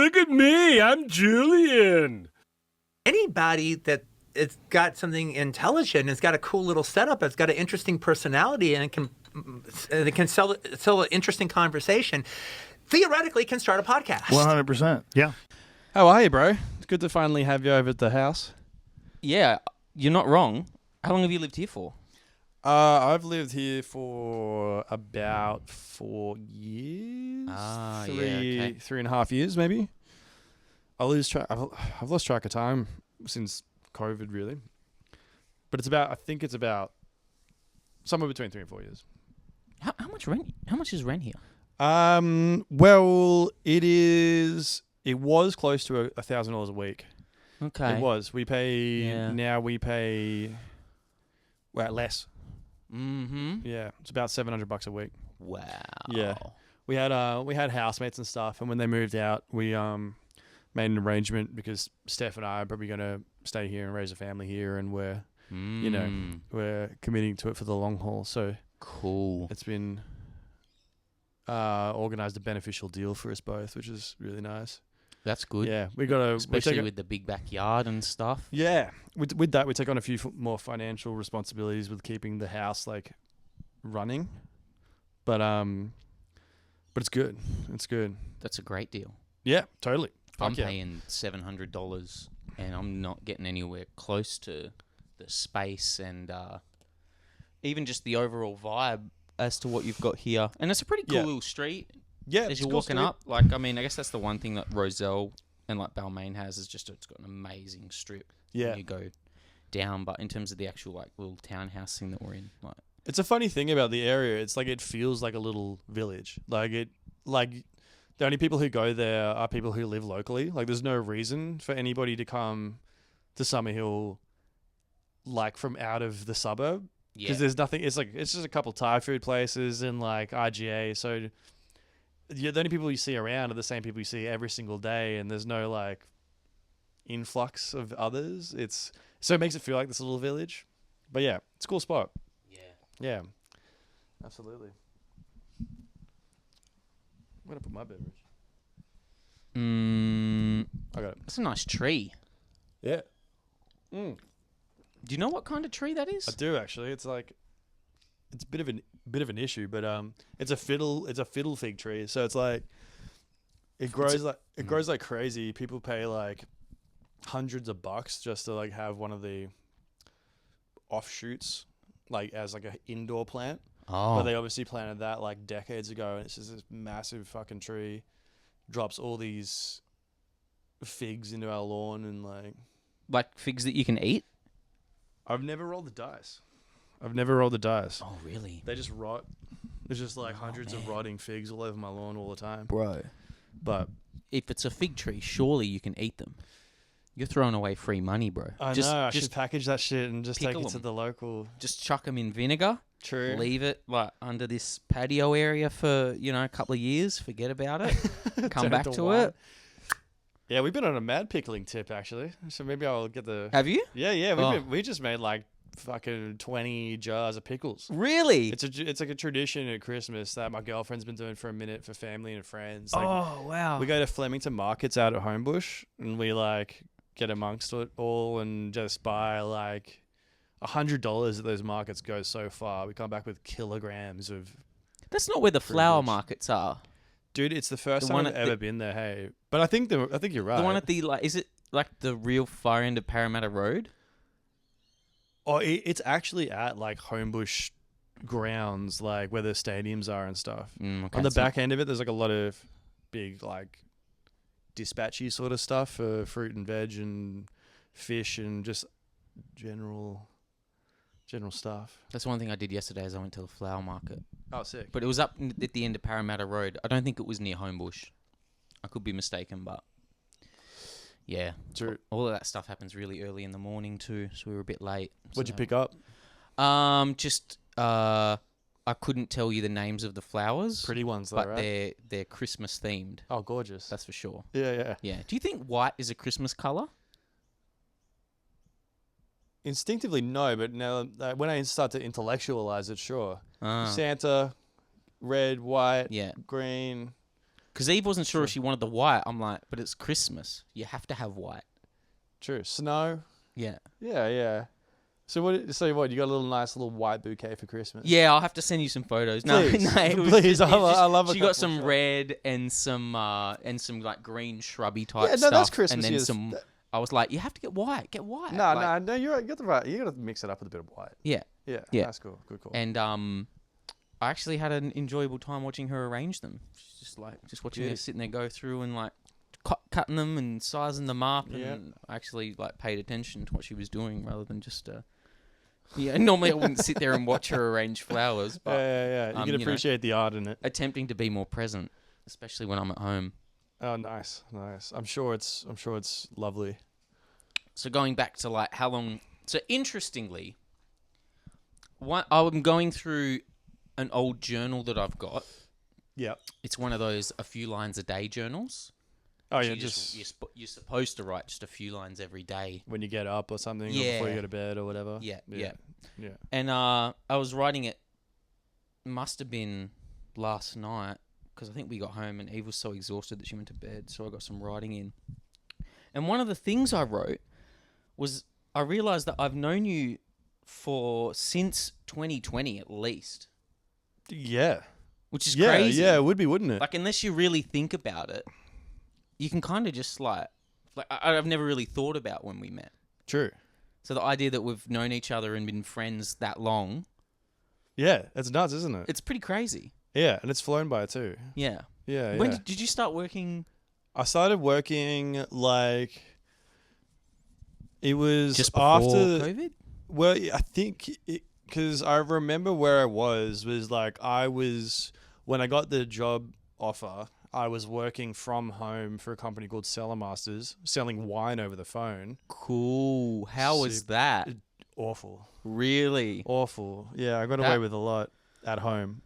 look at me. I'm Julian. Anybody that it's got something intelligent, it's got a cool little setup, it's got an interesting personality, and it can sell an interesting conversation, theoretically can start a podcast. 100%. Yeah. How are you, bro? It's good to finally have you over at the house. Yeah, you're not wrong. How long have you lived here for? I've lived here for about 4 years. Okay. 3.5 years, maybe. I've lost track of time since COVID, really. But I think it's about somewhere between 3 and 4 years. How much rent? How much is rent here? Well, it was close to $1,000 a week. Okay. It was. We pay Yeah. now. We pay less. Mm-hmm. Yeah, it's about $700 a week. Wow. Yeah. We had housemates and stuff, and when they moved out, we made an arrangement because Steph and I are probably gonna stay here and raise a family here, and we're committing to it for the long haul. So Cool. it's been organized a beneficial deal for us both, which is really nice. That's good. Yeah, we got to Especially with the big backyard and stuff. Yeah, with that we take on a few more financial responsibilities with keeping the house like running, but it's good. It's good. That's a great deal. Yeah, totally. I'm Fuck yeah. paying $700 and I'm not getting anywhere close to the space and even just the overall vibe as to what you've got here. And it's a pretty cool Yeah. little street. Yeah, As it's you're cool walking street. up, like, I mean, I guess that's the one thing that Roselle and like Balmain has is just it's got an amazing strip. Yeah, When you go down, but in terms of the actual like little townhouse thing that we're in, like, it's a funny thing about the area. It's like it feels like a little village. Like the only people who go there are people who live locally. Like there's no reason for anybody to come to Summerhill like from out of the suburb because there's nothing. It's just a couple Thai food places and like IGA. So the only people you see around are the same people you see every single day, and there's no like influx of others. So it makes it feel like this little village. But yeah, it's a cool spot. Yeah, absolutely. I'm gonna put my beverage. I got it. That's a nice tree. Yeah, Do you know what kind of tree that is? I do actually. It's a bit of an issue, but it's a fiddle fig tree. So it's like it grows like crazy. People pay like hundreds of bucks just to like have one of the offshoots like as like an indoor plant. Oh, But they obviously planted that like decades ago, and it's just this massive fucking tree. Drops all these figs into our lawn, and like figs that you can eat? I've never rolled the dice. Oh, really? They just rot. There's just like hundreds of rotting figs all over my lawn all the time. Bro. But If it's a fig tree, surely you can eat them. You're throwing away free money, bro. I know I should package that shit and just take pickle it to 'em. the local. Just chuck them in vinegar. True. Leave it like under this patio area for a couple of years. Forget about it. Come Turn back into to wine. it. Yeah, we've been on a mad pickling tip actually. So maybe I'll get the. Have you? Yeah. We just made like fucking 20 jars of pickles. Really? It's like a tradition at Christmas that my girlfriend's been doing for a minute for family and friends. Like, Oh wow. we go to Flemington markets out at Homebush and we like get amongst it all and just buy like $100 at those markets goes so far. We come back with kilograms of. That's not where the flower privilege. markets are. Dude, it's the first The time one I've at ever the- been there. Hey, but I think you're right. The one at the is it like the real far end of Parramatta Road? Oh, it's actually at like Homebush grounds, like where the stadiums are and stuff. Okay, On the it's not- back end of it, there's like a lot of big like dispatchy sort of stuff for fruit and veg and fish and just general stuff. That's one thing I did yesterday. Is I went to the flower market, Oh, sick. but it was up at the end of Parramatta Road. I don't think it was near Homebush. I could be mistaken, but yeah, True. all of that stuff happens really early in the morning too, so we were a bit late. What'd you So- pick up? Just I couldn't tell you the names of the flowers, Pretty ones though, but right? they're Christmas themed. Oh, gorgeous. That's for sure. Yeah. Yeah. Do you think white is a Christmas color? Instinctively, no, but now when I start to intellectualize it, sure. Ah, Santa, red, white, yeah. green. Because Eve wasn't sure if she wanted the white. I'm like, but it's Christmas. You have to have white. True. Snow. Yeah. Yeah. So what? You got a nice little white bouquet for Christmas? Yeah, I'll have to send you some photos. No, Please. it was Please. just- I love a She got couple some shots. red and some like green shrubby type Yeah, no, stuff. that's Christmas. And then some. I was like, you have to get white. Get white. No, Like, you're right. You got the right. You got to mix it up with a bit of white. Yeah. Yeah. Yeah. That's cool. Good call. And I actually had an enjoyable time watching her arrange them. She's just watching her sitting there go through and like cutting them and sizing them up. Yeah. And I actually like paid attention to what she was doing rather than just. Yeah, normally I wouldn't sit there and watch her arrange flowers, but Yeah. You can appreciate the art in it. attempting to be more present, especially when I'm at home. Oh, nice. I'm sure it's lovely. So going back to like how long. So interestingly, I'm going through an old journal that I've got. Yeah. It's one of those a few lines a day journals. Oh yeah, You're supposed to write just a few lines every day. when you get up or something, or Yeah. before you go to bed or whatever. Yeah. Yeah. And I was writing it. Must have been last night because I think we got home and Eve was so exhausted that she went to bed. So I got some writing in. And one of the things I wrote was I realized that I've known you since 2020 at least, Yeah. which is Yeah. crazy. Yeah. It would be, wouldn't it? Like unless you really think about it, you can kind of just like I've never really thought about when we met. True. So the idea that we've known each other and been friends that long, Yeah. It's nuts, isn't it? it's pretty crazy. Yeah, and it's flown by too. Yeah. Yeah. When yeah. did you start working? I started working like it was Just before after COVID? Well, I think because I remember where I was like when I got the job offer, I was working from home for a company called Cellar Masters, selling wine over the phone. Cool. How was that? Awful. Really? Awful. Yeah, I got away with a lot at home,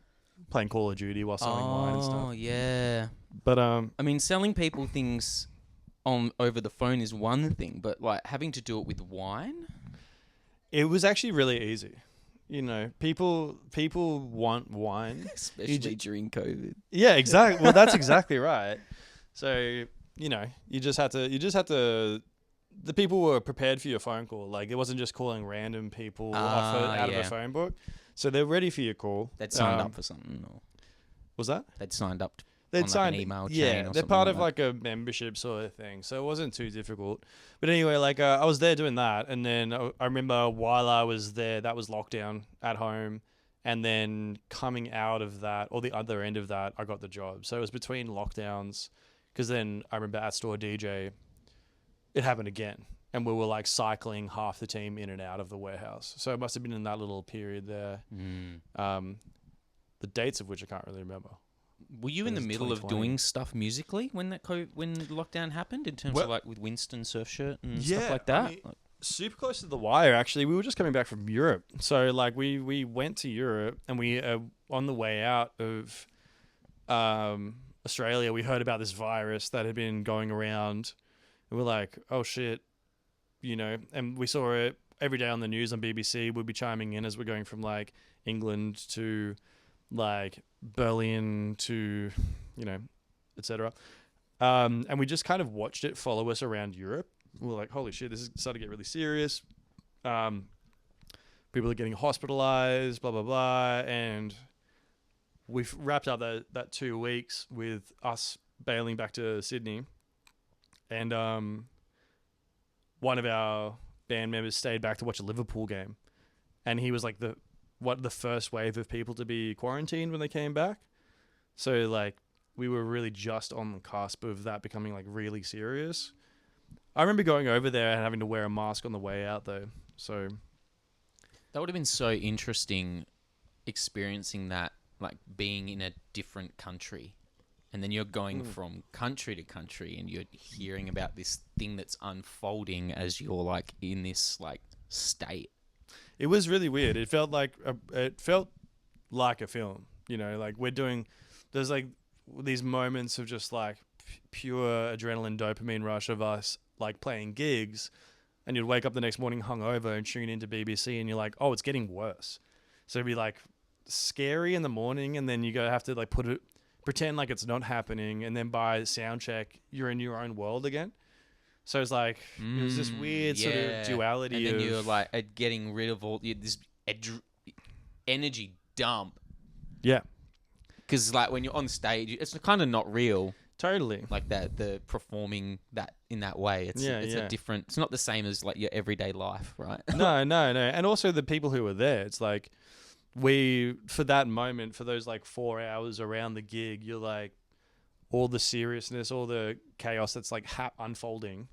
playing Call of Duty while selling wine and Oh, stuff. yeah. But I mean, selling people things over the phone is one thing, but like having to do it with wine? it was actually really easy. You know, people want wine, Especially during COVID. Yeah, exactly. Well, that's exactly right. So, you know, you just had to. The people were prepared for your phone call. Like, it wasn't just calling random people out of a phone book. So they're ready for your call. They'd signed up for something, or Was that? they'd signed up They'd on signed an email chain yeah, or they're something part like of like a membership sort of thing, so it wasn't too difficult. But anyway, like I was there doing that, and then I remember while I was there, that was lockdown at home, and then coming out of that, or the other end of that, I got the job. So it was between lockdowns, because then I remember at Store DJ, it happened again, and we were like cycling half the team in and out of the warehouse. So it must have been in that little period there. The dates of which I can't really remember. Were you in the was middle of 2020. doing stuff musically when when lockdown happened? In terms of like with Winston Surfshirt and stuff like I that. mean, super close to the wire. Actually, we were just coming back from Europe, so like we went to Europe, and we on the way out of Australia, we heard about this virus that had been going around, and we're like, oh shit, you know, and we saw it every day on the news on BBC. We'd be chiming in as we're going from like England to like Berlin to, you know, etc. And we just kind of watched it follow us around Europe. We were like, holy shit, this is starting to get really serious. People are getting hospitalized, blah, blah, blah. And we've wrapped up that 2 weeks with us bailing back to Sydney. And one of our band members stayed back to watch a Liverpool game. And he was like the first wave of people to be quarantined when they came back. So like we were really just on the cusp of that becoming like really serious. I remember going over there and having to wear a mask on the way out though. So That would have been so interesting experiencing that, like being in a different country. And then you're going from country to country and you're hearing about this thing that's unfolding as you're like in this like state. it was really weird. It felt like a film, you know, like there's like these moments of just like pure adrenaline dopamine rush of us like playing gigs, and you'd wake up the next morning hungover and tune into BBC and you're like, oh, it's getting worse. So it'd be like scary in the morning, and then you have to like put pretend like it's not happening, and then by sound check, you're in your own world again. So it's like it was this weird sort of duality. And then you're like getting rid of all this energy dump. Yeah. Because like when you're on stage, it's kind of not real. Totally. Like that, the performing that in that way, it's a different. It's not the same as like your everyday life, right? No. And also the people who were there, it's like for that moment, for those like 4 hours around the gig, you're like all the seriousness, all the chaos that's like unfolding,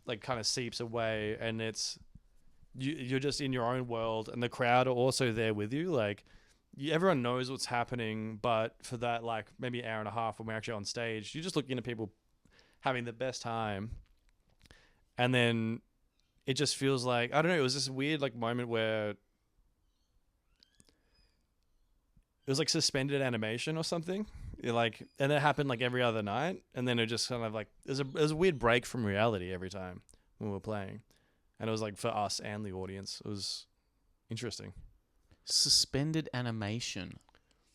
like kind of seeps away, and you're just in your own world, and the crowd are also there with you, like. Everyone knows what's happening, but for that, like, maybe hour and a half when we're actually on stage, you're just looking at people having the best time. And then it just feels like, I don't know, it was this weird, like, moment where it was like suspended animation or something. And it happened like every other night. And then it just kind of like, it was a weird break from reality every time when we were playing. And it was like for us and the audience, it was interesting. Suspended animation.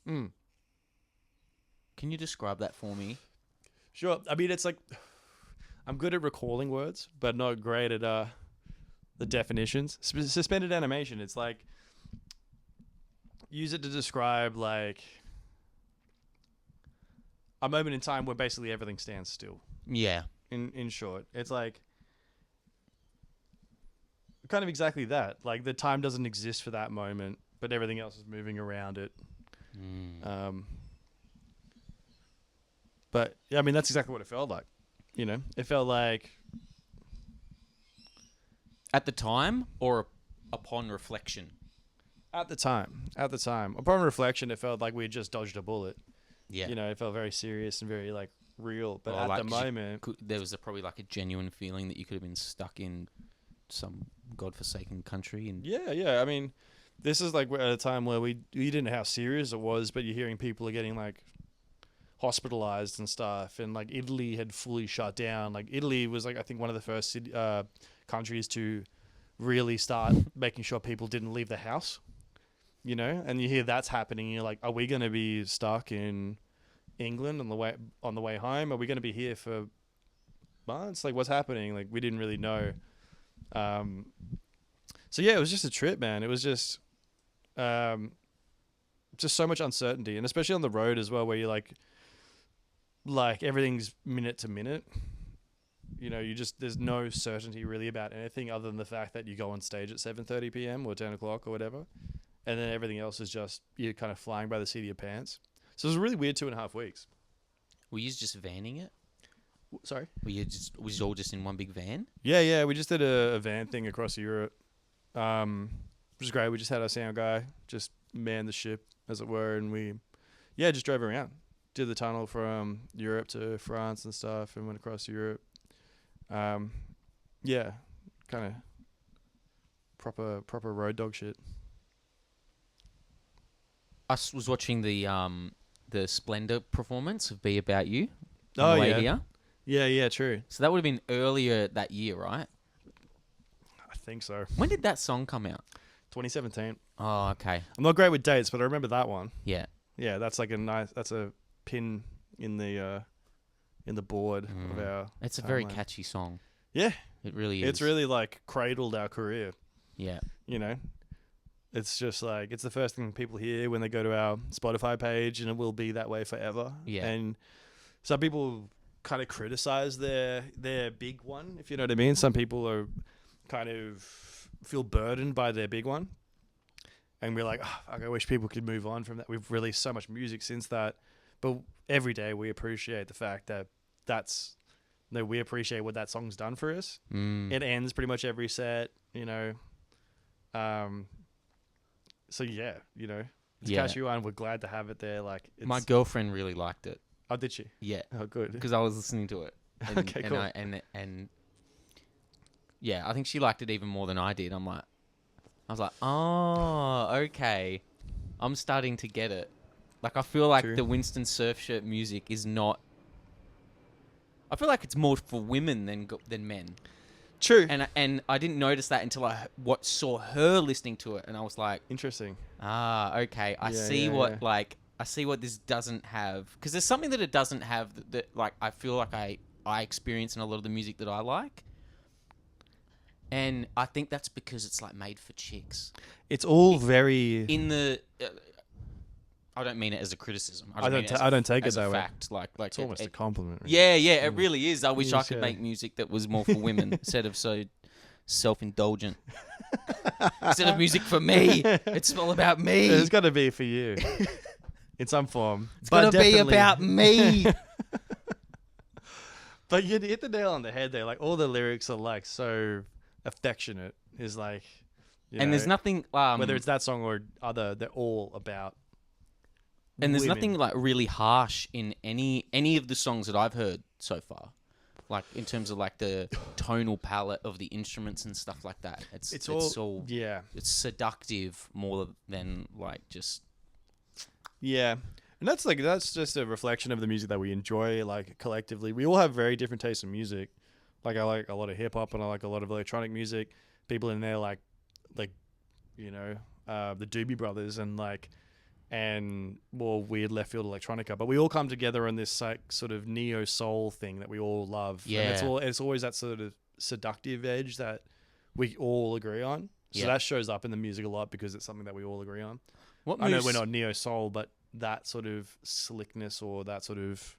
Can you describe that for me? Sure. I mean, it's like I'm good at recalling words, but not great at the definitions. Suspended animation. It's like use it to describe like a moment in time where basically everything stands still. Yeah. In short, it's like kind of exactly that. Like the time doesn't exist for that moment, but everything else is moving around it. But yeah, I mean, that's exactly what it felt like. You know, it felt like at the time or upon reflection. At the time. Upon reflection, it felt like we had just dodged a bullet. Yeah. You know, it felt very serious and very like real. But at like, the moment, there was probably like a genuine feeling that you could have been stuck in some godforsaken country. And yeah. I mean, this is like at a time where we didn't know how serious it was, but you're hearing people are getting like hospitalized and stuff, and like Italy had fully shut down. Like Italy was like I think one of the first countries to really start making sure people didn't leave the house. You know, and you hear that's happening, and you're like, are we going to be stuck in England on the way home? Are we going to be here for months? Like, what's happening? Like, we didn't really know. So yeah, it was just a trip, man. It was just so much uncertainty, and especially on the road as well, where you're like everything's minute to minute. You know, there's no certainty really about anything other than the fact that you go on stage at 7:30 p.m. or 10 o'clock or whatever, and then everything else is just you're kind of flying by the seat of your pants. So it was a really weird 2.5 weeks. Were you just vanning it? Sorry? Was it all just in one big van? Yeah. We just did a van thing across Europe, which is great. We just had our sound guy just man the ship, as it were, and we just drove around. Did the tunnel from Europe to France and stuff, and went across Europe. Kind of proper road dog shit. I was watching the Splendor performance of "Be About You." Oh yeah. Here. Yeah, true. So that would have been earlier that year, right? I think so. When did that song come out? 2017. Oh, okay. I'm not great with dates, but I remember that one. Yeah. Yeah, that's like that's a pin in the board of our. It's a very catchy song. Yeah, it really is. It's really like cradled our career. Yeah. You know, it's just like it's the first thing people hear when they go to our Spotify page, and it will be that way forever. Yeah. And some people kind of criticize their big one, if you know what I mean. Some people are kind of feel burdened by their big one, and we're like, I wish people could move on from that. We've released so much music since that, but every day we appreciate the fact that we appreciate what that song's done for us. It ends pretty much every set, you know. So yeah, you know, it's catchy one. We're glad to have it there. Like, my girlfriend really liked it. Oh, did she? Yeah. Oh, good. Because I was listening to it. And, okay, cool. And yeah, I think she liked it even more than I did. I was like, oh, okay. I'm starting to get it. Like, I feel like the Winston Surfshirt music is not. I feel like it's more for women than men. True. And I didn't notice that until I saw her listening to it, and I was like, interesting. okay. I see what like I see what this doesn't have, because there's something that it doesn't have that like I feel like I experience in a lot of the music that I like, and I think that's because it's like made for chicks. It's all very. In the, I don't mean it as a criticism. I don't take it that way. Fact, like It's almost a compliment. Really. Yeah, it really is. I wish I could make music that was more for women instead of so self-indulgent. Instead of music for me, it's all about me. It's got to be for you. In some form. It's got to be about me. But you hit the nail on the head there. Like, all the lyrics are like so affectionate. Is like, and there's nothing whether it's that song or other, they're all about. And there's women. nothing like really harsh in any of the songs that I've heard so far. Like in terms of like the tonal palette of the instruments and stuff like that. It's all yeah. It's seductive more than like just. Yeah. And that's just a reflection of the music that we enjoy, like, collectively. We all have very different tastes in music. Like, I like a lot of hip hop and I like a lot of electronic music. People in there like you know, the Doobie Brothers and more weird left field electronica. But we all come together in this like sort of neo soul thing that we all love. Yeah. And it's always that sort of seductive edge that we all agree on. So that shows up in the music a lot because it's something that we all agree on. I know we're not neo soul, but that sort of slickness or that sort of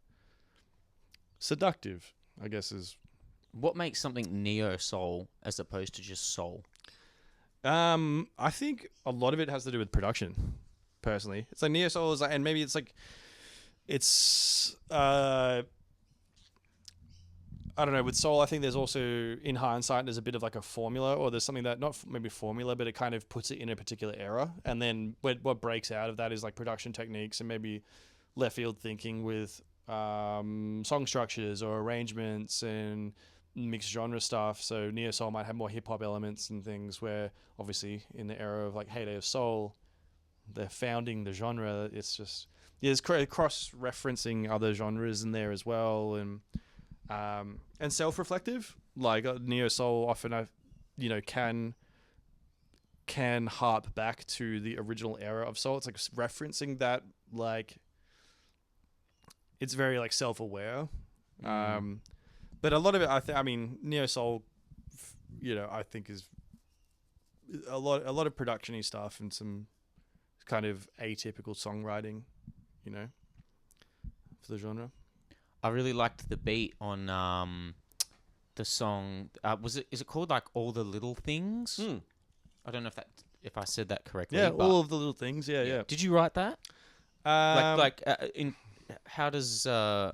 seductive, I guess, is what makes something neo soul as opposed to just soul. I think a lot of it has to do with production. Personally, it's like neo soul is like, and maybe it's like, it's I don't know, with soul, I think there's also, in hindsight, there's a bit of like a formula, or there's something that, not maybe formula, but it kind of puts it in a particular era. And then what breaks out of that is like production techniques and maybe left field thinking with song structures or arrangements and mixed genre stuff. So neo soul might have more hip hop elements and things, where obviously in the era of like heyday of soul, they're founding the genre. It's just, there's cross-referencing other genres in there as well. And self-reflective, like neo soul often, can harp back to the original era of soul. It's like referencing that, like, it's very like self-aware. But a lot of it, I mean, neo soul, I think is a lot of production-y stuff and some kind of atypical songwriting, for the genre. I really liked the beat on the song. Is it called like All the Little Things? I don't know if I said that correctly. Yeah, All of the Little Things. Yeah. Did you write that? How does I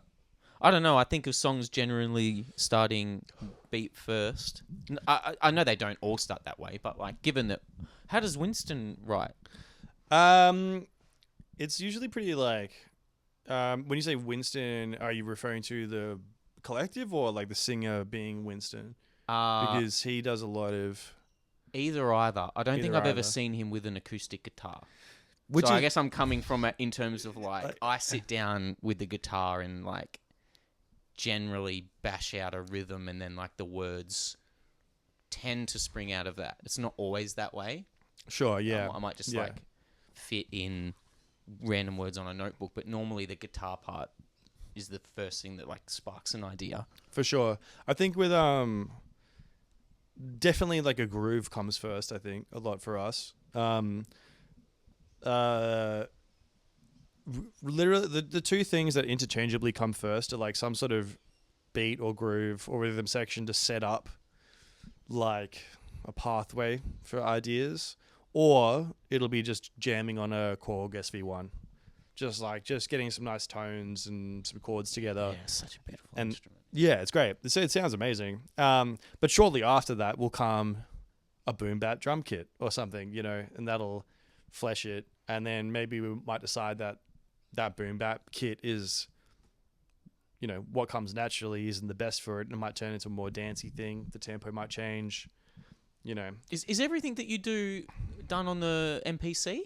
don't know. I think of songs generally starting beat first. I know they don't all start that way, but like given that, how does Winston write? It's usually pretty like. When you say Winston, are you referring to the collective or like the singer being Winston? Because he does a lot of... Either. I don't think I've ever seen him with an acoustic guitar. I guess I'm coming from it in terms of like, I sit down with the guitar and like generally bash out a rhythm, and then like the words tend to spring out of that. It's not always that way. Sure, yeah. I might just like fit in random words on a notebook, but normally the guitar part is the first thing that like sparks an idea. For sure. I think with definitely like a groove comes first, I think, a lot for us. Literally the two things that interchangeably come first are like some sort of beat or groove or rhythm section to set up like a pathway for ideas. Or it'll be just jamming on a Korg SV1. Just getting some nice tones and some chords together. Yeah, such a beautiful and instrument. Yeah, it's great. It sounds amazing. But shortly after that will come a boom bap drum kit or something, and that'll flesh it. And then maybe we might decide that boom bap kit is, what comes naturally isn't the best for it. And it might turn into a more dancey thing. The tempo might change. Is everything that you do done on the MPC?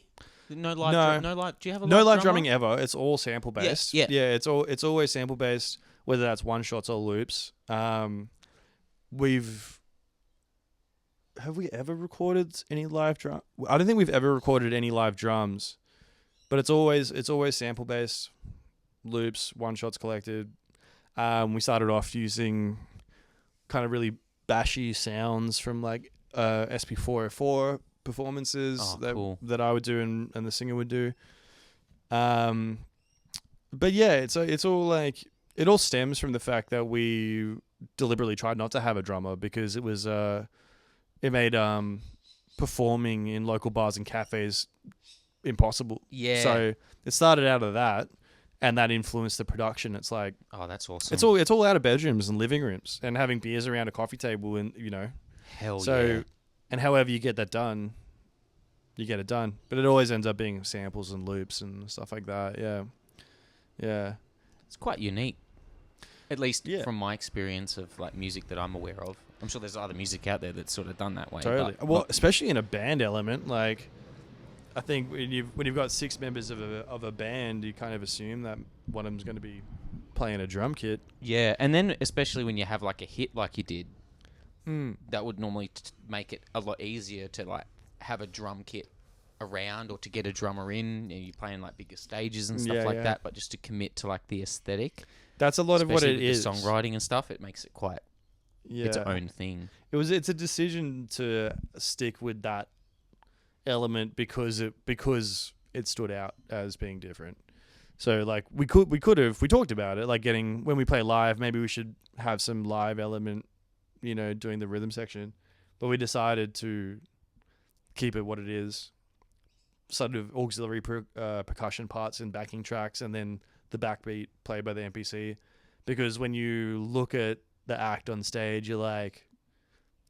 No live. Do you have a no live drummer? drumming ever? It's all sample based. Yeah. It's always sample based. Whether that's one shots or loops. Have we ever recorded any live drum? I don't think we've ever recorded any live drums. but it's always sample based, loops, one shots collected. We started off using kind of really bashy sounds from like SP404 performances that I would do and the singer would do. But yeah, it's all like, it all stems from the fact that we deliberately tried not to have a drummer because it was it made performing in local bars and cafes impossible. Yeah. So it started out of that, and that influenced the production. It's like, oh, that's awesome. it's all out of bedrooms and living rooms and having beers around a coffee table, and Hell so yeah. and however you get that done, you get it done. But it always ends up being samples and loops and stuff like that. Yeah. It's quite unique. At least Yeah. from my experience of like music that I'm aware of. I'm sure there's other music out there that's sort of done that way. Totally. but Well, not- especially in a band element, like I think when you've got 6 members of a band, you kind of assume that one of them's going to be playing a drum kit. yeah, and then especially when you have like a hit like you did, Hmm. that would normally make it a lot easier to like have a drum kit around or to get a drummer in. You're playing like bigger stages and stuff Yeah, like yeah. that, but just to commit to like the aesthetic, That's a lot of what especially it with is. the songwriting and stuff, it makes it quite its Yeah. own thing. It's a decision to stick with that element because it stood out as being different. So like we talked about it, like getting, when we play live, maybe we should have some live element, doing the rhythm section, but we decided to keep it what it is, sort of auxiliary percussion parts and backing tracks, and then the backbeat played by the NPC, because when you look at the act on stage, you're like,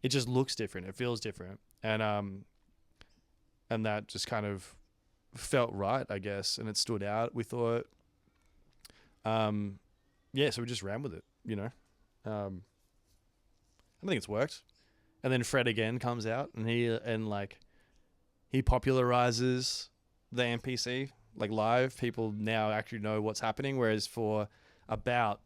it just looks different, it feels different, and that just kind of felt right, I guess, and it stood out. We thought, so we just ran with it, I think it's worked. And then Fred again comes out, and he popularizes the NPC, like live. People now actually know what's happening, whereas for about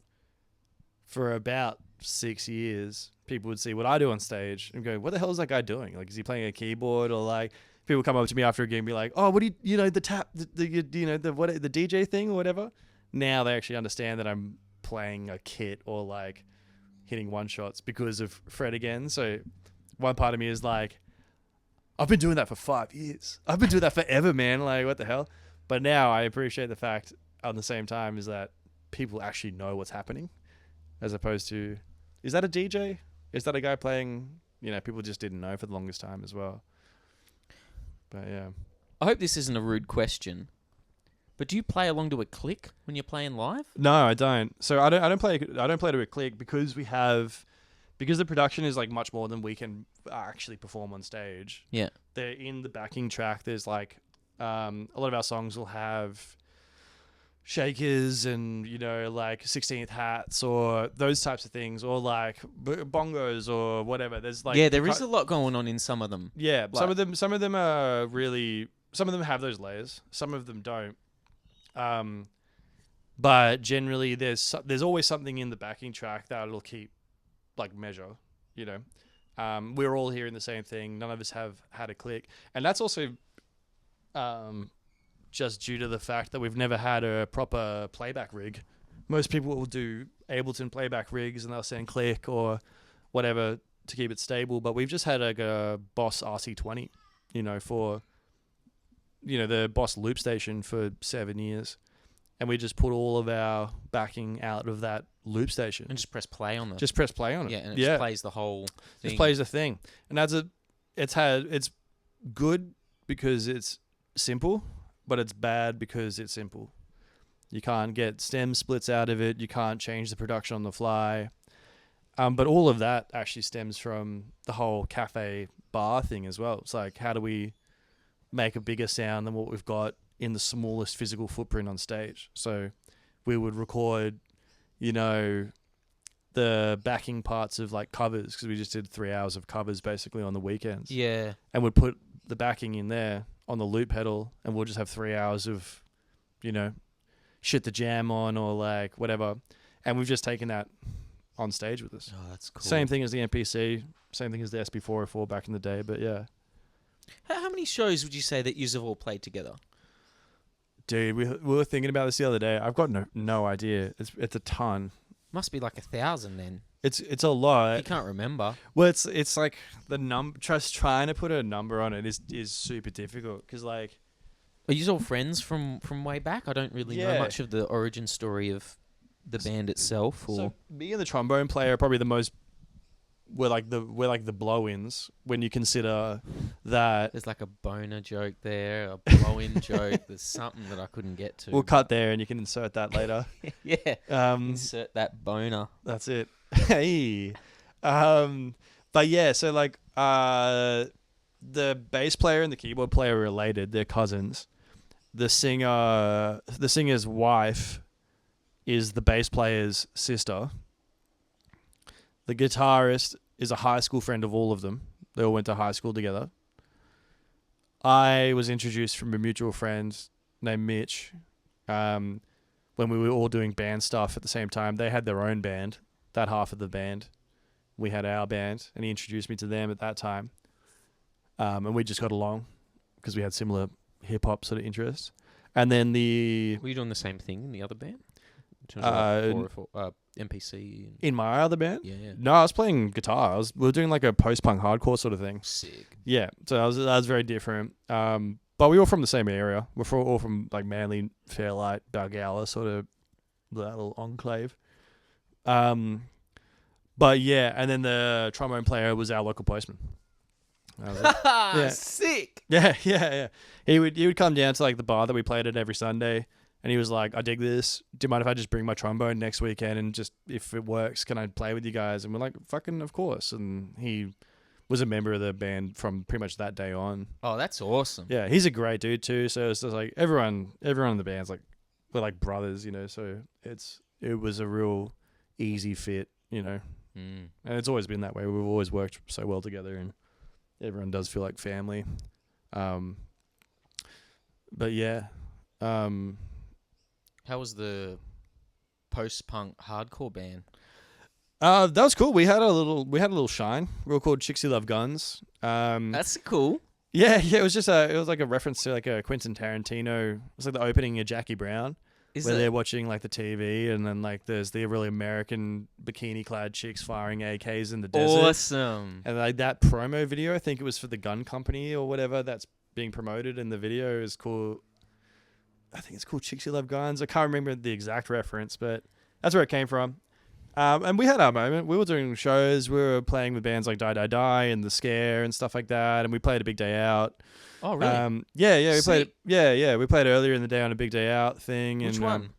6 years, people would see what I do on stage and go, what the hell is that guy doing? Like, is he playing a keyboard? Or like, people come up to me after a game and be like, oh, what do you, the tap, the DJ thing or whatever. Now they actually understand that I'm playing a kit or like hitting one shots because of Fred again. So one part of me is like, I've been doing that for 5 years. I've been doing that forever, man. Like, what the hell? But now I appreciate the fact at the same time is that people actually know what's happening, as opposed to, is that a DJ? Is that a guy playing? People just didn't know for the longest time as well. But yeah. I hope this isn't a rude question, but do you play along to a click when you're playing live? No, I don't. So I don't play to a click because the production is like much more than we can actually perform on stage. Yeah. They're in the backing track. There's like a lot of our songs will have shakers and like 16th hats or those types of things, or like bongos or whatever. There's like, there is a lot going on in some of them. Yeah, Like- some of them are really, some of them have those layers, some of them don't. But generally there's always something in the backing track that it'll keep like measure, we're all hearing the same thing. None of us have had a click, and that's also just due to the fact that we've never had a proper playback rig. Most people will do Ableton playback rigs and they'll send click or whatever to keep it stable, but we've just had like a Boss RC20, for the Boss loop station for 7 years, and we just put all of our backing out of that loop station And just press play on them. just press play on it. Yeah, and it just plays the whole thing. Just plays the thing. And it's good because it's simple, but it's bad because it's simple. You can't get stem splits out of it. You can't change the production on the fly. But all of that actually stems from the whole cafe bar thing as well. It's like, how do we make a bigger sound than what we've got in the smallest physical footprint on stage? So we would record, the backing parts of like covers, because we just did 3 hours of covers basically on the weekends. Yeah. And we'd put the backing in there on the loop pedal, and we'll just have 3 hours of, shit to jam on or like whatever. And we've just taken that on stage with us. Oh, that's cool. Same thing as the NPC, same thing as the SP404 back in the day, but yeah. How many shows would you say that you have all played together? Dude, we were thinking about this the other day. I've got no idea. It's a ton. Must be like 1,000 then. It's a lot. You can't remember. Well, it's like the just trying to put a number on it is super difficult because like. Are you all friends from way back? I don't really know much of the origin story of the band itself. Or So me and the trombone player are probably the most. We're like the blow-ins when you consider that. there's like a boner joke there, a blow-in joke. There's something that I couldn't get to. We'll cut there and you can insert that later. Yeah. Insert that boner. That's it. Hey. But yeah, so like the bass player and the keyboard player are related. They're cousins. The singer's wife is the bass player's sister. The guitarist is a high school friend of all of them. They all went to high school together. I was introduced from a mutual friend named Mitch when we were all doing band stuff at the same time. They had their own band, that half of the band. We had our band, and he introduced me to them at that time. And we just got along because we had similar hip-hop sort of interests. And then Were you doing the same thing in the other band? In terms of like MPC? in my other band? Yeah. No, I was playing guitar. We were doing like a post-punk hardcore sort of thing. Sick. Yeah, so that was very different. But we were from the same area. We're all from like Manly, Fairlight, Balgowlah, sort of that little enclave. But yeah, and then the trombone player was our local postman. That was it. Yeah. Sick. Yeah. He would come down to like the bar that we played at every Sunday, and he was like, "I dig this. Do you mind if I just bring my trombone next weekend and just if it works, can I play with you guys?" And we're like, "Fucking of course." And he was a member of the band from pretty much that day on. Oh, that's awesome. Yeah, he's a great dude too. So it's just like everyone in the band's like we're like brothers, you know. So it was a real easy fit, you know. Mm. And it's always been that way. We've always worked so well together, and everyone does feel like family. But yeah, How was the post-punk hardcore band? that was cool. We had a little shine. We were called Chicks Who Love Guns. That's cool. Yeah. It was just it was like a reference to like a Quentin Tarantino. It was like the opening of Jackie Brown. Where they're watching like the TV, and then like there's the really American bikini-clad chicks firing AKs in the desert. Awesome. And like that promo video, I think it was for the gun company or whatever that's being promoted in the video is called. I think it's called Chicks Who Love Guns. I can't remember the exact reference, but that's where it came from. And we had our moment. We were doing shows. We were playing with bands like Die Die Die and The Scare and stuff like that. And we played a Big Day Out. Oh, really? Yeah. We played. Sweet. Yeah. We played earlier in the day on a Big Day Out thing. Which and, one?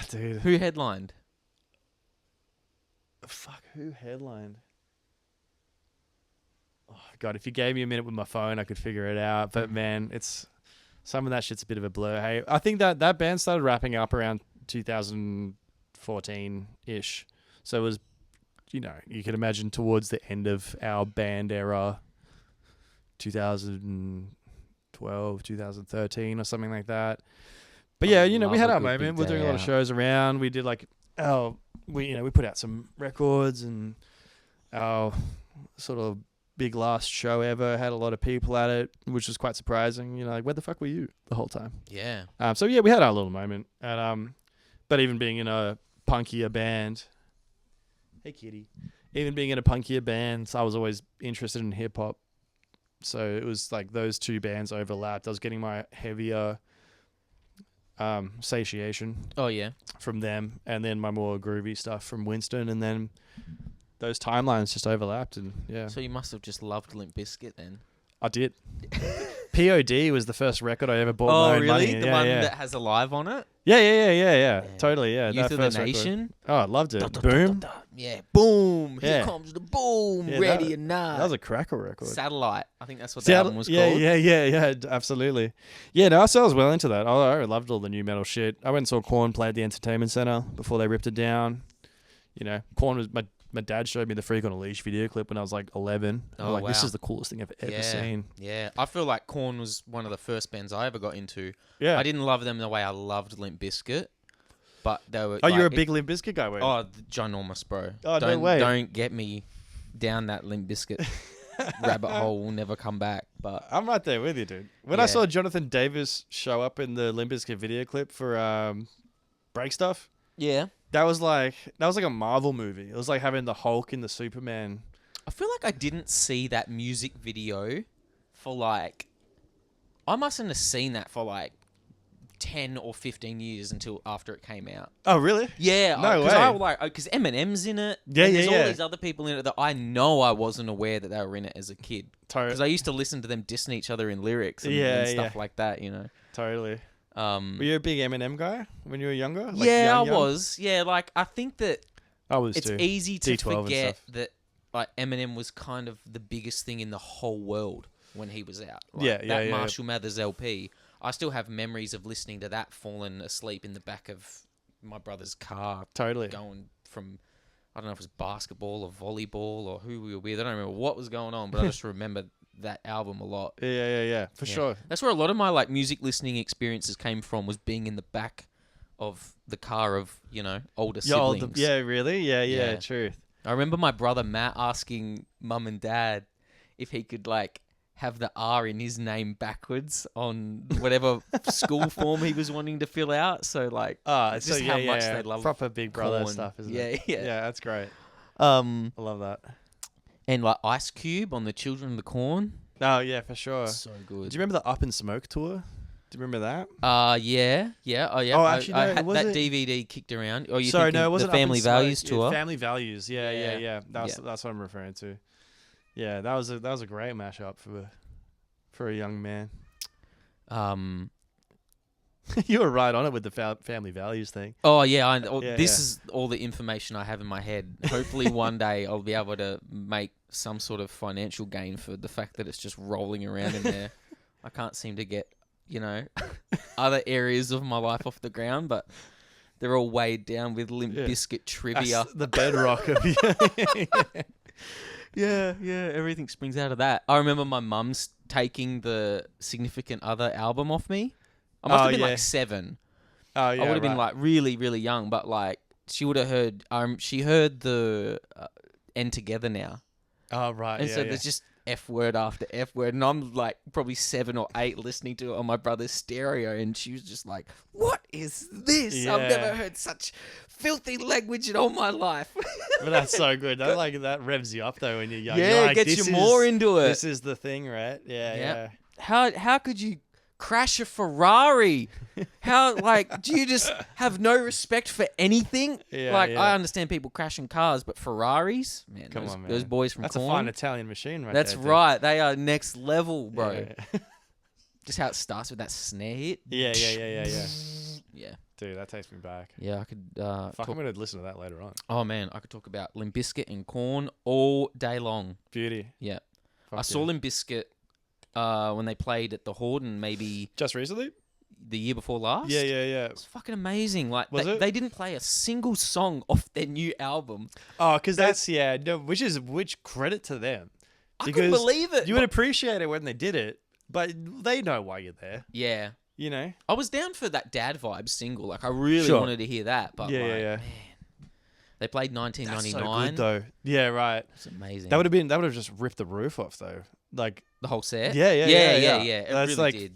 Dude. Who headlined? Fuck, who headlined? Oh, God, if you gave me a minute with my phone, I could figure it out. But, man, some of that shit's a bit of a blur. Hey, I think that band started wrapping up around 2014-ish. So it was, you know, you could imagine towards the end of our band era, 2012, 2013 or something like that. But yeah, you know, we had our moment. We're doing a lot of shows around. We did like, we put out some records, and our sort of big last show ever had a lot of people at it, which was quite surprising. You know, like, where the fuck were you the whole time? Yeah. So yeah, we had our little moment. And but even being in a punkier band, hey kitty, even being in a punkier band, I was always interested in hip hop. So it was like those two bands overlapped. I was getting my heavier satiation from them, and then my more groovy stuff from Winston, and then those timelines just overlapped, and yeah. So you must have just loved Limp Bizkit then. I did. POD was the first record I ever bought. Oh, my own really? money in. The one that has a live on it? Yeah. Totally, yeah. Youth that of the first Nation? Record. Oh, I loved it. Boom. Yeah, boom. Here Yeah. comes the boom. Yeah, Ready or not. That was a cracker record. Satellite. I think that's what the album was called. Yeah, absolutely. Yeah, no, I was well into that. I loved all the new metal shit. I went and saw Korn play at the Entertainment Center before they ripped it down. You know, Korn was my dad showed me the Freak on a Leash video clip when I was like 11. I'm like, this is the coolest thing I've ever seen. Yeah, I feel like Korn was one of the first bands I ever got into. Yeah. I didn't love them the way I loved Limp Bizkit, but they were. Oh, you're a big Limp Bizkit guy, were you? Oh, ginormous, bro. Oh, no way. Don't get me down that Limp Bizkit rabbit hole will never come back. But I'm right there with you, dude. When I Yeah. saw Jonathan Davis show up in the Limp Bizkit video clip for Break Stuff, yeah, that was like a Marvel movie. It was like having the Hulk and the Superman. I feel like I didn't see that music video for like, I mustn't have seen that for like 10 or 15 years until after it came out. Oh, really? Yeah, No way. because Eminem's in it. Yeah, and there's yeah, all yeah. these other people in it that I know I wasn't aware that they were in it as a kid. Because I used to listen to them dissing each other in lyrics and stuff like that, you know. Totally. Were you a big Eminem guy when you were younger? Like Yeah, young? I was. Yeah, like I think that I was it's too. easy to D12 and forget stuff. that like Eminem was kind of the biggest thing in the whole world when he was out. Like, Yeah, that yeah. Marshall Mathers LP. I still have memories of listening to that, falling asleep in the back of my brother's car, Totally. going from, I don't know if it was basketball or volleyball or who we were with. I don't remember what was going on, but I just remember that album a lot. Yeah. For sure. That's where a lot of my like music listening experiences came from, was being in the back of the car of, you know, older siblings. Yeah, really? Yeah, Yeah. true. I remember my brother Matt asking mum and dad if he could like have the R in his name backwards on whatever school form he was wanting to fill out. So like, Just just how much they love proper Big Brother corn. stuff, isn't Yeah, it? yeah. Yeah, that's great. I love that. And like Ice Cube on the Children of the Corn. Oh, yeah, for sure. So good. Do you remember the Up in Smoke tour? Do you remember that? Yeah. Oh, yeah. Oh, I actually, no, had was that it? DVD kicked around. Oh, you Sorry, thinking no, it wasn't the Up in Family Smoke. Values Yeah, tour? Family Values. Yeah. Yeah. That's what I'm referring to. Yeah, that was a great mashup for a young man. You were right on it with the Family Values thing. Oh yeah, this is all the information I have in my head. Hopefully one day I'll be able to make some sort of financial gain for the fact that it's just rolling around in there. I can't seem to get, you know, other areas of my life off the ground, but they're all weighed down with Limp Bizkit trivia. That's the bedrock of you. Yeah, everything springs out of that. I remember my mum's taking the Significant Other album off me. I must have been like 7. Oh yeah, I would have been like really, really young, but like she would have heard. She heard the End Together Now, Oh right, and yeah, so yeah. there's just F word after F word, and I'm like probably 7 or 8 listening to it on my brother's stereo, and she was just like, "What is this? I've Yeah. never heard such filthy language in all my life." But that's so good. That revs you up though when you're young. Yeah, You're it like, gets this you more is- into it. This is the thing, right? Yeah, Yep. How could you crash a Ferrari? How, like, do you just have no respect for anything? Yeah, like, yeah. I understand people crashing cars, but Ferraris, man, Come on, man. those boys from That's Corn, a fine Italian machine, right? that's there, dude. right. They are next level, bro. Yeah. Just how it starts with that snare hit. Yeah. Yeah, Dude, that takes me back. yeah. I could Fuck, talk. I'm gonna listen to that later on. Oh man, I could talk about Limp Bizkit and Corn all day long. Beauty. Yeah, Fuck I saw yeah. Limp Bizkit when they played at the Horden, maybe Just recently? the year before last. Yeah. It's fucking amazing. Like Was it? they didn't play a single song off their new album. Oh, because that's which credit to them. I couldn't believe it. You would appreciate it when they did it, but they know why you're there. Yeah. You know? I was down for that Dad Vibes single. Like I really Sure. wanted to hear that, but Yeah, like, yeah. man, they played That's 1999. so good though. Yeah, right. It's amazing. That would have just ripped the roof off though. Like, the whole set. Yeah. It That's really like- did.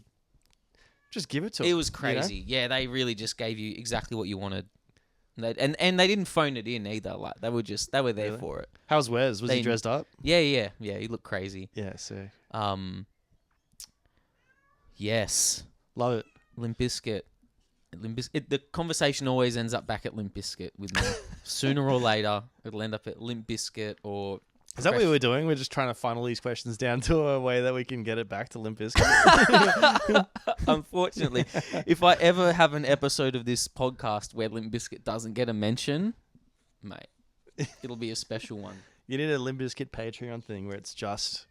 just give it to It them. was crazy. Yeah, they really just gave you exactly what you wanted. And they didn't phone it in either. Like they were there Really? for it. How's Wes? Was he They- dressed up? Yeah. He looked crazy. Yeah, sick. Yes. Love it. Limp Bizkit. The conversation always ends up back at Limp Bizkit with me. Sooner or later, it'll end up at Limp Bizkit or... Is that what we're doing? We're just trying to funnel these questions down to a way that we can get it back to Limp Bizkit. Unfortunately, if I ever have an episode of this podcast where Limp Bizkit doesn't get a mention, mate, it'll be a special one. You need a Limp Bizkit Patreon thing where it's just...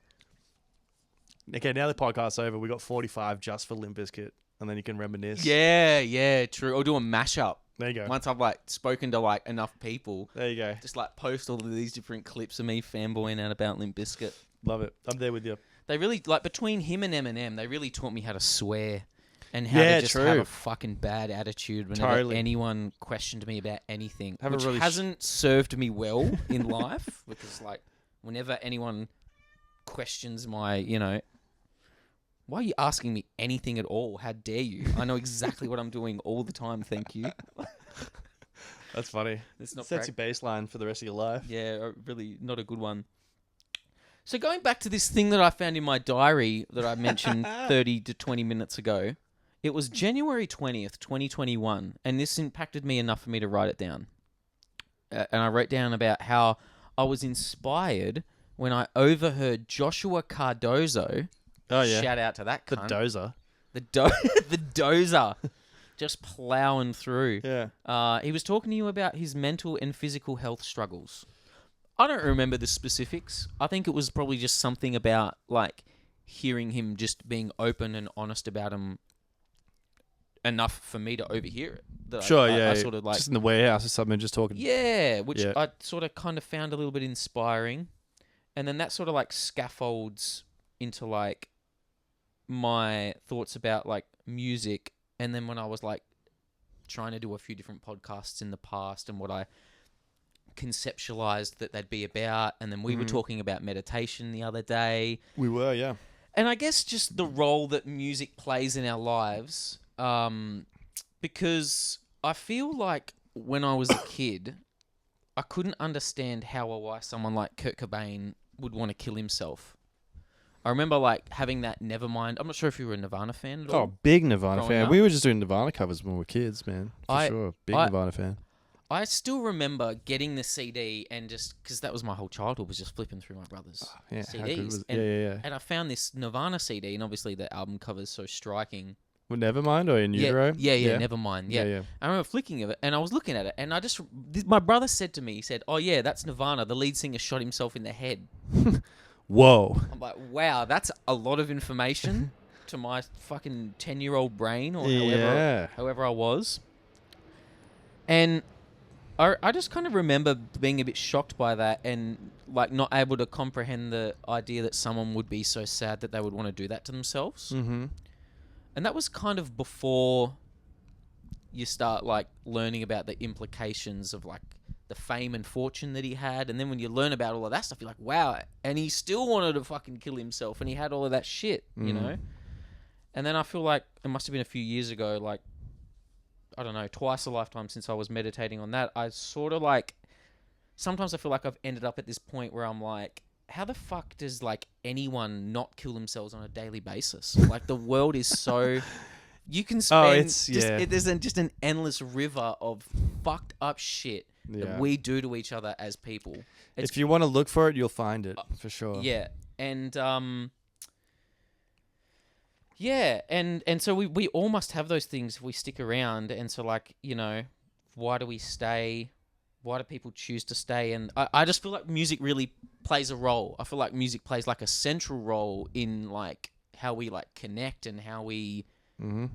Okay, now the podcast's over. We got 45 just for Limp Bizkit, and then you can reminisce. Yeah, true. Or do a mashup. There you go. Once I've like spoken to like enough people, There you go. just like post all of these different clips of me fanboying out about Limp Bizkit. Love it. I'm there with you. They really, like, between him and Eminem, they really taught me how to swear and how Yeah, to just true. have a fucking bad attitude whenever Totally. anyone questioned me about anything, Have a which really hasn't served me well in life, because, like, whenever anyone questions my, why are you asking me anything at all? How dare you? I know exactly what I'm doing all the time. Thank you. That's funny. It's not Sets your baseline for the rest of your life. Yeah, really not a good one. So going back to this thing that I found in my diary that I mentioned 30 to 20 minutes ago, it was January 20th, 2021, and this impacted me enough for me to write it down. And I wrote down about how I was inspired when I overheard Joshua Cardozo. Oh, yeah. Shout out to that The cunt. dozer. The dozer. Just plowing through. Yeah. He was talking to you about his mental and physical health struggles. I don't remember the specifics. I think it was probably just something about, like, hearing him just being open and honest about him enough for me to overhear it. That I sort of, like, just in the warehouse or something, just talking. Yeah, which I sort of kind of found a little bit inspiring. And then that sort of, like, scaffolds into, like, my thoughts about, like, music. And then when I was, like, trying to do a few different podcasts in the past and what I conceptualized that they'd be about, and then we were talking about meditation the other day. We were, yeah. And I guess just the role that music plays in our lives, because I feel like when I was a kid, I couldn't understand how or why someone like Kurt Cobain would want to kill himself. I remember, like, having that Nevermind. I'm not sure if you were a Nirvana fan at all. Oh, big Nirvana Growing fan. up. We were just doing Nirvana covers when we were kids, man. For sure. Big Nirvana fan. I still remember getting the CD and just, because that was my whole childhood, was just flipping through my brother's Yeah, how good CDs. was it? And, Yeah. and I found this Nirvana CD, and obviously the album cover is so striking. Well, Nevermind or In Utero? Yeah, Nevermind. Yeah. I remember flicking of it, and I was looking at it, and my brother said to me, he said, "Oh yeah, that's Nirvana. The lead singer shot himself in the head." Whoa. I'm like, wow, that's a lot of information to my fucking 10-year-old brain, or however I was. And I just kind of remember being a bit shocked by that, and, like, not able to comprehend the idea that someone would be so sad that they would want to do that to themselves. Mm-hmm. And that was kind of before you start, like, learning about the implications of, like, the fame and fortune that he had. And then when you learn about all of that stuff, you're like, wow. And he still wanted to fucking kill himself, and he had all of that shit, you know? And then I feel like it must have been a few years ago, like, I don't know, twice a lifetime since I was meditating on that. I sort of, like, sometimes I feel like I've ended up at this point where I'm like, how the fuck does, like, anyone not kill themselves on a daily basis? Like, the world is so... You can spend... there's just an endless river of fucked up shit that we do to each other as people. If you want to look for it, you'll find it, for sure. Yeah. And... Yeah, and so we all must have those things if we stick around. And so, like, you know, why do we stay? Why do people choose to stay? And I just feel like music really plays a role. I feel like music plays, like, a central role in, like, how we, like, connect and how we... Mm-hmm.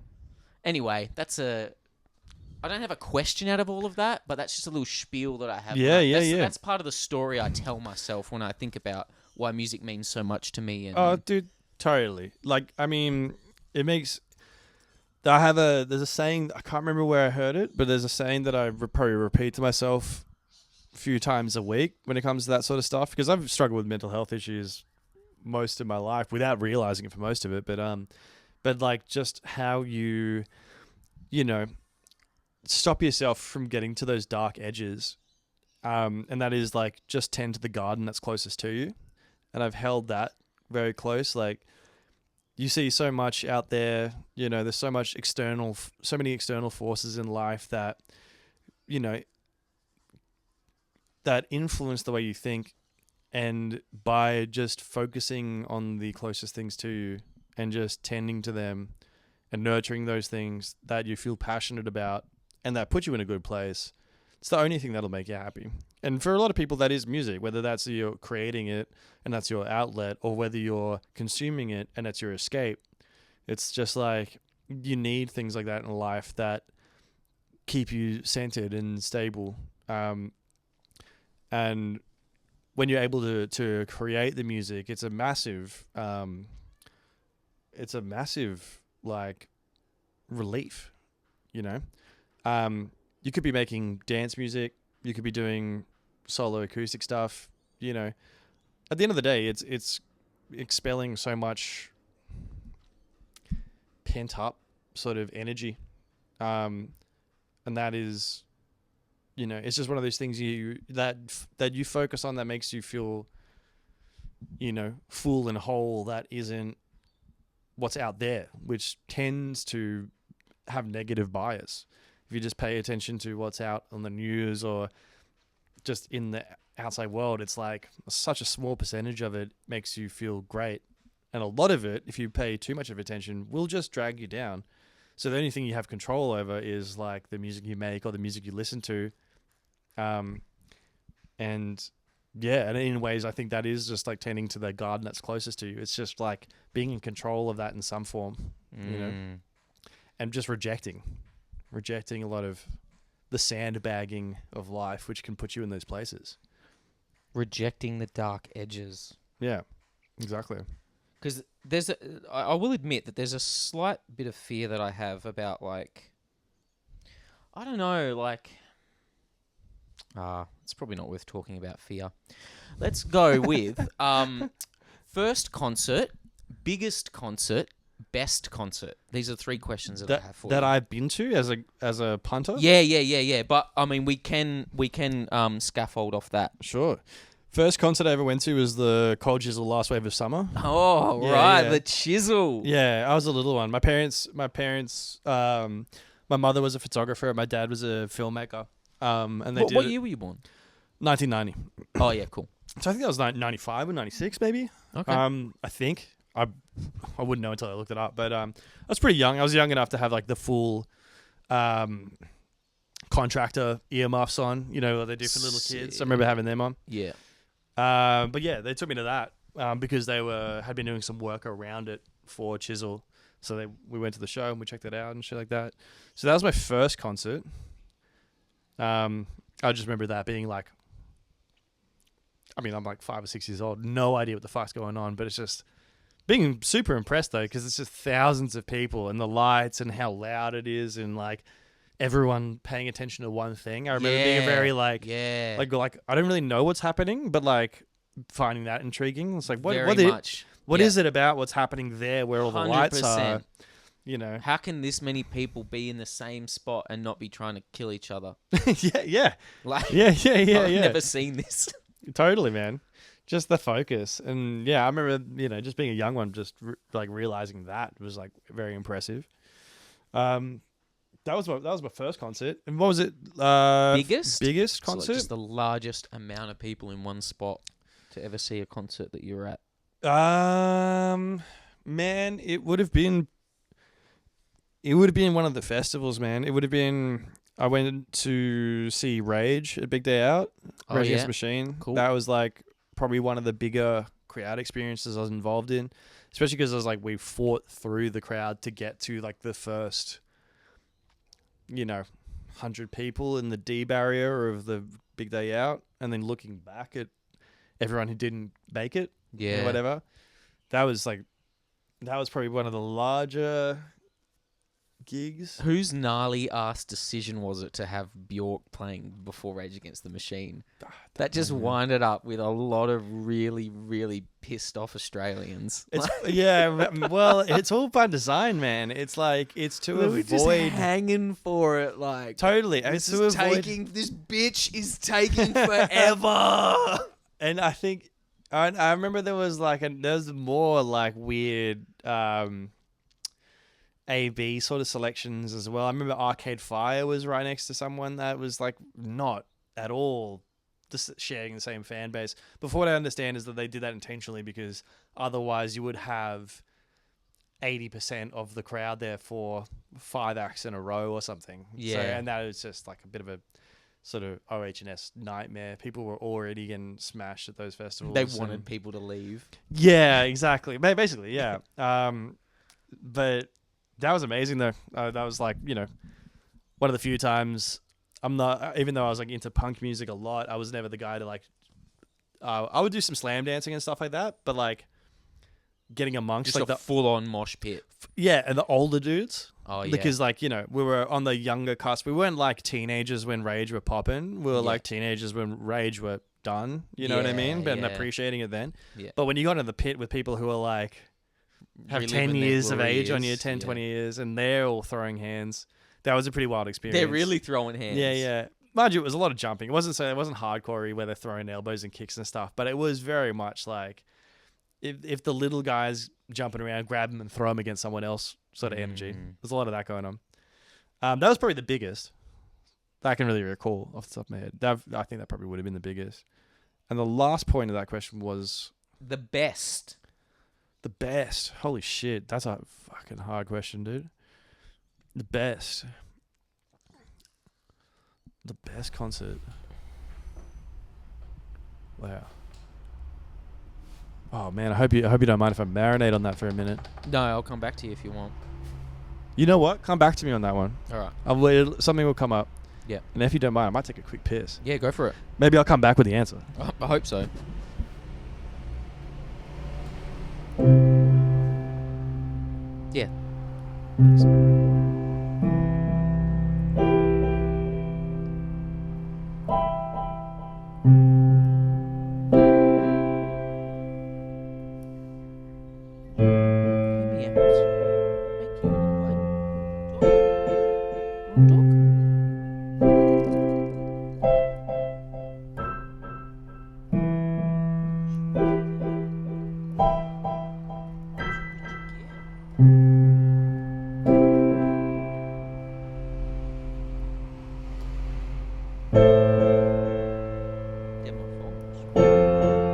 Anyway, I don't have a question out of all of that, but that's just a little spiel that I have. That's part of the story I tell myself when I think about why music means so much to me. And Oh, dude, totally. Like, I mean, it makes... There's a saying, I can't remember where I heard it, but there's a saying that I probably repeat to myself a few times a week when it comes to that sort of stuff, because I've struggled with mental health issues most of my life without realizing it for most of it. But like, just how you know, stop yourself from getting to those dark edges. And that is, like, just tend to the garden that's closest to you. And I've held that very close. Like, you see so much out there, you know, there's so many external forces in life that, you know, that influence the way you think. And by just focusing on the closest things to you and just tending to them and nurturing those things that you feel passionate about and that put you in a good place, it's the only thing that'll make you happy. And for a lot of people, that is music, whether that's you're creating it and that's your outlet, or whether you're consuming it and that's your escape. It's just like, you need things like that in life that keep you centered and stable. And when you're able to create the music, it's a massive like relief, you know. You could be making dance music, you could be doing solo acoustic stuff, you know. At the end of the day, it's expelling so much pent up sort of energy, and that is, it's just one of those things that you focus on that makes you feel, full and whole. That isn't what's out there, which tends to have negative bias. If you just pay attention to what's out on the news or just in the outside world, it's like such a small percentage of it makes you feel great. And a lot of it, if you pay too much of attention, will just drag you down. So the only thing you have control over is like the music you make or the music you listen to. And in ways, I think that is just like tending to the garden that's closest to you. It's just like being in control of that in some form, and just rejecting a lot of the sandbagging of life, which can put you in those places. Rejecting the dark edges. Yeah, exactly. Because I will admit that there's a slight bit of fear that I have about, like, I don't know, like, it's probably not worth talking about fear. Let's go with first concert, biggest concert, best concert. These are 3 questions that I have for you. That I've been to as a punter? Yeah. But I mean, we can scaffold off that. Sure. First concert I ever went to was the Cold Chisel Last Wave of Summer. Oh, Yeah, right, yeah. the Chisel. Yeah, I was a little one. My parents, my mother was a photographer. My dad was a filmmaker. And they did What it- year were you born? 1990. Oh, yeah, cool. So I think that was 95 or 96 maybe. Okay. I think. I wouldn't know until I looked it up. But I was pretty young. I was young enough to have like the full contractor earmuffs on, what they do for little kids. I remember having them on. Yeah. But yeah, they took me to that because they had been doing some work around it for Chisel. So we went to the show and we checked it out and shit like that. So that was my first concert. I just remember that being like, I'm like 5 or 6 years old. No idea what the fuck's going on, but it's just being super impressed though, because it's just thousands of people and the lights and how loud it is and like everyone paying attention to one thing. I remember being very like I don't really know what's happening, but like finding that intriguing. It's like what is it about what's happening there where all the lights are? How can this many people be in the same spot and not be trying to kill each other? yeah. Like, I've never seen this. Totally, man. Just the focus. And yeah, I remember, just being a young one, just like realizing that was like very impressive. That was my first concert. And what was it? Biggest concert? So like just the largest amount of people in one spot to ever see a concert that you were at. Man, it would have been one of the festivals, man. It would have been, I went to see Rage at Big Day Out. Rage Against the Machine. Cool. That was like probably one of the bigger crowd experiences I was involved in, especially because I was like, we fought through the crowd to get to like the first, 100 people in the D barrier of the Big Day Out, and then looking back at everyone who didn't make it, or whatever. That was probably one of the larger gigs. Whose gnarly ass decision was it to have Bjork playing before Rage Against the Machine? That just winded up with a lot of really, really pissed off Australians. It's all by design, man. It's like it's to avoid just hanging for it, like totally. This bitch is taking forever. And I think I remember there was more like weird A/B sort of selections as well. I remember Arcade Fire was right next to someone that was like not at all just sharing the same fan base. But what I understand is that they did that intentionally because otherwise you would have 80% of the crowd there for 5 acts in a row or something. Yeah. So, and that was just like a bit of a sort of OH&S nightmare. People were already getting smashed at those festivals. They wanted people to leave. Yeah, exactly. Basically, yeah. But that was amazing though. That was like, one of the few times even though I was like into punk music a lot, I was never the guy to like, I would do some slam dancing and stuff like that, but like getting amongst just like the full-on mosh pit. Yeah, and the older dudes. Oh, yeah. Because like, we were on the younger cusp. We weren't like teenagers when Rage were popping. We were like teenagers when Rage were done. You know what I mean? But Yeah. appreciating it then. Yeah. But when you got in the pit with people who are like have Reliving 10 their years of glory age on you, years, 10, yeah. 20 years, and they're all throwing hands, that was a pretty wild experience. They're really throwing hands. Yeah, yeah. Mind you, it was a lot of jumping. It wasn't hardcore where they're throwing elbows and kicks and stuff, but it was very much like if the little guys jumping around, grab them and throw them against someone else sort of energy. There's a lot of that going on. That was probably the biggest that I can really recall off the top of my head. I think that probably would have been the biggest. And the last point of that question was The best. the best. Holy shit, that's a fucking hard question, dude. The best. The best concert. Wow. Oh man, I hope you don't mind if I marinate on that for a minute. No, I'll come back to you if you want. You know what? Come back to me on that one. All right. Something will come up. Yeah. And if you don't mind, I might take a quick piss. Yeah, go for it. Maybe I'll come back with the answer. I hope so. Yeah. Hear me out. Make you like talk. Get my phone.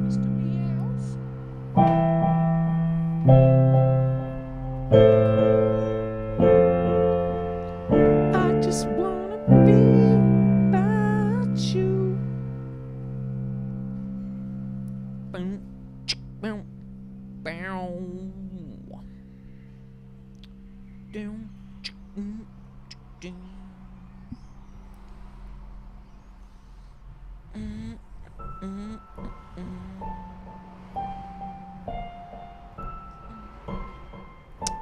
Mr. Meows. I just wanna be about you. Boom, boom, bow. Doom, doom, doom. Mm, mm, mm.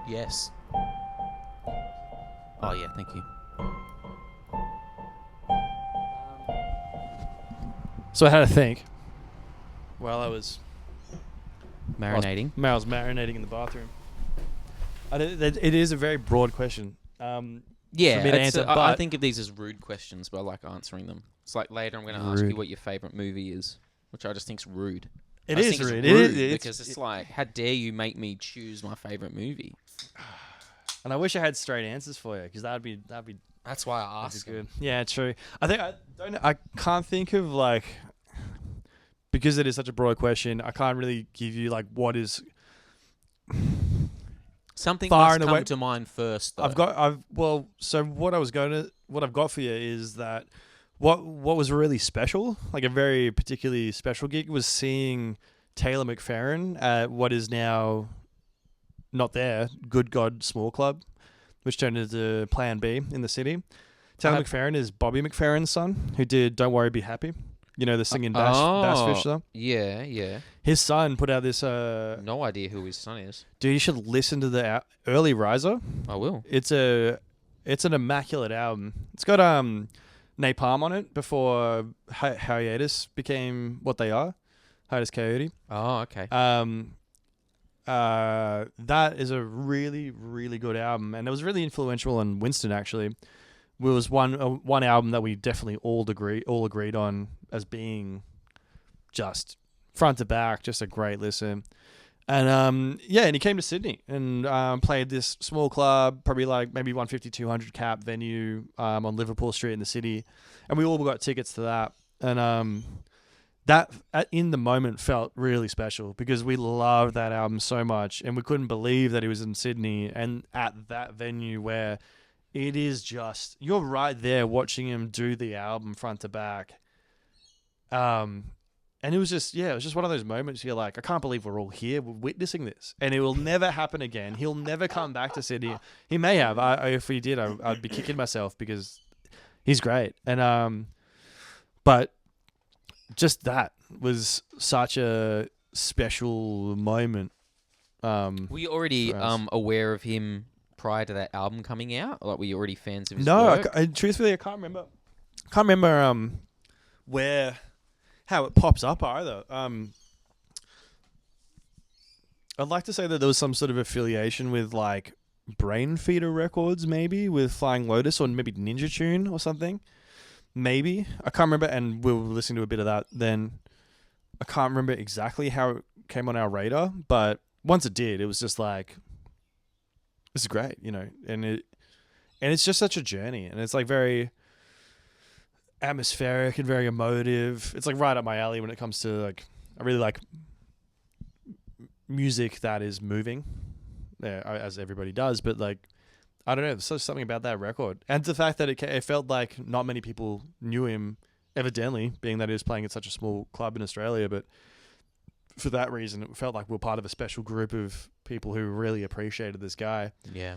Yes. Oh yeah, thank you. So I had to think while I was Marinating. I was marinating in the bathroom. It is a very broad question. Yeah, for me to it's, answer, I but- think of these as rude questions, but I like answering them. It's like later I'm going to ask Rude. you what your favorite movie is, which I just think's rude. It I is think it's rude. because it's like, how dare you make me choose my favorite movie? And I wish I had straight answers for you because that'd be That's why I asked. good. Yeah, true. I can't think of like, because it is such a broad question. I can't really give you like what is. Something Far must and come away- to mind first. Though. So what I've got for you is that what was really special, like a very particularly special gig, was seeing Taylor McFerrin at what is now not there, Good God Small Club, which turned into Plan B in the city. Taylor McFerrin is Bobby McFerrin's son, who did Don't Worry, Be Happy. You know, the singing Bass Fish song? Yeah, yeah. His son put out this... No idea who his son is. dude, you should listen to the early Riser. I will. It's an immaculate album. It's got Napalm on it before Hiatus became what they are. Hiatus Coyote. Oh, okay. That is a really, really good album, and it was really influential on Winston. Actually, it was one album that we definitely all agreed on as being just front to back, just a great listen. And and he came to Sydney and played this small club, probably like maybe 150, 200 cap venue on Liverpool Street in the city, and we all got tickets to that. And that in the moment felt really special because we loved that album so much, and we couldn't believe that he was in Sydney and at that venue where it is just, you're right there watching him do the album front to back. And it was just one of those moments you're like, I can't believe we're all here, we're witnessing this, and it will never happen again. He'll never come back to Sydney. He may have. If he did, I'd be kicking myself because he's great. And but just that was such a special moment. Were you already for us. aware of him prior to that album coming out? Like, were you already fans of his No, work? truthfully, I can't remember. Can't remember how it pops up either. I'd like to say that there was some sort of affiliation with like Brain Feeder Records, maybe with Flying Lotus, or maybe Ninja Tune or something. Maybe I can't remember, and we were listening to a bit of that. Then I can't remember exactly how it came on our radar, but once it did, it was just like, this is great, you know, and it's just such a journey, and it's like very atmospheric and very emotive. It's like right up my alley when it comes to like, I really like music that is moving, as everybody does, but like, I don't know, there's just something about that record, and the fact that it felt like not many people knew him, evidently, being that he was playing at such a small club in Australia, but for that reason, it felt like we were part of a special group of people who really appreciated this guy. Yeah.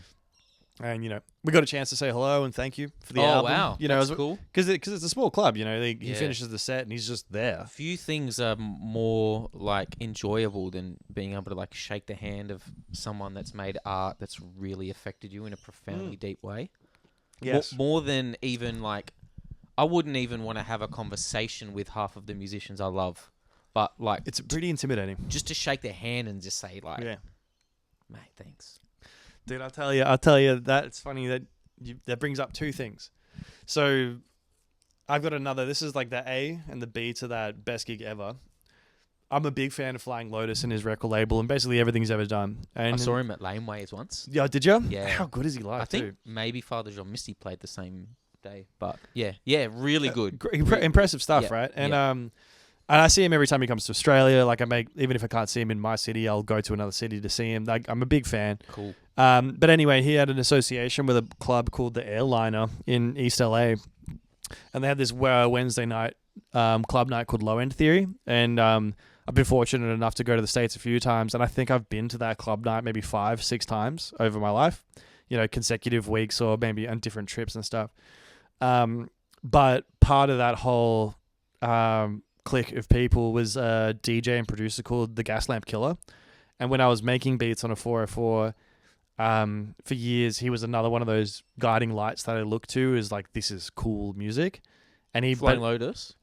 And, you know, we got a chance to say hello and thank you for the Oh, album. wow. You know, That's cool. Because it's a small club, you know, he Yeah. finishes the set and he's just there. Few things are more like enjoyable than being able to like shake the hand of someone that's made art that's really affected you in a profoundly deep way. Yes. More than even like, I wouldn't even want to have a conversation with half of the musicians I love, but like It's pretty intimidating. just to shake their hand and just say like, Yeah. mate, thanks. Dude, I'll tell you that it's funny that that brings up two things. So I've got another, this is like the A and the B to that best gig ever. I'm a big fan of Flying Lotus and his record label and basically everything he's ever done. And I saw him at Laneways once. Yeah, did you? Yeah. How good is he live I think too? maybe Father John Misty played the same day, but yeah, really good. Impressive stuff, Yeah, right? And yeah. and I see him every time he comes to Australia. Like even if I can't see him in my city, I'll go to another city to see him. Like I'm a big fan. Cool. But anyway, he had an association with a club called the Airliner in East LA, and they had this Wednesday night club night called Low End Theory. And I've been fortunate enough to go to the States a few times, and I think I've been to that club night maybe 5-6 times over my life, you know, consecutive weeks or maybe on different trips and stuff. But part of that whole clique of people was a DJ and producer called the Gaslamp Killer. And when I was making beats on a 404, for years, he was another one of those guiding lights that I look to is like, this is cool music. And Flying Lotus.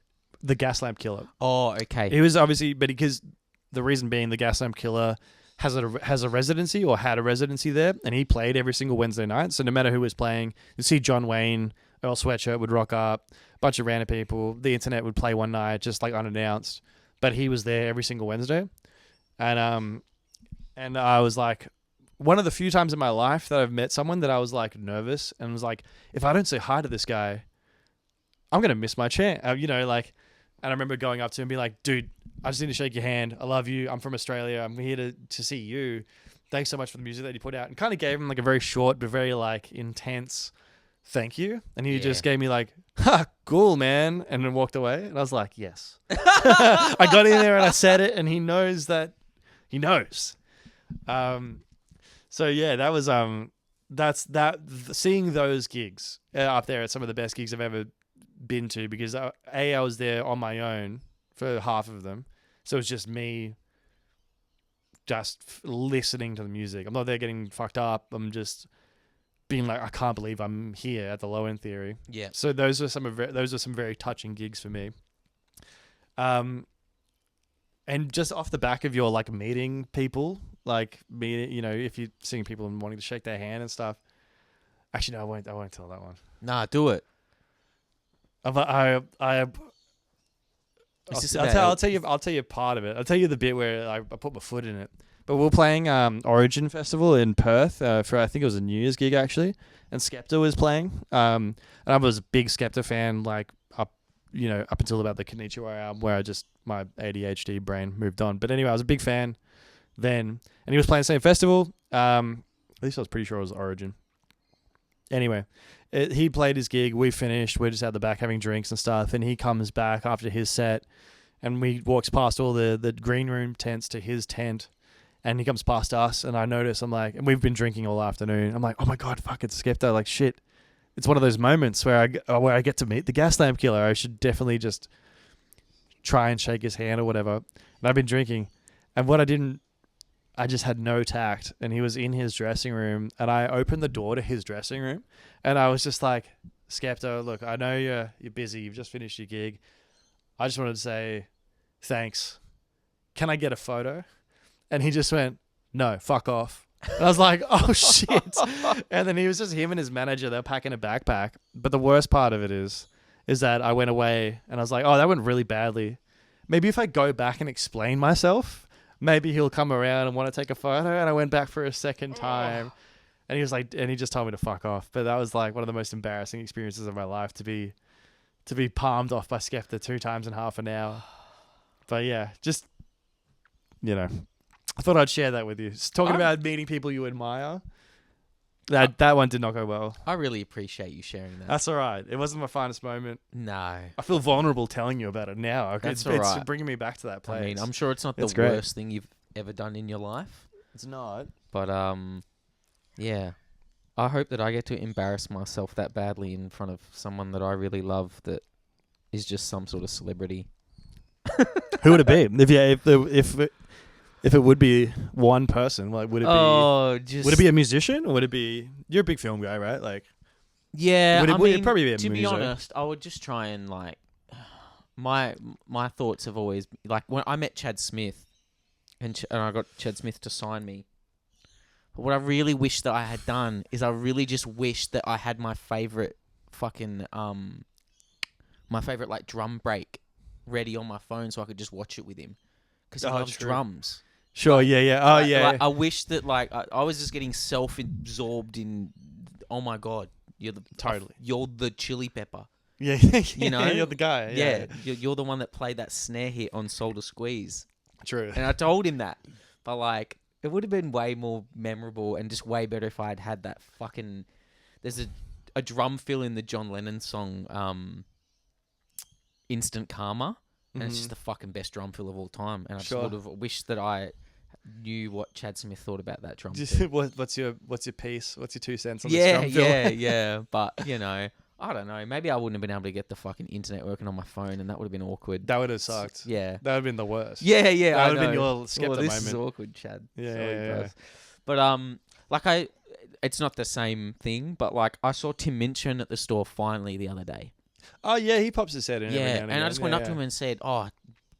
The Gaslamp Killer. Oh, okay. It was obviously, but because the reason being the Gaslamp Killer has a residency or had a residency there, and he played every single Wednesday night. So no matter who was playing, you see John Wayne, Earl Sweatshirt would rock up, a bunch of random people. The internet would play one night just like unannounced, but he was there every single Wednesday, and I was like, one of the few times in my life that I've met someone that I was like nervous and was like, if I don't say hi to this guy, I'm gonna miss my chance, you know, like. And I remember going up to him and being like, dude, I just need to shake your hand. I love you. I'm from Australia. I'm here to see you. Thanks so much for the music that you put out. And kind of gave him like a very short but very like intense thank you. And he just gave me like, ha, cool, man. And then walked away. And I was like, yes. I got in there and I said it, and he knows that he knows. So yeah, that was seeing those gigs up there at some of the best gigs I've ever been to, because I was there on my own for half of them, so it's just me just listening to the music. I'm not there getting fucked up. I'm just being like, I can't believe I'm here at the Low End Theory. Yeah. So those are some very touching gigs for me. And just off the back of your like meeting people, like me, you know, if you're seeing people and wanting to shake their hand and stuff. Actually, no, I won't tell that one. Nah, do it. I'll tell you part of it. I'll tell you the bit where I put my foot in it. But we were playing Origin Festival in Perth for, I think it was a New Year's gig actually, and Skepta was playing. And I was a big Skepta fan, like up until about the Konnichiwa album, where my ADHD brain moved on. But anyway, I was a big fan then, and he was playing the same festival. At least I was pretty sure it was Origin. Anyway, he played his gig. We finished. We're just out the back having drinks and stuff. And he comes back after his set, and we walks past all the green room tents to his tent, and he comes past us. And I notice, I'm like, and we've been drinking all afternoon. I'm like, oh my god, fuck, it's Skepta. Like shit, it's one of those moments where I get to meet the Gaslamp Killer. I should definitely just try and shake his hand or whatever. And I've been drinking, and what I didn't I just had no tact, and he was in his dressing room, and I opened the door to his dressing room, and I was just like, Skepto, look, I know you're busy. You've just finished your gig. I just wanted to say thanks. Can I get a photo? And he just went, no, fuck off. And I was like, oh, shit. And then he was just him and his manager. They're packing a backpack. But the worst part of it is that I went away, and I was like, oh, that went really badly. Maybe if I go back and explain myself, maybe he'll come around and want to take a photo. And I went back for a second time, and he was like, and he just told me to fuck off. But that was like one of the most embarrassing experiences of my life, to be palmed off by Skepta 2 times in half an hour. But yeah, just, I thought I'd share that with you. Just talking about meeting people you admire. That one did not go well. I really appreciate you sharing that. That's all right. It wasn't my finest moment. No. I feel vulnerable telling you about it now. That's It's all right. bringing me back to that place. I mean, I'm sure it's not the great. worst thing you've ever done in your life. It's not. But, yeah. I hope that I get to embarrass myself that badly in front of someone that I really love that is just some sort of celebrity. Who would it be? If it would be one person, like would it be? Would it be a musician, or would it be? You're a big film guy, right? Like, yeah. would it probably be a to be muso? honest, I would just try and like. My thoughts have always like when I met Chad Smith, and I got Chad Smith to sign me. But what I really wish that I had done is I really just wish that I had my favorite fucking my favorite like drum break ready on my phone so I could just watch it with him because he loves drums. Sure, yeah. Oh, yeah. Like, I wish that like I was just getting self-absorbed in. Oh my god, you're the chili pepper. Yeah, you know, you're the guy. Yeah. You're the one that played that snare hit on Soul to Squeeze. True. And I told him that, but like it would have been way more memorable and just way better if I had that fucking. There's a drum fill in the John Lennon song, Instant Karma. And it's just the fucking best drum fill of all time. And I just would have wished that I knew what Chad Smith thought about that drum fill. What's your piece? What's your 2 cents on this drum fill? Yeah. But, I don't know. Maybe I wouldn't have been able to get the fucking internet working on my phone, and that would have been awkward. That would have sucked. Yeah. That would have been the worst. Yeah. That I would have know. been your Skepta moment. This is awkward, Chad. Yeah. But, it's not the same thing, but, like, I saw Tim Minchin at the store finally the other day. Oh, yeah, he pops his head in every now and and again. I just went up to him and said, oh,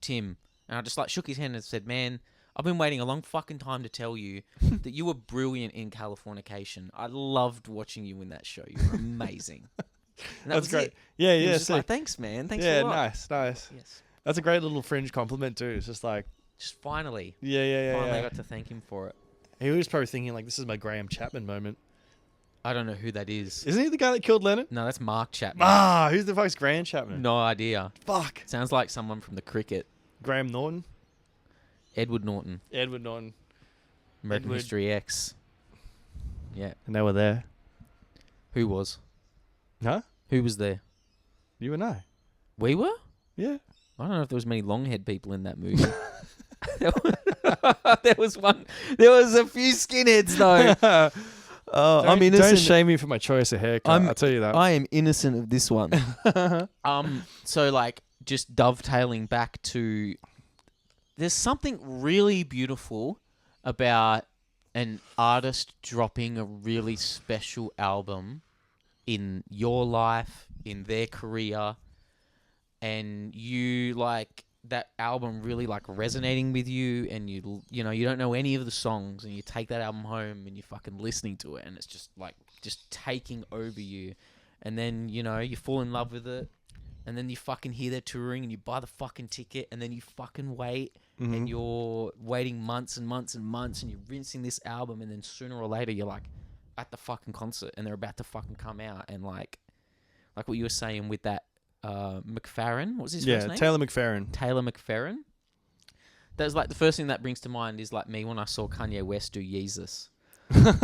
Tim. And I just, like, shook his hand and said, man, I've been waiting a long fucking time to tell you that you were brilliant in Californication. I loved watching you in that show. You were amazing. And That's great. It. Yeah. He was just like, thanks, man. Thanks a lot. Nice. Yes. That's a great little fringe compliment too. It's just like, just finally. Yeah. Finally, I got to thank him for it. He was probably thinking like, this is my Graham Chapman moment. I don't know who that is. Isn't he the guy that killed Lennon? No, that's Mark Chapman. Who's the fuck's Graham Chapman? No idea. Fuck. Sounds like someone from the cricket. Graham Norton? Edward Norton. American History X. Yeah. And they were there. Who was? Huh? Who was there? You and I. We were? Yeah. I don't know if there was many long-haired people in that movie. There was one. There was a few skinheads though. I'm innocent. Don't shame me for my choice of haircut. I'll tell you that. I am innocent of this one. So like just dovetailing back to, there's something really beautiful about an artist dropping a really special album in your life, in their career, and you like that album really like resonating with you, and you don't know any of the songs, and you take that album home and you're fucking listening to it, and it's just like just taking over you, and then you fall in love with it, and then you fucking hear they're touring and you buy the fucking ticket, and then you fucking wait, and you're waiting months and months and months, and you're rinsing this album, and then sooner or later you're like at the fucking concert and they're about to fucking come out, and like what you were saying with that McFerrin, what was his first name? Taylor McFerrin. Taylor McFerrin. That's like the first thing that brings to mind is like me when I saw Kanye West do Yeezus.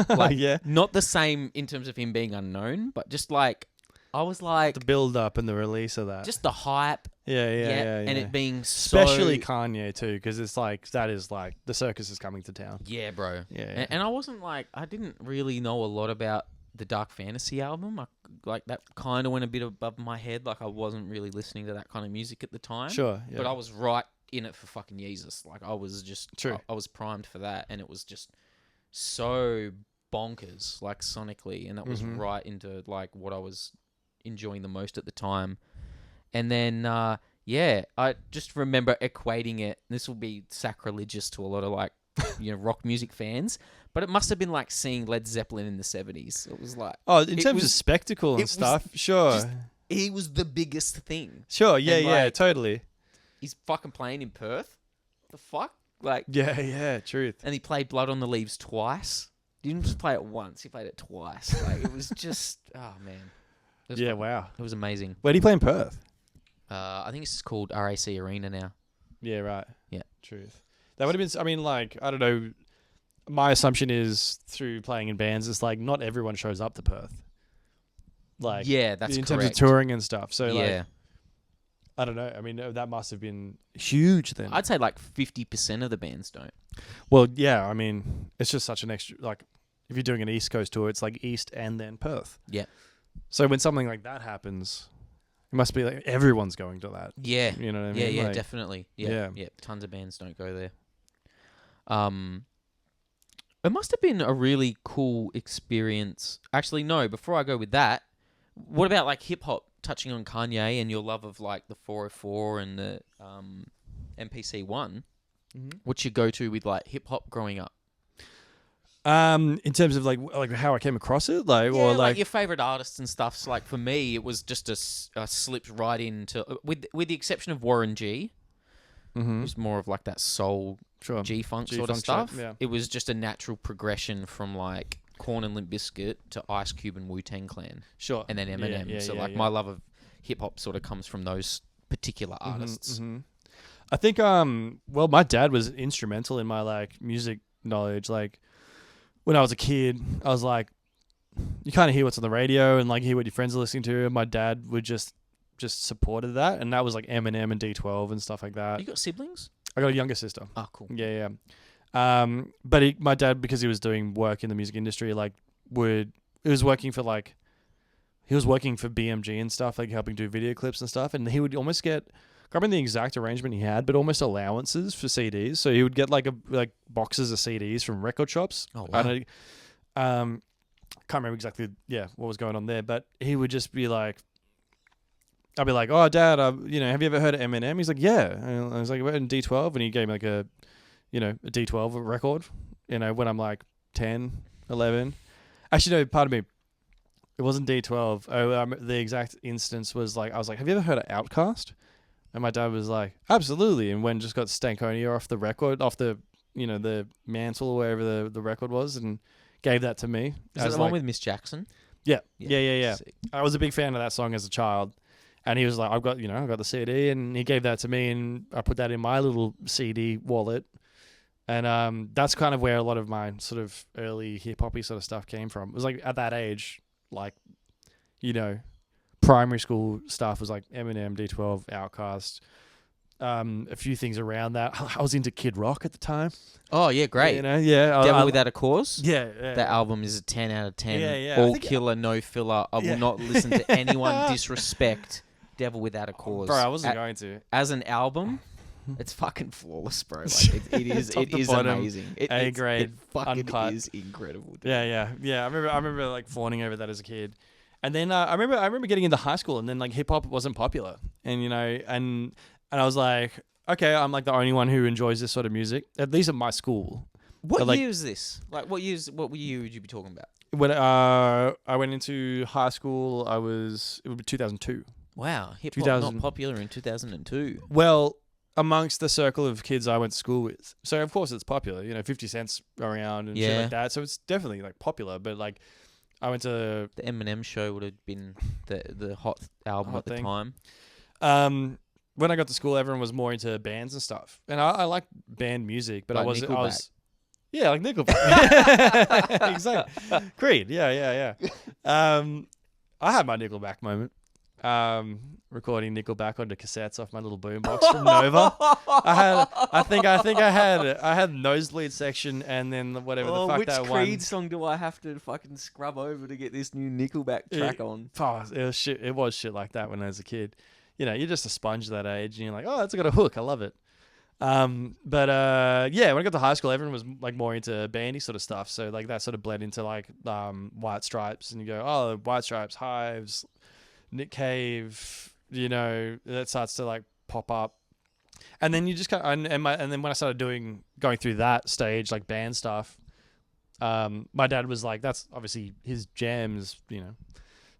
Like, not the same in terms of him being unknown, but just like I was like the build up and the release of that. just the hype. Yeah. And it being so, especially Kanye too, because it's like that is like the circus is coming to town. yeah, bro. Yeah. And I wasn't like, I didn't really know a lot about the Dark Fantasy album. Like that kind of went a bit above my head. Like I wasn't really listening to that kind of music at the time. Sure. Yeah. But I was right in it for fucking Jesus. Like I was just, True. I was primed for that, and it was just so bonkers, like sonically, and that was right into like what I was enjoying the most at the time. And then, yeah, I just remember equating it. This will be sacrilegious to a lot of like, rock music fans, but it must have been like seeing Led Zeppelin in the 70s. It was like, in terms of spectacle and stuff, sure. He was the biggest thing. Sure, yeah, And, yeah, like, totally. He's fucking playing in Perth. The fuck? Like, Yeah, truth. and he played Blood on the Leaves twice. He didn't just play it once, he played it twice. Like, it was just, oh man. It was Yeah, fucking- wow. It was amazing. Where do you play in Perth? I think it's called RAC Arena now. Yeah, right. Yeah. Truth. That would have been, I mean, like, I don't know. My assumption is through playing in bands, it's like not everyone shows up to Perth. Like, Yeah, that's in correct. terms of touring and stuff. So, Yeah. like, I don't know. I mean, that must have been huge then. I'd say like 50% of the bands don't. Well, yeah, I mean, it's just such an extra, like, if you're doing an East Coast tour, it's like East and then Perth. Yeah. So when something like that happens, it must be like everyone's going to that. Yeah. You know what I Yeah, mean? yeah, Like, definitely. yeah. Yeah, yeah. Tons of bands don't go there. It must have been a really cool experience. Actually, no. Before I go with that, what about like hip hop? Touching on Kanye and your love of like the 404 and the MPC one. What's your go-to with like hip hop growing up? In terms of like how I came across it, like, Yeah, or like like, your favorite artists and stuff. So like for me, it was just a slipped right into with the exception of Warren G. It was more of like that soul sure, G-funk sort G-funk of stuff. shit, yeah. It was just a natural progression from like Korn and Limp Bizkit to Ice Cube and Wu-Tang Clan, sure, and then Eminem. Yeah, so yeah, like yeah. my love of hip hop sort of comes from those particular artists. I think well, my dad was instrumental in my like music knowledge. Like when I was a kid, I was like, you kind of hear what's on the radio and like hear what your friends are listening to. And my dad would just supported that, and that was like Eminem and D12 and stuff like that. You got siblings? I got a younger sister. Oh, cool. Yeah. But my dad, because he was doing work in the music industry, like he was working for BMG and stuff, like helping do video clips and stuff, and he would almost get, I can't remember the exact arrangement he had, but almost allowances for CDs. So he would get like boxes of CDs from record shops. Oh, wow. Can't remember exactly what was going on there, but he would just be like, I'd be like, oh, Dad, have you ever heard of Eminem? He's like, yeah. And I was like, we're in D12, and he gave me like a D12 record, when I'm like 10, 11. Actually, no, pardon me. It wasn't D12. The exact instance was like, I was like, have you ever heard of Outkast? And my dad was like, absolutely. And when just got Stankonia off the record, off the, the mantle or wherever the record was, and gave that to me. Is that the one with Miss Jackson? Yeah. Yeah. Sick. I was a big fan of that song as a child. And he was like, I've got the CD, and he gave that to me, and I put that in my little CD wallet. And that's kind of where a lot of my sort of early hip-hoppy sort of stuff came from. It was like at that age, like, primary school stuff was like Eminem, D12, Outkast, a few things around that. I was into Kid Rock at the time. Oh, yeah, great. Yeah. Devil Without a Cause? Yeah. That album is a 10 out of 10. Yeah. All killer, no filler. I will not listen to anyone disrespect Devil Without a Cause. Bro, I wasn't going to. As an album, it's fucking flawless, bro. Like it is Top to it is bottom, amazing. A grade, It fucking uncut. is incredible. Dude. Yeah. I remember like fawning over that as a kid. And then I remember getting into high school, and then like hip hop wasn't popular. And and I was like, okay, I'm like the only one who enjoys this sort of music, at least at my school. What like, year is this? Like what year would you be talking about? When I went into high school, it would be 2002. Wow, hip hop 2000. not popular in 2002. Well, amongst the circle of kids I went to school with. So of course it's popular, 50 Cent's around and shit like that. So it's definitely like popular, but like I went to The Eminem Show would have been the hot album at the thing. time. When I got to school, everyone was more into bands and stuff, and I like band music, but Like I was Nickelback. yeah, like Nickelback, exactly. Creed, yeah. I had my Nickelback moment. Recording Nickelback onto cassettes off my little boombox from Nova. I think I had nosebleed section, and then whatever the fuck which that Creed one. song do I have to fucking scrub over to get this new Nickelback track on? Oh, it was shit. It was shit like that when I was a kid. You're just a sponge that age, and you're like, oh, it's got a hook. I love it. Yeah, when I got to high school, everyone was like more into bandy sort of stuff. So like that sort of bled into like White Stripes, and you go, oh, White Stripes, Hives, Nick Cave, you know, that starts to like pop up. And then you just kind of, and then when I started going through that stage, like band stuff, my dad was like, that's obviously his jams, you know.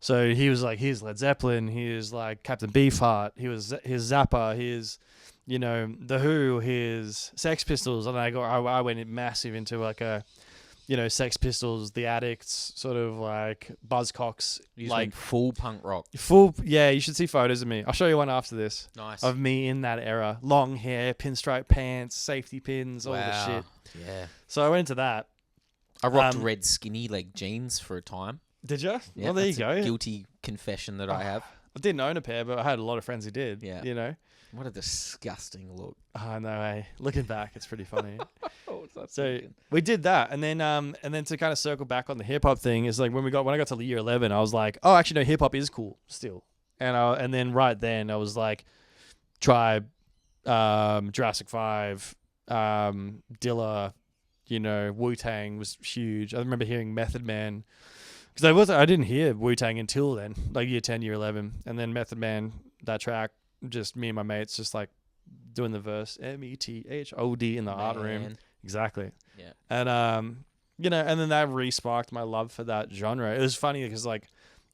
So he was like, here's Led Zeppelin, here's like Captain Beefheart, here's Zappa, here's, you know, The Who, here's Sex Pistols, and I went massive into like a, you know, Sex Pistols, The Addicts, sort of like Buzzcocks, You just like went full punk rock. full. Yeah, you should see photos of me. I'll show you one after this. Nice. Of me in that era, long hair, pinstripe pants, safety pins, all the shit. Yeah. So I went into that. I rocked red skinny leg jeans for a time. Did you? Yeah, Well, there you that's go. a guilty confession that I have. I didn't own a pair, but I had a lot of friends who did. Yeah. You know. What a disgusting look. Oh no way. Looking back, it's pretty funny. Oh, it's So we did that, and then to kind of circle back on the hip hop thing is like when I got to year 11, I was like, oh, actually no, hip hop is cool still, and then right then I was like, Tribe, Jurassic 5, Dilla, you know, Wu-Tang was huge. I remember hearing Method Man, because I didn't hear Wu-Tang until then, like year 10, year 11, and then Method Man, that track, just me and my mates just like doing the verse METHOD in the art room. Exactly. Yeah. And you know, and then that re-sparked my love for that genre. It was funny because like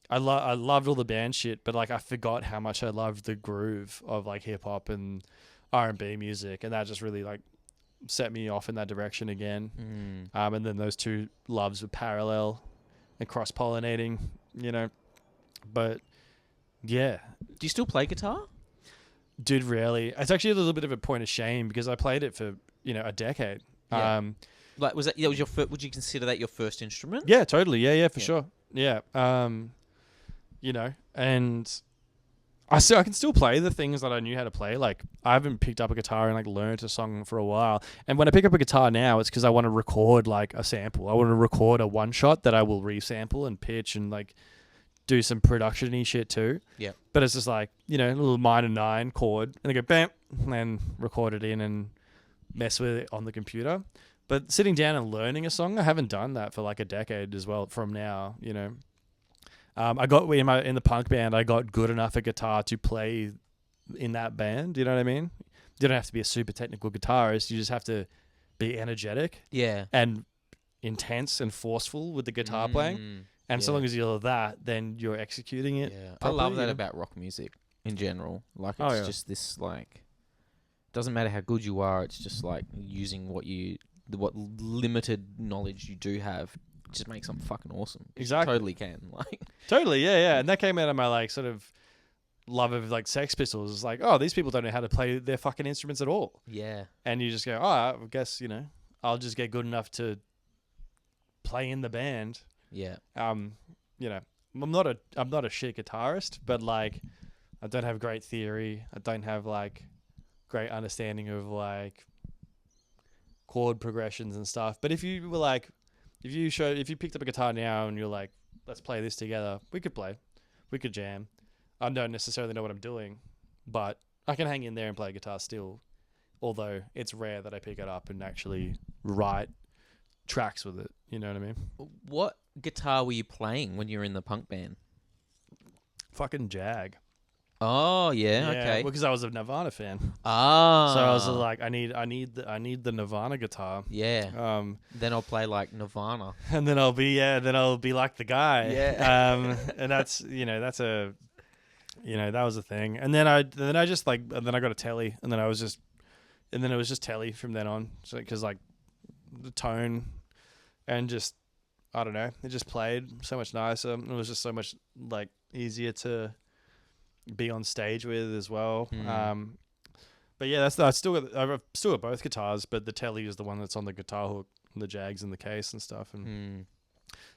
I loved all the band shit, but like I forgot how much I loved the groove of like hip hop and R&B music, and that just really like set me off in that direction again. And then those two loves were parallel and cross-pollinating, you know. But yeah. Do you still play guitar? Dude, rarely. It's actually a little bit of a point of shame because I played it for, you know, a decade. Yeah. Like, was that your would you consider that your first instrument? Yeah, totally. Yeah, for sure. Yeah. You know, and I can still play the things that I knew how to play. Like, I haven't picked up a guitar and like learned a song for a while. And when I pick up a guitar now, it's because I want to record like a sample. I want to record a one shot that I will resample and pitch and like do some production-y shit too. Yeah. But it's just like, you know, a little minor 9 chord, and they go bam, and then record it in and mess with it on the computer. But sitting down and learning a song, I haven't done that for like a decade as well from now, you know. I got in the punk band, I got good enough at guitar to play in that band, you know what I mean? You don't have to be a super technical guitarist, you just have to be energetic. Yeah. And intense and forceful with the guitar playing. And so long as you're that, then you're executing it. Yeah, properly, I love that you know? about rock music in general. Like, Oh, it's yeah. just this, like, doesn't matter how good you are. It's just like using what limited knowledge you do have, just make something fucking awesome. Exactly. You totally can. Like, Totally, yeah. And that came out of my like sort of love of like Sex Pistols. It's like, oh, these people don't know how to play their fucking instruments at all. yeah, And you just go, oh, I guess, you know, I'll just get good enough to play in the band. yeah, You know, I'm not a shit guitarist, but like I don't have great theory. I don't have like great understanding of like chord progressions and stuff. But if you were like, if you picked up a guitar now and you're like, let's play this together, we could jam. I don't necessarily know what I'm doing, but I can hang in there and play guitar still. Although it's rare that I pick it up and actually write tracks with it. You know what I mean? What guitar were you playing when you were in the punk band? Fucking Jag. Oh yeah, okay. Because I was a Nirvana fan. Ah, So I was like, I need the Nirvana guitar. yeah. Then I'll play like Nirvana. And then I'll be like the guy. Yeah. And that's that was a thing. And then I got a telly, and then it was just telly from then on. So because like the tone and just I don't know, it just played so much nicer. It was just so much like easier to be on stage with as well. But yeah, I've still got both guitars, but the telly is the one that's on the guitar hook, and the Jag's in the case and stuff. And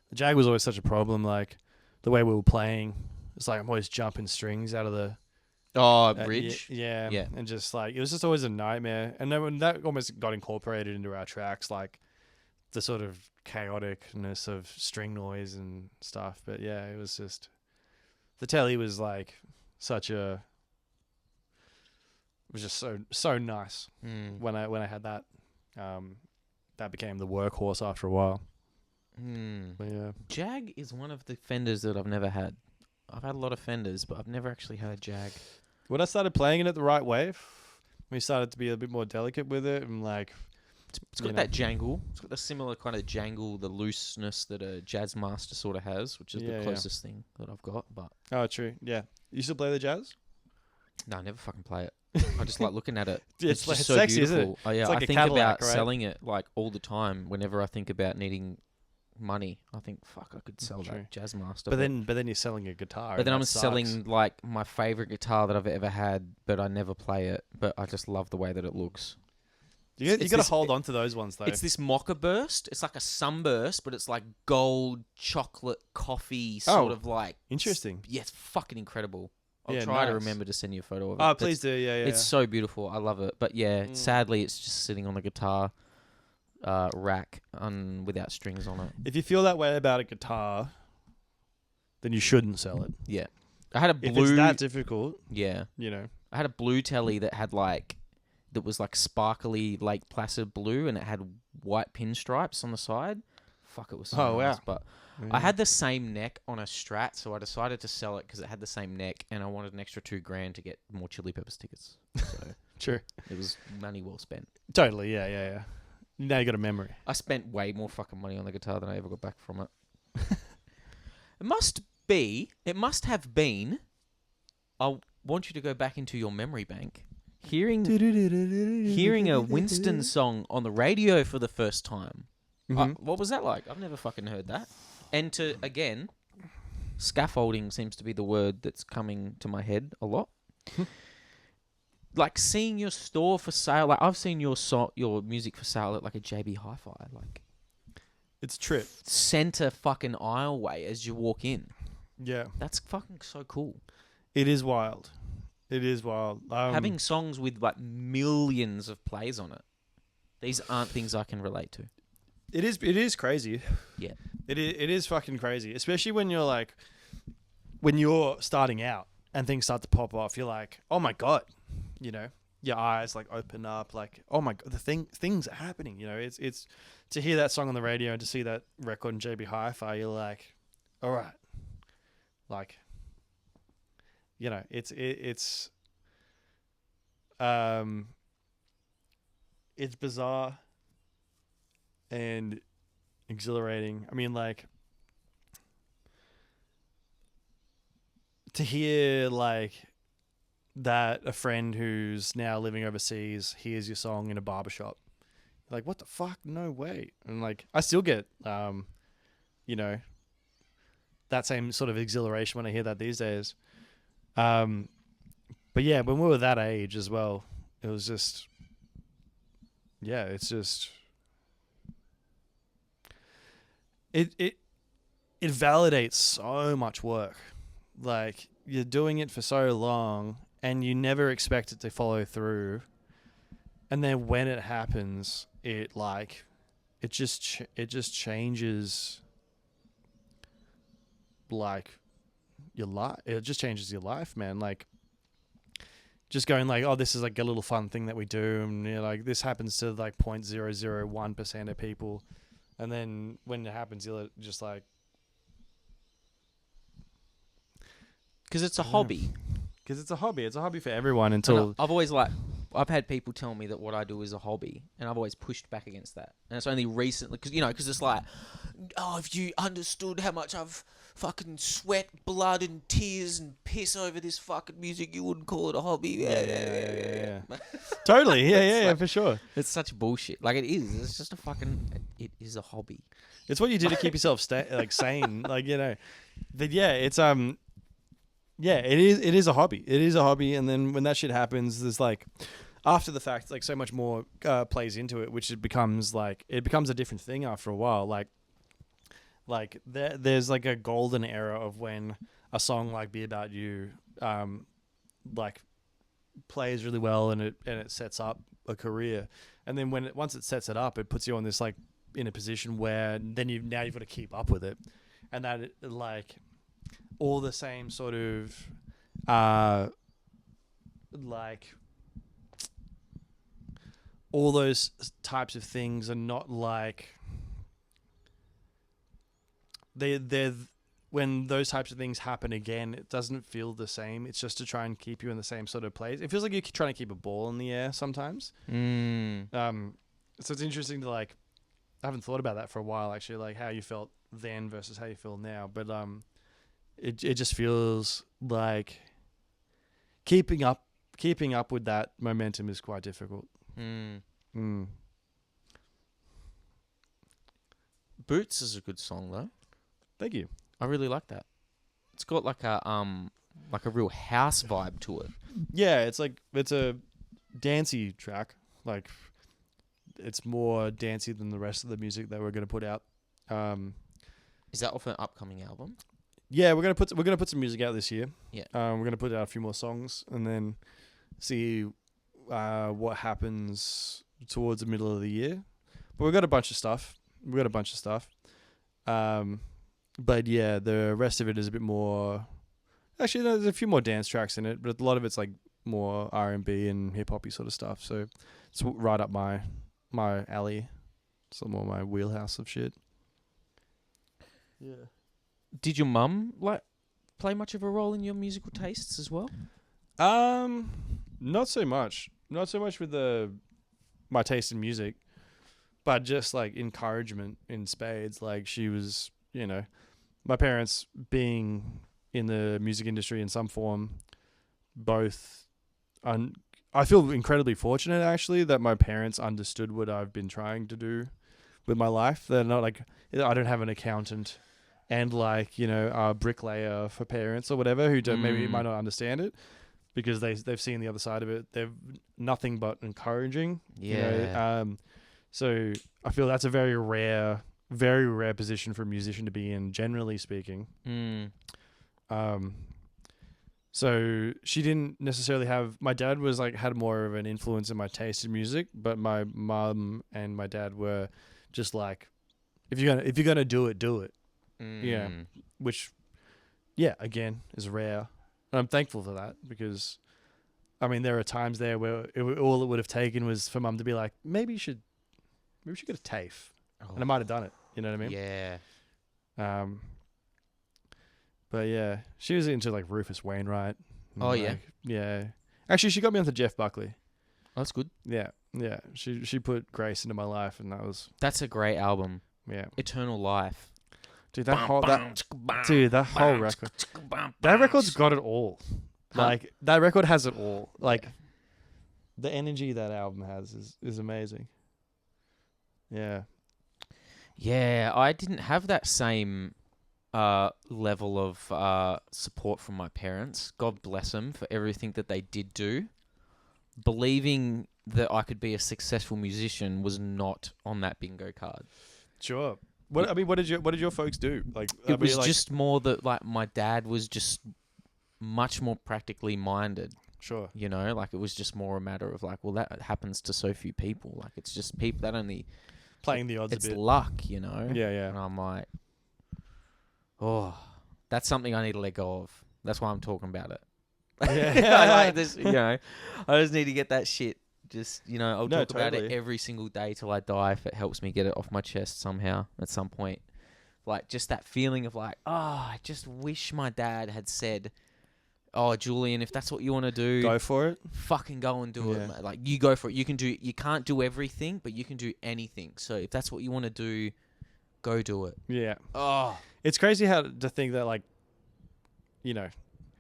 the Jag was always such a problem. Like the way we were playing, it's like I'm always jumping strings out of the Bridge. yeah, Yeah. and just like it was just always a nightmare. And then when that almost got incorporated into our tracks, like the sort of chaoticness of string noise and stuff. But yeah, it was just the telly was like such a was just so nice when I had that. That became the workhorse after a while. But yeah, Jag is one of the Fenders that I've never had. I've had a lot of Fenders, but I've never actually had a Jag. when I started playing it the right way, we started to be a bit more delicate with it, and like It's got that jangle. It's got the similar kind of jangle, the looseness that a Jazz Master sort of has, which is the closest thing that I've got. But oh, true, yeah. You still play the jazz? no, I never fucking play it. I just like looking at it. It's like just so sexy, beautiful. isn't it? Oh, yeah, It's like I a think Cadillac, about right? selling it like all the time. Whenever I think about needing money, I think, fuck, I could sell True. that Jazz Master. But then you're selling a guitar. But then and I'm that sucks. selling like my favorite guitar that I've ever had, but I never play it. But I just love the way that it looks. You it's got to this- hold on to those ones though. It's this mocha burst. It's like a sunburst, but it's like gold chocolate coffee sort of like. Interesting. Yeah, it's fucking incredible. I'll Yeah, try to nice. remember to send you a photo of it. Oh, please do. Yeah. It's so beautiful. I love it. But yeah, sadly, it's just sitting on the guitar rack without strings on it. If you feel that way about a guitar, then you shouldn't sell it. Yeah, I had a If blue. it's that difficult, Yeah, I I had a blue telly that had that was like sparkly Lake Placid blue, and it had white pinstripes on the side. Fuck, it was so Oh, nice. wow. But I had the same neck on a Strat, so I decided to sell it because it had the same neck, and I wanted an extra $2,000 to get more Chili Peppers tickets. So True. it was money well spent. Totally. Yeah. Now you got a memory. I spent way more fucking money on the guitar than I ever got back from it. It must have been. I want you to go back into your memory bank. Hearing a Winston song on the radio for the first time. What was that like? I've never fucking heard that. And again, scaffolding seems to be the word that's coming to my head a lot. Like seeing your store for sale. Like I've seen your music for sale at like a JB Hi-Fi. Like It's a trip. center fucking aisleway as you walk in. Yeah. That's fucking so cool. It is wild. It is wild. Having songs with like millions of plays on it. These aren't things I can relate to. It is crazy. Yeah. It is fucking crazy, especially when you're starting out and things start to pop off. You're like, oh my god, your eyes like open up, like, oh my god, things are happening. It's to hear that song on the radio and to see that record in JB Hi-Fi. You're like, all right, like, it's bizarre and exhilarating. I mean, like, to hear like that a friend who's now living overseas hears your song in a barbershop, like, what the fuck? No way. And like, I still get that same sort of exhilaration when I hear that these days. But yeah, when we were that age as well, it was just, yeah, it's just, it validates so much work. Like, you're doing it for so long and you never expect it to follow through. And then when it happens, it just changes like your life. It just changes your life, man. Like, just going like, oh, this is like a little fun thing that we do, and like this happens to like 0.001% of people, and then when it happens, you're just like, Because it's a hobby. because it's a hobby. It's a hobby for everyone And until I've always I've had people tell me that what I do is a hobby, and I've always pushed back against that. And it's only recently, because it's like, oh, if you understood how much I've fucking sweat, blood, and tears and piss over this fucking music, you wouldn't call it a hobby. yeah. Totally, yeah, for sure. It's such bullshit. Like, it is. It's just it is a hobby. It's what you do to keep yourself sane, like, But yeah, it's yeah, it is a hobby. It is a hobby, and then when that shit happens, there's like, after the fact, like, so much more plays into it, which it becomes a different thing after a while. Like there's like a golden era of when a song like "Be About You" like plays really well, and it sets up a career, and then once it sets it up, it puts you on this like in a position where then you've got to keep up with it, and that like all the same sort of like all those types of things are not like they're when those types of things happen again, it doesn't feel the same. It's just to try and keep you in the same sort of place. It feels like you're trying to keep a ball in the air sometimes. So it's interesting to like, I haven't thought about that for a while actually, like how you felt then versus how you feel now. But it just feels like keeping up with that momentum is quite difficult. Boots is a good song though. Thank you. I really like that. It's got like a real house vibe to it. Yeah, it's a dancey track. Like it's more dancey than the rest of the music that we're gonna put out. Is that off an upcoming album? Yeah, we're gonna put some music out this year. Yeah. We're gonna put out a few more songs and then see what happens towards the middle of the year. But we've got a bunch of stuff. But yeah, the rest of it is a bit more. Actually, there's a few more dance tracks in it, but a lot of it's like more R&B and hip hoppy sort of stuff. So it's right up my alley. It's more my wheelhouse of shit. Yeah. Did your mum play much of a role in your musical tastes as well? Not so much. Not so much with my taste in music, but just like encouragement in spades. Like she was, my parents being in the music industry in some form, both. I feel incredibly fortunate actually that my parents understood what I've been trying to do with my life. They're not like, I don't have an accountant and a bricklayer for parents or whatever who don't, maybe might not understand it because they've seen the other side of it. They're nothing but encouraging. Yeah. So I feel that's a very rare position for a musician to be in, generally speaking. So she didn't necessarily have. My dad was had more of an influence in my taste in music, but my mum and my dad were just like, if you're gonna do it, do it. Yeah, which, again is rare, and I'm thankful for that because, I mean, there are times there where all it would have taken was for mum to be like, maybe you should get a TAFE, and I might have done it. You know what I mean? Yeah. But yeah, she was into Rufus Wainwright. Oh yeah. Yeah. Actually, she got me onto Jeff Buckley. Oh, that's good. Yeah. Yeah. She put Grace into my life, and That's a great album. Yeah. Eternal Life. Dude, that whole record. That record's got it all. Huh? That record has it all. The energy that album has is amazing. Yeah. Yeah, I didn't have that same level of support from my parents. God bless them for everything that they did do. Believing that I could be a successful musician was not on that bingo card. Sure. What did your folks do? It was just more that my dad was just much more practically minded. Sure. It was just more a matter of that happens to so few people. It's just people that only playing the odds a bit. It's luck, Yeah, yeah. And I'm like, oh, that's something I need to let go of. That's why I'm talking about it. Yeah. I like this, I just need to get that shit. Just, I'll talk about it totally. every single day till I die if it helps me get it off my chest somehow at some point. Just that feeling of I just wish my dad had said, oh, Julian, if that's what you want to do, Go for it. fucking go and do Yeah. it. Mate. You go for it. You can't do everything, but you can do anything. So if that's what you want to do, go do it. Yeah. Oh, It's crazy how to think that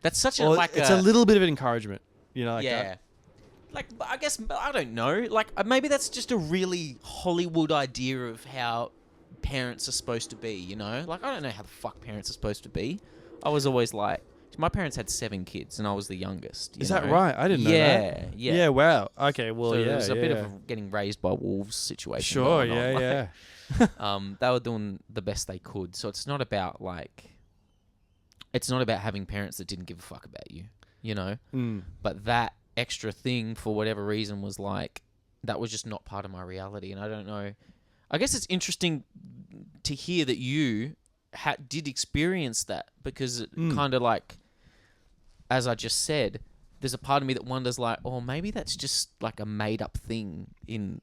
that's such it's a little bit of an encouragement, yeah. I guess, I don't know. Maybe that's just a really Hollywood idea of how parents are supposed to be, I don't know how the fuck parents are supposed to be. I was always my parents had 7 kids and I was the youngest. Is that right? I didn't know that. Yeah. Yeah, wow. Okay, well, So yeah. it was a bit yeah. of a getting raised by wolves situation. Sure, going on. yeah, yeah. They were doing the best they could. So it's not about it's not about having parents that didn't give a fuck about you, But that extra thing, for whatever reason, was that was just not part of my reality. And I don't know. I guess it's interesting to hear that you did experience that because it kind of as I just said, there's a part of me that wonders, like, oh, maybe that's just like a made up thing in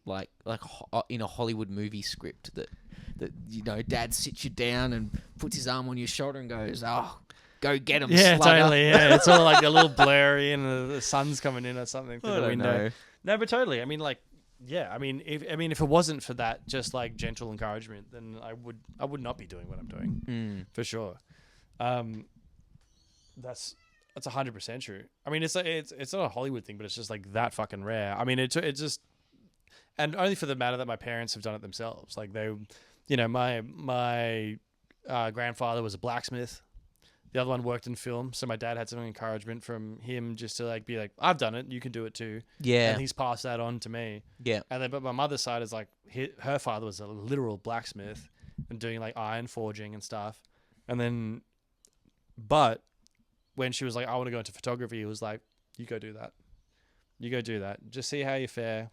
in a Hollywood movie script that Dad sits you down and puts his arm on your shoulder and goes, "Oh, go get him, Yeah, slugger." totally. Yeah, it's all like a little blurry and the sun's coming in or something through the window. Know. No, but totally. I mean, like, yeah. I mean, if it wasn't for that, just like gentle encouragement, then I would not be doing what I'm doing for sure. That's 100% true. I mean, it's not a Hollywood thing, but it's just like that fucking rare. I mean, it just, and only for the matter that my parents have done it themselves. Like they, my grandfather was a blacksmith. The other one worked in film, so my dad had some encouragement from him just to like be like, I've done it, you can do it too. Yeah. And he's passed that on to me. Yeah. And then, but my mother's side is like, her father was a literal blacksmith and doing like iron forging and stuff. And then, but when she was like, I want to go into photography, it was like, you go do that. You go do that. Just see how you fare.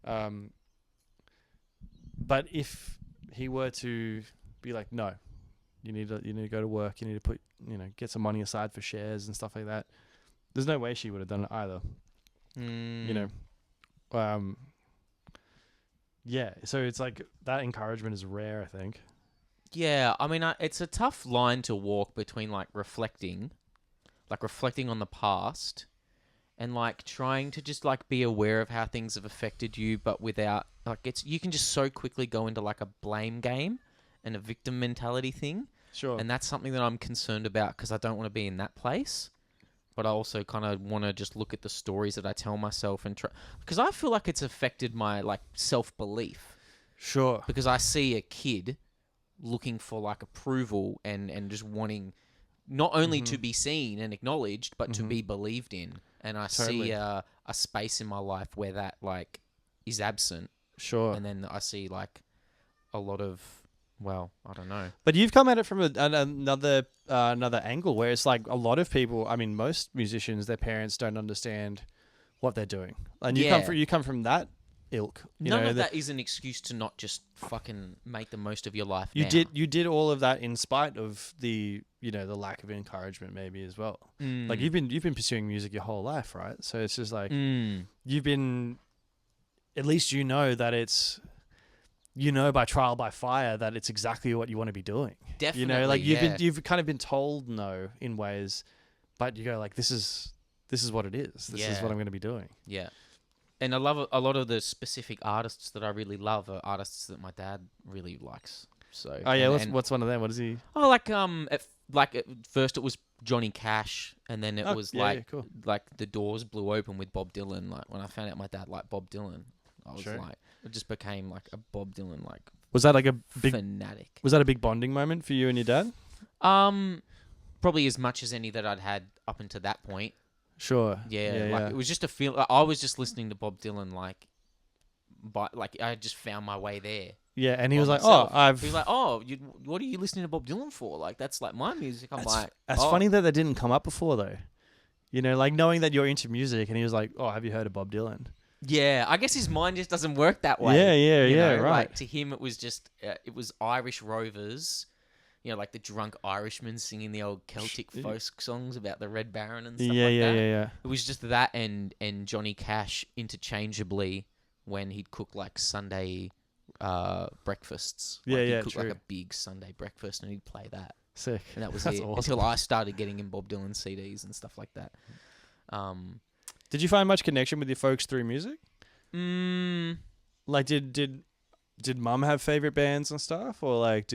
But if he were to be like, no, you need to go to work, you need to put, get some money aside for shares and stuff like that, there's no way she would have done it either. Yeah, so it's like that encouragement is rare, I think. Yeah, I mean, it's a tough line to walk between like reflecting on the past and like trying to just like be aware of how things have affected you, but without you can just so quickly go into like a blame game and a victim mentality thing. Sure. And that's something that I'm concerned about because I don't want to be in that place. But I also kind of want to just look at the stories that I tell myself and try, because I feel like it's affected my like self-belief. Sure. Because I see a kid looking for like approval and just wanting not only to be seen and acknowledged, but to be believed in. And I see a space in my life where that like is absent. Sure. And then I see like a lot of, well, I don't know. But you've come at it from another angle where it's like a lot of people, I mean, most musicians, their parents don't understand what they're doing. And you come from that ilk. None of that is an excuse to not just fucking make the most of your life. You did all of that in spite of the the lack of encouragement maybe as well. Like you've been pursuing music your whole life, right? So it's just like you've been, at least that it's by trial by fire that it's exactly what you want to be doing. Definitely. Like you've kind of been told no in ways, but you go like, this is what it is. This is what I'm going to be doing. Yeah. And I love a lot of the specific artists that I really love are artists that my dad really likes. So what's one of them? What is he? Oh, at first it was Johnny Cash, and then it was cool. Like the doors blew open with Bob Dylan. Like when I found out my dad liked Bob Dylan, I was like, it just became like a Bob Dylan like. Was that like a big fanatic? Was that a big bonding moment for you and your dad? Probably as much as any that I'd had up until that point. Sure. Yeah. It was just a feel. I was just listening to Bob Dylan, like I just found my way there. Yeah, and he was like, he was like, what are you listening to Bob Dylan for? Like that's like my music. That's funny that didn't come up before though. Like knowing that you're into music, and he was like, oh, have you heard of Bob Dylan? Yeah, I guess his mind just doesn't work that way. Yeah, right. Like to him, it was just it was Irish Rovers. Like the drunk Irishmen singing the old Celtic folk songs about the Red Baron and stuff like that. Yeah. It was just that and Johnny Cash interchangeably when he'd cook like Sunday breakfasts. He'd cook like a big Sunday breakfast and he'd play that. Sick. And that was That's it. awesome. Until I started getting in Bob Dylan CDs and stuff like that. Did you find much connection with your folks through music? Like did mum have favorite bands and stuff, or like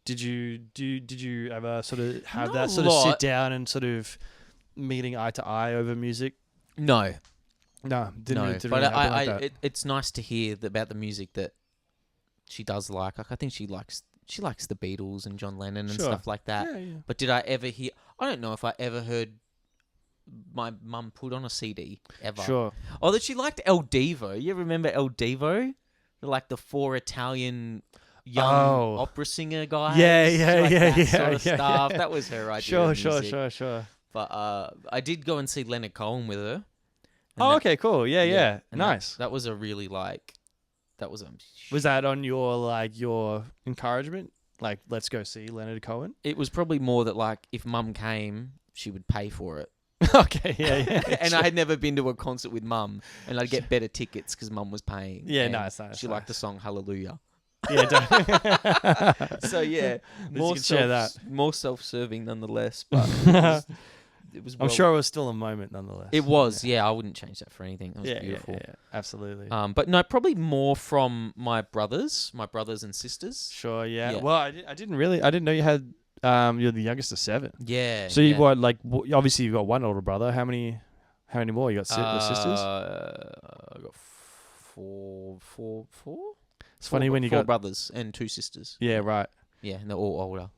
did you ever sort of have that sort of sit down and sort of meeting eye to eye over music? No. Didn't but really happen like that. It's nice to hear about the music that she does like. I think she likes the Beatles and John Lennon and stuff like that. Yeah. But did I ever hear? I don't know if I ever heard my mum put on a CD ever. Sure. Oh, that she liked El Divo. You remember El Divo? Like the 4 Italian young opera singer guys. Yeah. Stuff. That was her idea. Of music. Sure. But I did go and see Leonard Cohen with her. Okay, cool. Yeah. Nice. That was a really Was that on your encouragement? Like, let's go see Leonard Cohen? It was probably more that like if mum came, she would pay for it. Okay, yeah. And I had never been to a concert with Mum, and I'd get better tickets because Mum was paying. Yeah, and nice. She liked the song Hallelujah. Yeah, don't. So yeah, you can share that. more self-serving nonetheless. But it was I'm sure it was still a moment nonetheless. it was. Yeah, I wouldn't change that for anything. It was beautiful. Yeah, absolutely. But no, probably more from my brothers and sisters. Sure, yeah. Yeah. Well, I didn't know you had. You're the youngest of 7. Yeah. So you've got obviously you've got one older brother. How many more? You got sisters? I got four. It's funny when you four got brothers and 2 sisters. Yeah, right. Yeah, and they're all older.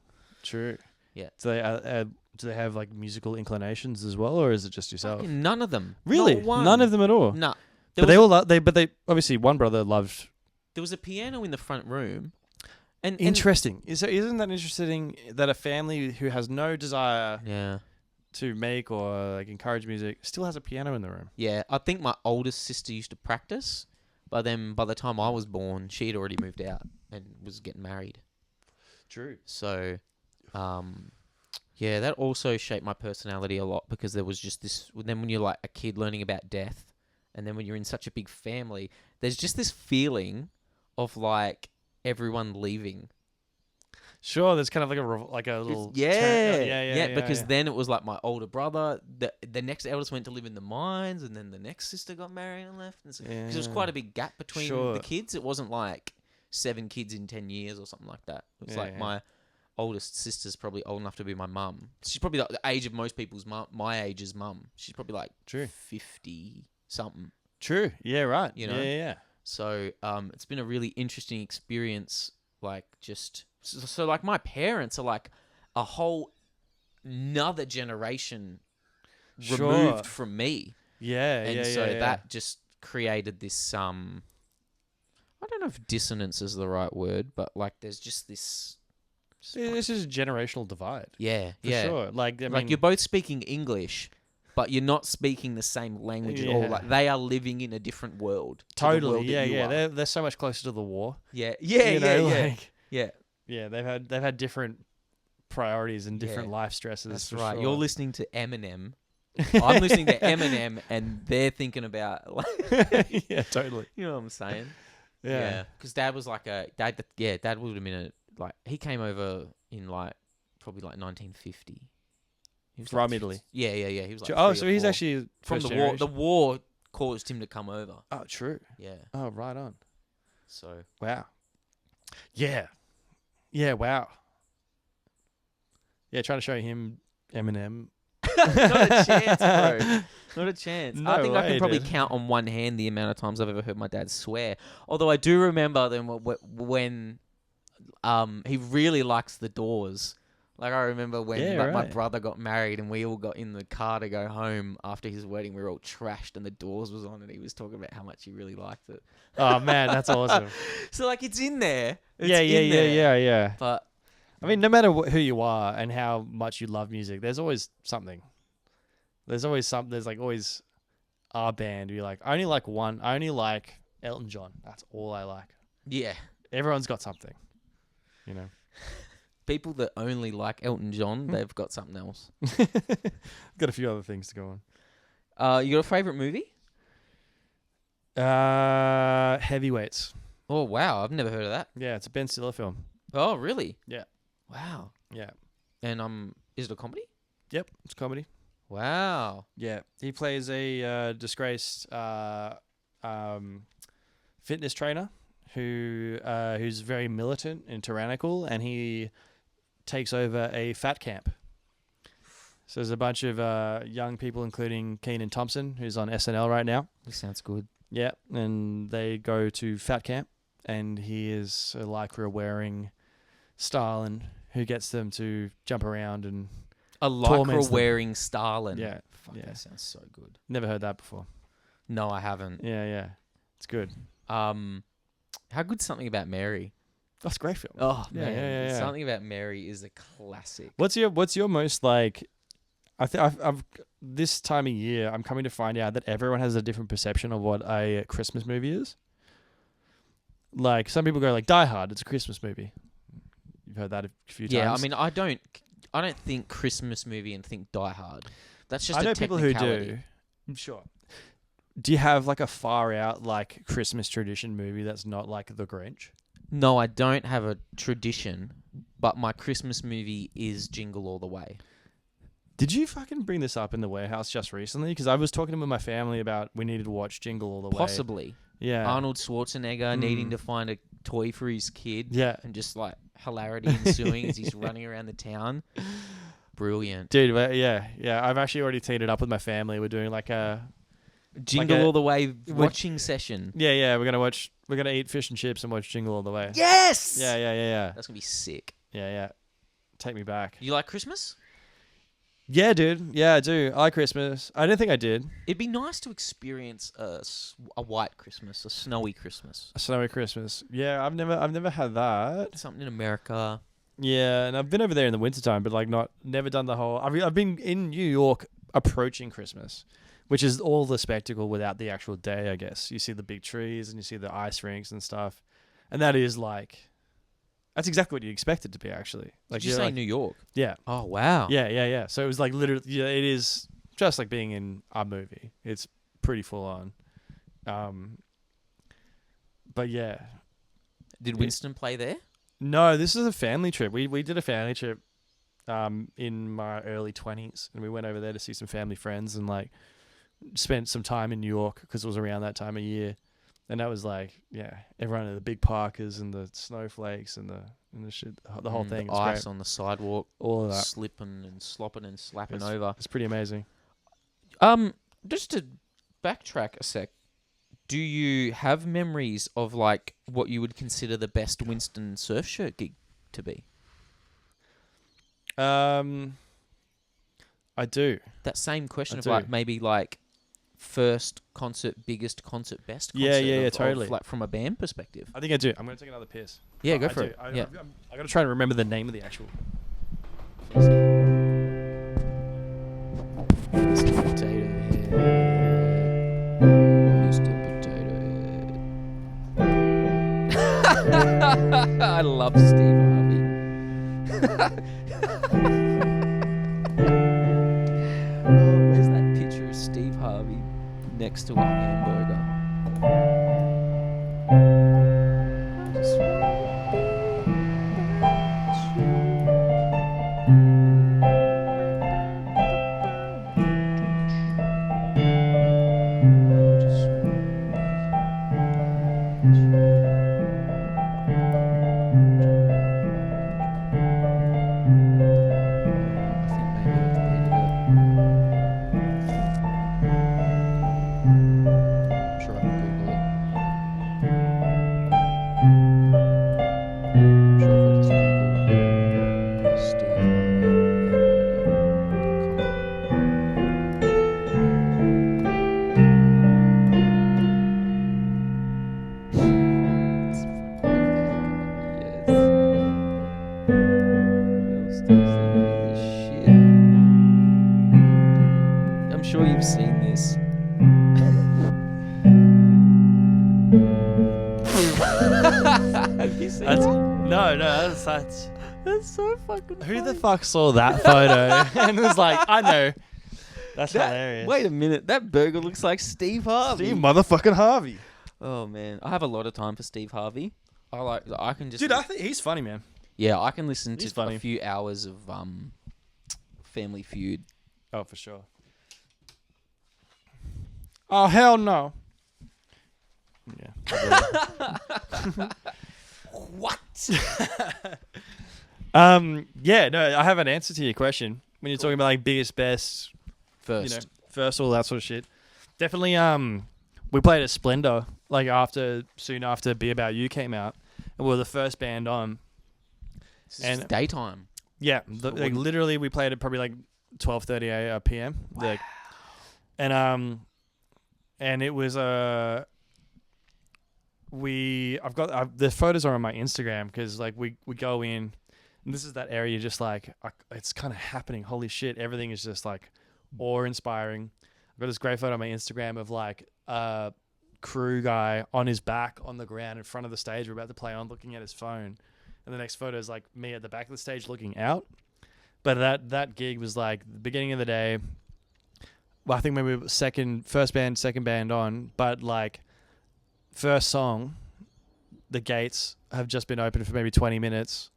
True. Yeah. Do they have like musical inclinations as well, or is it just yourself? Fucking none of them. Really? Not one. None of them at all. No. But they obviously one brother loved. There was a piano in the front room. And Interesting. Isn't that interesting that a family who has no desire yeah. to make or like encourage music still has a piano in the room? Yeah, I think my oldest sister used to practice, but then by the time I was born, she had already moved out and was getting married. True. So, yeah, that also shaped my personality a lot because there was just this. Then when you're like a kid learning about death, and then when you're in such a big family, there's just this feeling of like everyone leaving. Sure, there's kind of like a little Yeah. Because then it was like my older brother. The next eldest went to live in the mines, and then the next sister got married and left. And so, 'cause there was quite a big gap between the kids. It wasn't like 7 kids in 10 years or something like that. It was my oldest sister's probably old enough to be my mum. She's probably like the age of most people's mum. My age's mum. She's probably like 50 something. True. Yeah. Right. You know? Yeah. So it's been a really interesting experience. Like just so like my parents are like a whole another generation removed from me. Yeah. And so that just created this I don't know if dissonance is the right word, but like there's just this. This is a generational divide. Yeah, For sure. Like, I mean, you're both speaking English, but you're not speaking the same language at all. Like they are living in a different world. Totally. Yeah. They're so much closer to the war. Yeah. Yeah. They've had different priorities and different life stresses. That's for right. Sure. You're listening to Eminem. I'm listening to Eminem, and they're thinking about like, yeah, totally. You know what I'm saying? Yeah. Because Dad was like Dad would have been he came over in like probably like 1950. He was from Italy. Yeah. He was like so he's 4. actually from the war. The war caused him to come over. Oh, true. Yeah. Oh, right on. So wow. Yeah. Yeah. Wow. Yeah, trying to show him Eminem. Not a chance, bro. Not a chance. No I think I way, can probably dude. count on one hand the amount of times I've ever heard my dad swear. Although I do remember then when he really likes the Doors. Like I remember when my brother got married and we all got in the car to go home after his wedding. We were all trashed and the Doors was on and he was talking about how much he really liked it. Oh man, that's awesome. So like it's in there. Yeah. But I mean, no matter who you are and how much you love music, there's always something. There's always something. There's like always our band. You're like, I only like one. I only like Elton John. That's all I like. Yeah. Everyone's got something. You know. People that only like Elton John, they've got something else. Got a few other things to go on. You got a favorite movie? Heavyweights. Oh wow, I've never heard of that. Yeah, it's a Ben Stiller film. Oh really? Yeah. Wow. Yeah. And is it a comedy? Yep, it's comedy. Wow. Yeah, he plays a disgraced fitness trainer who's very militant and tyrannical, and he takes over a fat camp. So there's a bunch of young people, including Kenan Thompson, who's on SNL right now. This sounds good. Yeah, and they go to fat camp, and he is a lycra wearing Stalin who gets them to jump around and a lycra wearing Stalin. Yeah. Fuck, that sounds so good. Never heard that before. No, I haven't. Yeah. It's good. How good's Something About Mary? That's a great film. Oh man, yeah. Something About Mary is a classic. What's your most like? I've this time of year I'm coming to find out that everyone has a different perception of what a Christmas movie is. Like some people go like Die Hard, it's a Christmas movie. You've heard that a few times. Yeah, I mean I don't think Christmas movie and think Die Hard. That's just I a know people who technicality. do. I'm sure. Do you have like a far out like Christmas tradition movie that's not like The Grinch? No, I don't have a tradition, but my Christmas movie is Jingle All the Way. Did you fucking bring this up in the warehouse just recently? Because I was talking with my family about we needed to watch Jingle All the Way. Possibly. Yeah. Arnold Schwarzenegger needing to find a toy for his kid. Yeah. And just like hilarity ensuing as he's running around the town. Brilliant. Dude, yeah. I've actually already teed it up with my family. We're doing like a Jingle All the Way watching session. Yeah. We're gonna eat fish and chips and watch Jingle All the Way. Yes! Yeah. That's going to be sick. Yeah. Take me back. You like Christmas? Yeah, dude. Yeah, I do. I like Christmas. I don't think I did. It'd be nice to experience a white Christmas, a snowy Christmas. A snowy Christmas. Yeah, I've never had that. Something in America. Yeah, and I've been over there in the wintertime, but like never done the whole. I've been in New York approaching Christmas, which is all the spectacle without the actual day. I guess you see the big trees and you see the ice rinks and stuff, and that is like. That's exactly what you expect it to be, actually. Like, Did you say like, New York? Yeah. Oh, wow. Yeah. So it was like literally, yeah, it is just like being in a movie. It's pretty full on. But yeah. Did Winston play there? No, this is a family trip. We did a family trip in my early 20s, and we went over there to see some family friends and like spent some time in New York because it was around that time of year. And that was like, yeah, everyone in the big parkas and the snowflakes and the shit, the whole thing. The was ice great. on the sidewalk, All of that. slipping and slopping and slapping over. It's pretty amazing. Just to backtrack a sec, do you have memories of like what you would consider the best Winston Surfshirt gig to be? I do. That same question I of do. like maybe like first concert, biggest concert, best concert. Yeah, of, totally. like from a band perspective. I think I do. I'm going to take another piss. Yeah, Oh, go I for do. it. I Yeah. got to try to remember the name of the actual. Mr. Potato Head. Mr. Potato Head. I love Steve Harvey. Oh, where's that picture of Steve Harvey next to a hamburger? I'm sure you've seen this. Have you seen That's, it? no, that's That's so fucking who the funny. fuck saw that photo and was like, I know. That's hilarious. Wait a minute, that burger looks like Steve Harvey. Steve motherfucking Harvey. Oh man, I have a lot of time for Steve Harvey. I can just Dude, I think he's funny, man. yeah, I can listen He's to funny. a few hours of Family Feud. Oh, for sure. Oh, hell no. Yeah. What? Yeah, no, I have an answer to your question. When you're talking about like biggest, best, First, you know, first, all that sort of shit. Definitely, we played at Splendor, like soon after Be About You came out. And we were the first band on. this is and- daytime. Yeah, like literally, we played at probably like 12:30 p.m. Wow. Like, and it was I've got the photos are on my Instagram because like we go in, and this is that area just like it's kind of happening. Holy shit, everything is just like awe-inspiring. I've got this great photo on my Instagram of like a crew guy on his back on the ground in front of the stage we're about to play on, looking at his phone. And the next photo is like me at the back of the stage looking out. But that gig was like the beginning of the day. well, I think maybe first band, second band on, but like first song, the gates have just been open for maybe 20 minutes,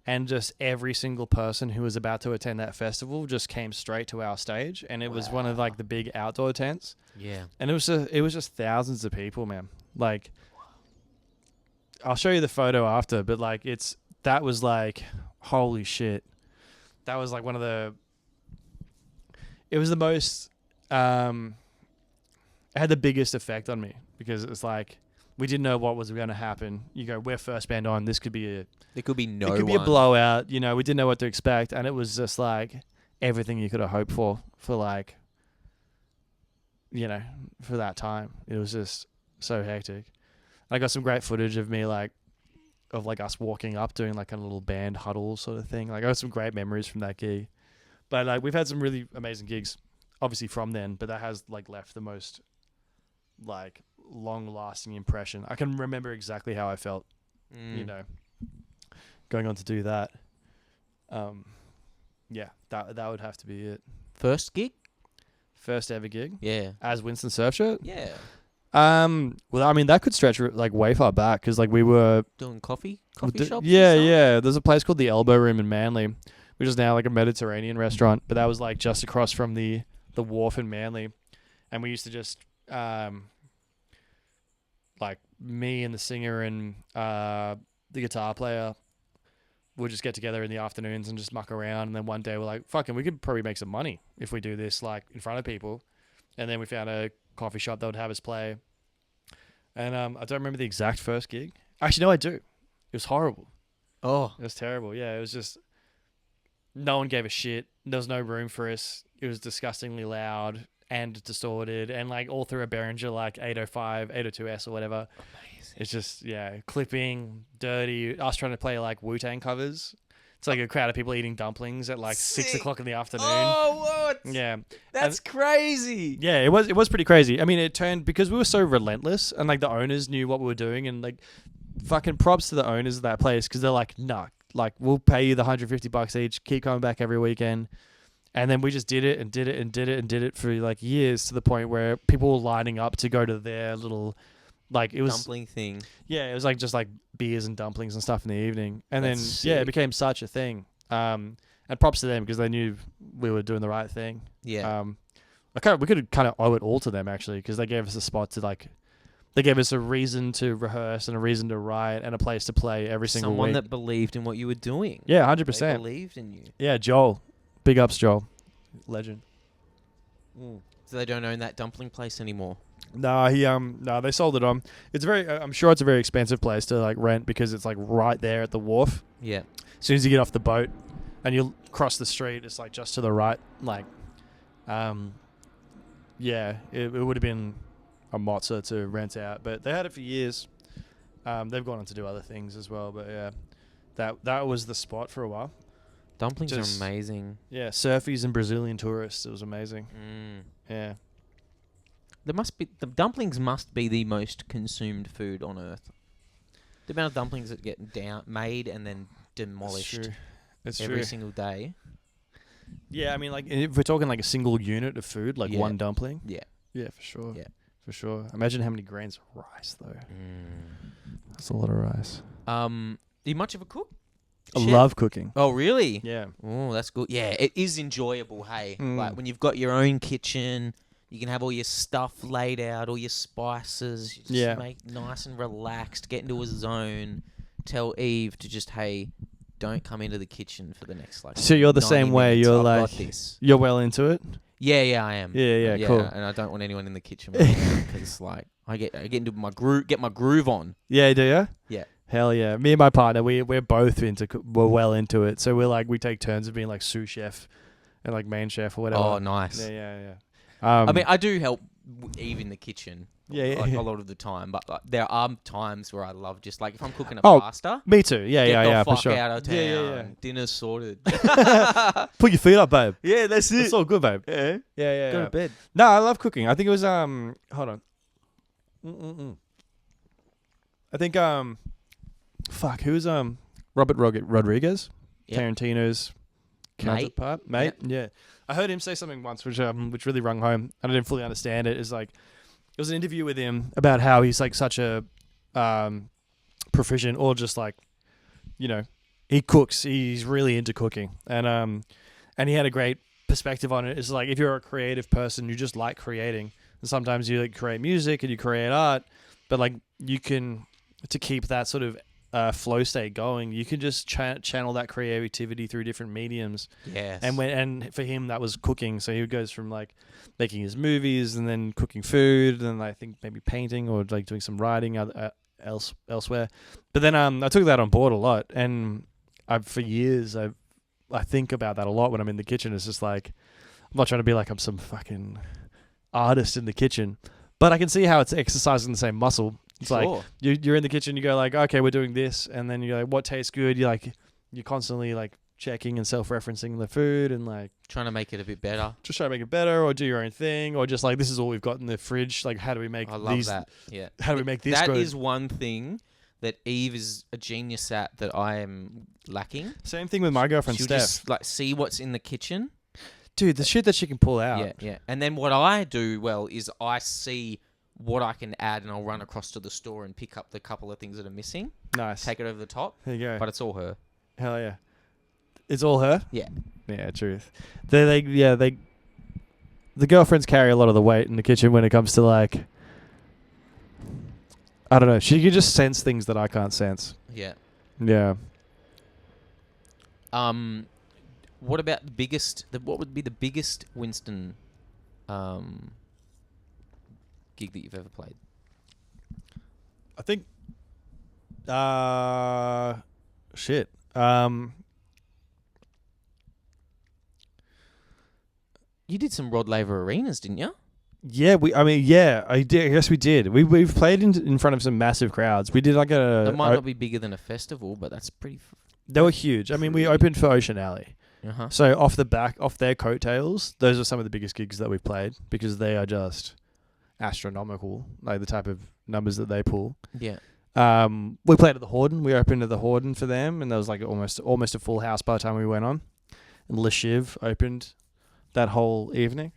and just every single person who was about to attend that festival just came straight to our stage, and it was one of like the big outdoor tents. Yeah. And it was just thousands of people, man. Like, I'll show you the photo after, but like that was like, holy shit. That was like it was the most, it had the biggest effect on me, because it was like, we didn't know what was going to happen. You go, we're first band on, this could be There could be no it could be a blowout, we didn't know what to expect, and it was just like everything you could have hoped for like, for that time. It was just so hectic. I got some great footage of me of us walking up, doing like a little band huddle sort of thing. Like, I got some great memories from that gig. But like, we've had some really amazing gigs, obviously, from then, but that has like left the most like long lasting impression. I can remember exactly how I felt, going on to do that. Yeah, that would have to be it. First gig? First ever gig? Yeah. As Winston Surfshirt? Yeah. Well, I mean, that could stretch like way far back, because like we were Doing coffee shops? Yeah. There's a place called the Elbow Room in Manly, which is now like a Mediterranean restaurant, but that was like just across from the wharf in Manly, and we used to just like me and the singer and the guitar player would just get together in the afternoons and just muck around, and then one day we're like, fucking, we could probably make some money if we do this like in front of people. And then we found a coffee shop that would have us play. And I don't remember the exact first gig. Actually, no, I do. It was horrible. Oh. It was terrible. Yeah, it was just, no one gave a shit. There was no room for us. It was disgustingly loud and distorted, and like all through a Behringer like 805, 802S or whatever. Amazing. It's just, clipping, dirty. Us trying to play like Wu-Tang covers. It's like a crowd of people eating dumplings at like 6 o'clock in the afternoon. Oh, what? Yeah. That's crazy. Yeah, it was pretty crazy. I mean, it turned, because we were so relentless, and like the owners knew what we were doing, and like fucking props to the owners of that place, because they're like, nah, like we'll pay you the $150 each, keep coming back every weekend. And then we just did it and did it and did it and did it for like years, to the point where people were lining up to go to their little, like, it was dumpling thing. Yeah, it was like just like beers and dumplings and stuff in the evening. And That's then sick. it became such a thing. And props to them, because they knew we were doing the right thing. Yeah. We could kind of owe it all to them, actually, because they gave us a spot to like, they gave us a reason to rehearse and a reason to write and a place to play every single Someone week. that believed in what you were doing. Yeah, They 100%. believed in you. Yeah, Joel. Big ups, Joel. Legend. So they don't own that dumpling place anymore. No, they sold it on. It's I'm sure it's a very expensive place to like rent, because it's like right there at the wharf. Yeah. As soon as you get off the boat and you cross the street, it's like just to the right. Like, it would have been a mozza to rent out, but they had it for years. They've gone on to do other things as well, but yeah, that was the spot for a while. Dumplings are amazing. Yeah, surfies and Brazilian tourists. It was amazing. Yeah. The dumplings must be the most consumed food on earth. The amount of dumplings that get made and then demolished every single day. Yeah, I mean, like, if we're talking like a single unit of food, like one dumpling. Yeah. Yeah, for sure. Yeah. For sure. Imagine how many grains of rice, though. That's a lot of rice. Are you much of a cook? I love cooking. Oh, really? Yeah. Oh, that's good. Yeah, it is enjoyable, hey. Like, when you've got your own kitchen, you can have all your stuff laid out, all your spices. You just make nice and relaxed, get into a zone. Tell Eve to just, hey, don't come into the kitchen for the next, like, So you're the same way. minutes. You're I've like, got this. you're well into it? Yeah, I am. Yeah, cool. And I don't want anyone in the kitchen because, like, I get into my groove on. Yeah, do you? Yeah. Hell yeah. Me and my partner, we're both we're well into it. So we're like, we take turns of being like sous chef and like main chef or whatever. Oh, nice. Yeah. I mean, I do help Eve in the kitchen. Yeah. A lot of the time, but like, there are times where I love just like if I'm cooking a Oh, pasta. Me too. Yeah, get the for fuck sure. out of town. Yeah. Dinner's sorted. Put your feet up, babe. Yeah, that's it. It's all good, babe. Yeah. Yeah. Go to bed. No, I love cooking. I think it was hold on. I think who's Robert Rodriguez, Yep. Tarantino's counterpart, mate. Yeah. I heard him say something once, which really rung home, and I didn't fully understand it. Is like, it was an interview with him about how he's like such a proficient, or just like, you know, he cooks. He's really into cooking, and he had a great perspective on it. It's like, if you're a creative person, you just like creating, and sometimes you like create music and you create art, but like you can, to keep that sort of flow state going, you can just channel that creativity through different mediums. Yes. And for him, that was cooking. So he goes from like making his movies, and then cooking food, and I think maybe painting, or like doing some writing elsewhere. But then I took that on board a lot, and for years I think about that a lot when I'm in the kitchen. It's just like, I'm not trying to be like I'm some fucking artist in the kitchen, but I can see how it's exercising the same muscle. It's like you're in the kitchen, you go like, okay, we're doing this, and then you're like, what tastes good? You're constantly like checking and self-referencing the food, and like trying to make it a bit better. Just try to make it better, or do your own thing, or just like, this is all we've got in the fridge. Like, how do we make I love these? that. Yeah. How do we make this? That good? is one thing that Eve is a genius at that I am lacking. Same thing with my girlfriend She'll Steph. just like see what's in the kitchen. Dude, the shit that she can pull out. Yeah, yeah. And then what I do well is I see what I can add, and I'll run across to the store and pick up the couple of things that are missing. Nice. Take it over the top. There you go. But it's all her. Hell yeah. It's all her? Yeah. Yeah, truth. The girlfriends carry a lot of the weight in the kitchen when it comes to like, I don't know. She can just sense things that I can't sense. Yeah. Yeah. What about what would be the biggest Winston gig that you've ever played? I think shit. You did some Rod Laver arenas, didn't you? Yeah, I did. I guess we did. We've played in front of some massive crowds. We did like That might not be bigger than a festival, but that's pretty. They were huge. I mean, we opened for Ocean Alley. Uh-huh. So off their coattails, those are some of the biggest gigs that we've played, because they are just astronomical, like the type of numbers that they pull. Yeah. We played at the Horden. We opened at the Horden for them, and there was like almost a full house by the time we went on. And Le Chiv opened that whole evening.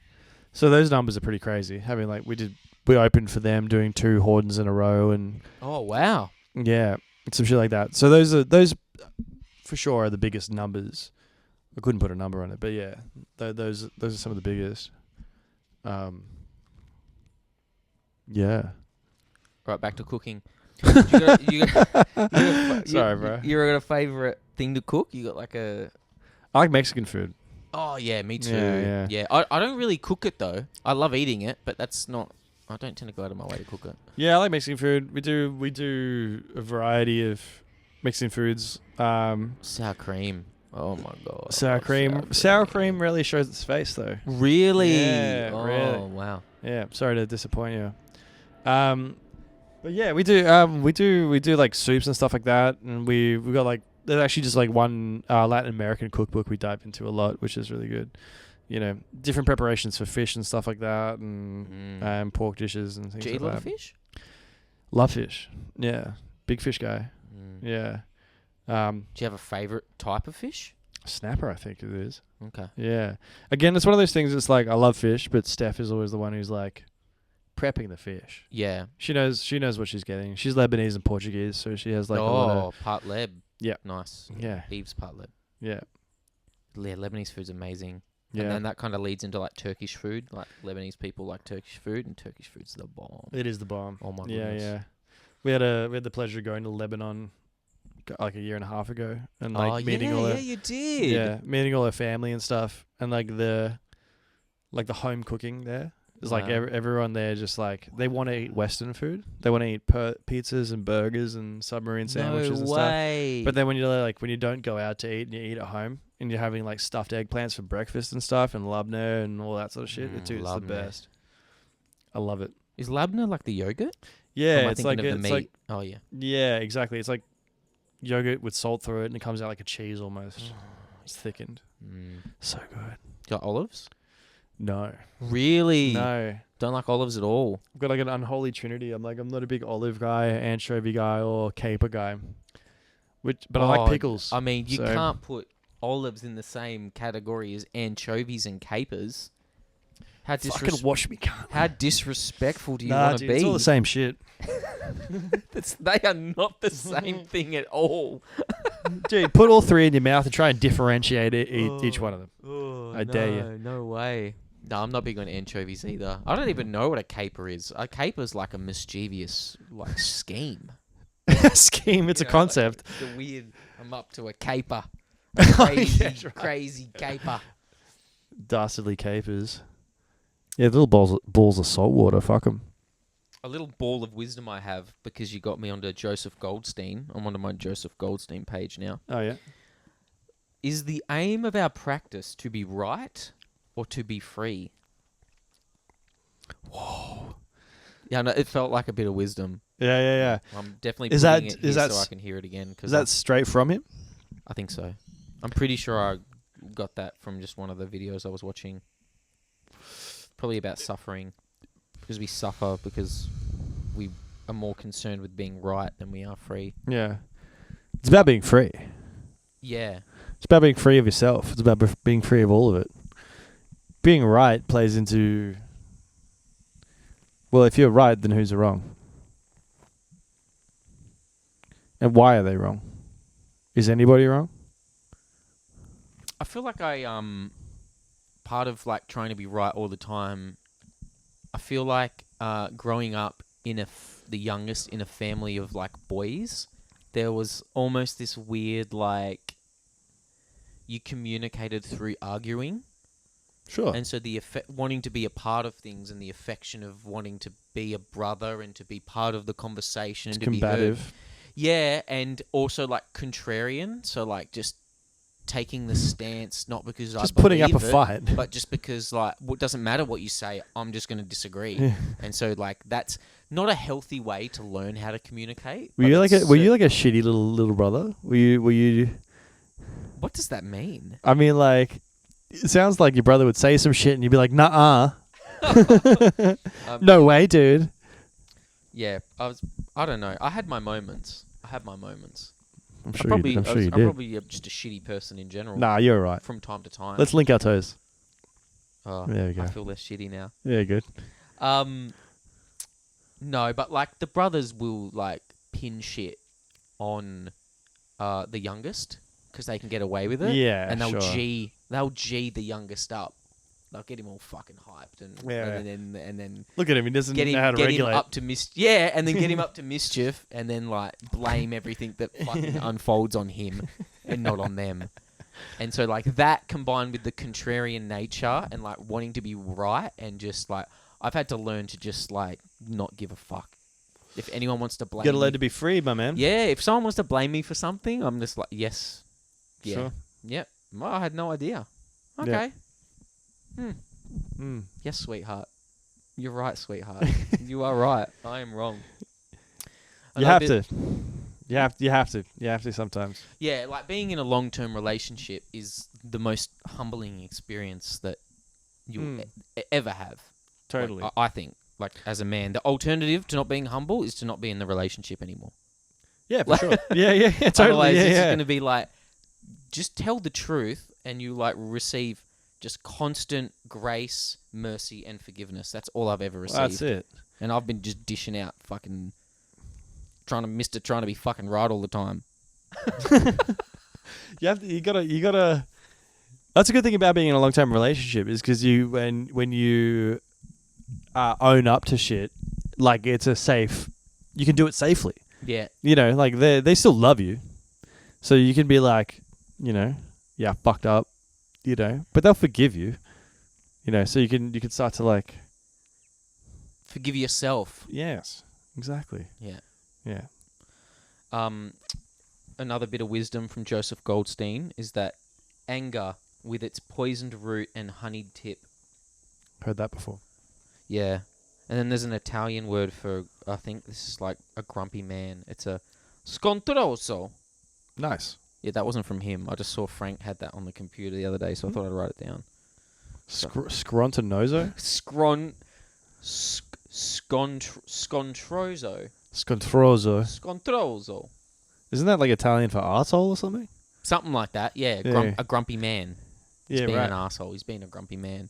So those numbers are pretty crazy. Having like we opened for them doing 2 Hordens in a row, and Oh wow. yeah, some shit like that. So those for sure are the biggest numbers. I couldn't put a number on it, but yeah, those are some of the biggest. Yeah. Right, back to cooking. Sorry, bro. You got a favorite thing to cook? You got like a... I like Mexican food. Oh yeah, me too. Yeah. I don't really cook it though. I love eating it, but that's not. I don't tend to go out of my way to cook it. Yeah, I like Mexican food. We do a variety of Mexican foods. Sour cream. Oh my god. Sour cream really shows its face though. Really? Yeah, oh really. wow. Yeah, sorry to disappoint you. But yeah, we do like soups and stuff like that, and we got like, there's actually just like one Latin American cookbook we dive into a lot, which is really good. You know, different preparations for fish and stuff like that, and pork dishes and things Do you like eat a lot that. of fish? Love fish. Yeah, big fish guy. Yeah. Do you have a favorite type of fish? Snapper, I think it is. Okay. Yeah. Again, it's one of those things. It's like, I love fish, but Steph is always the one who's like prepping the fish. Yeah. She knows what she's getting. She's Lebanese and Portuguese, so she has like a lot of... part Leb. Yeah. Nice. Yeah. Eve's part Leb. Yeah. Yeah, Lebanese food's amazing. Yeah. And then that kind of leads into like Turkish food. Like Lebanese people like Turkish food, and Turkish food's the bomb. It is the bomb. Oh my Yeah, goodness. yeah. We had the pleasure of going to Lebanon like a year and a half ago, and like meeting all you did. yeah, meeting all her family and stuff, and like the home cooking there. It's like Wow. everyone there just like, they want to eat Western food. They want to eat pizzas and burgers and submarine sandwiches and stuff. But then when you don't go out to eat and you eat at home, and you're having like stuffed eggplants for breakfast and stuff, and labneh and all that sort of shit, dude, it's the labneh. best. I love it. Is labneh like the yogurt? Yeah, Or am I it's thinking like of the it's meat? like Oh yeah. yeah, exactly. It's like yogurt with salt through it, and it comes out like a cheese almost. It's thickened. So good. Do you like olives? No. Really? No. Don't like olives at all. I've got like an unholy trinity. I'm not a big olive guy, anchovy guy, or caper guy. But I like pickles. I mean, you so- can't put olives in the same category as anchovies and capers. How, Fucking wash me, cunt. how disrespectful do you Nah, want to dude, be? it's all the same shit. They are not the same thing at all. Dude, put all three in your mouth and try and differentiate each one of them. Oh, I dare you. No way. No, I'm not big on anchovies either. I don't even know what a caper is. A caper's like a mischievous scheme. Scheme, it's You a know, concept. Like the weird. I'm up to a caper. A crazy, That's right. crazy caper. Dastardly capers. Yeah, the little balls of salt water. Fuck them. A little ball of wisdom I have because you got me onto Joseph Goldstein. I'm on my Joseph Goldstein page now. Oh, yeah? Is the aim of our practice to be right or to be free? Whoa. Yeah, no, it felt like a bit of wisdom. Yeah. I'm definitely Is putting that- it here is that so I s- can hear it again. Is that straight from him? I think so. I'm pretty sure I got that from just one of the videos I was watching. Probably about suffering. Because we suffer because we are more concerned with being right than we are free. Yeah. It's about being free. Yeah. It's about being free of yourself. It's about being free of all of it. Being right plays into... Well, if you're right, then who's wrong? And why are they wrong? Is anybody wrong? I feel like part of like trying to be right all the time, I feel like growing up in the youngest in a family of like boys, there was almost this weird like you communicated through arguing. Sure. And so the wanting to be a part of things and the affection of wanting to be a brother and to be part of the conversation It's and to be heard. combative. Yeah, and also like contrarian, so like just taking the stance not because Just I putting up a believe it, fight. but just because like it doesn't matter what you say, I'm just going to disagree. Yeah. And so like that's not a healthy way to learn how to communicate. Were but you like it's a shitty little brother? Were you what does that mean? I mean, like, it sounds like your brother would say some shit and you'd be like, "Nuh-uh." No way, dude. Yeah, I don't know. I had my moments. I'm I'm probably you did. just a shitty person in general. Nah, you're right. From time to time. Let's link our toes. Oh, There we go. I feel less shitty now. Yeah, good. No, but like the brothers will like pin shit on the youngest because they can get away with it. Yeah, and they'll sure. they'll G the youngest up. They'll get him all fucking hyped and Yeah. and then Look at him. He doesn't get him know how to get regulate. him up to and then get him up to mischief and then like blame everything that fucking unfolds on him and not on them. And so like that combined with the contrarian nature and like wanting to be right and just like I've had to learn to just like not give a fuck. If anyone wants to blame You gotta me, let it be free, my man. yeah, if someone wants to blame me for something, I'm just like, yes. Yeah. Sure. Yep. Well, I had no idea. Okay. Yes, sweetheart. You're right, sweetheart. You are right. I am wrong. You have to. You have to sometimes. Yeah, like being in a long-term relationship is the most humbling experience that you'll ever have. Totally. Like, I think, like as a man, the alternative to not being humble is to not be in the relationship anymore. Yeah, for sure. Yeah, totally. Otherwise, Yeah, it's just yeah. going to be like, just tell the truth and you like receive just constant grace, mercy, and forgiveness. That's all I've ever received. That's it. And I've been just dishing out fucking trying to be fucking right all the time. You gotta. That's a good thing about being in a long-term relationship is because when you own up to shit, like it's a safe. You can do it safely. Yeah. You know, like they still love you, so you can be like, you know, yeah, fucked up, you know, but they'll forgive you, you know, so you can start to like Forgive yourself. yes, exactly, Yeah. yeah. Another bit of wisdom from Joseph Goldstein is that anger with its poisoned root and honeyed tip. Heard that before. Yeah. And then there's an Italian word for, I think this is like a grumpy man. It's a scontroso. Nice. Yeah, that wasn't from him. I just saw Frank had that on the computer the other day, so I thought I'd write it down. Scrontonoso? Scontroso. Scontroso. Scontroso. Isn't that like Italian for arsehole or something? Something like that. Yeah, Yeah. a grumpy man. He's Yeah, being right. an asshole. He's being a grumpy man.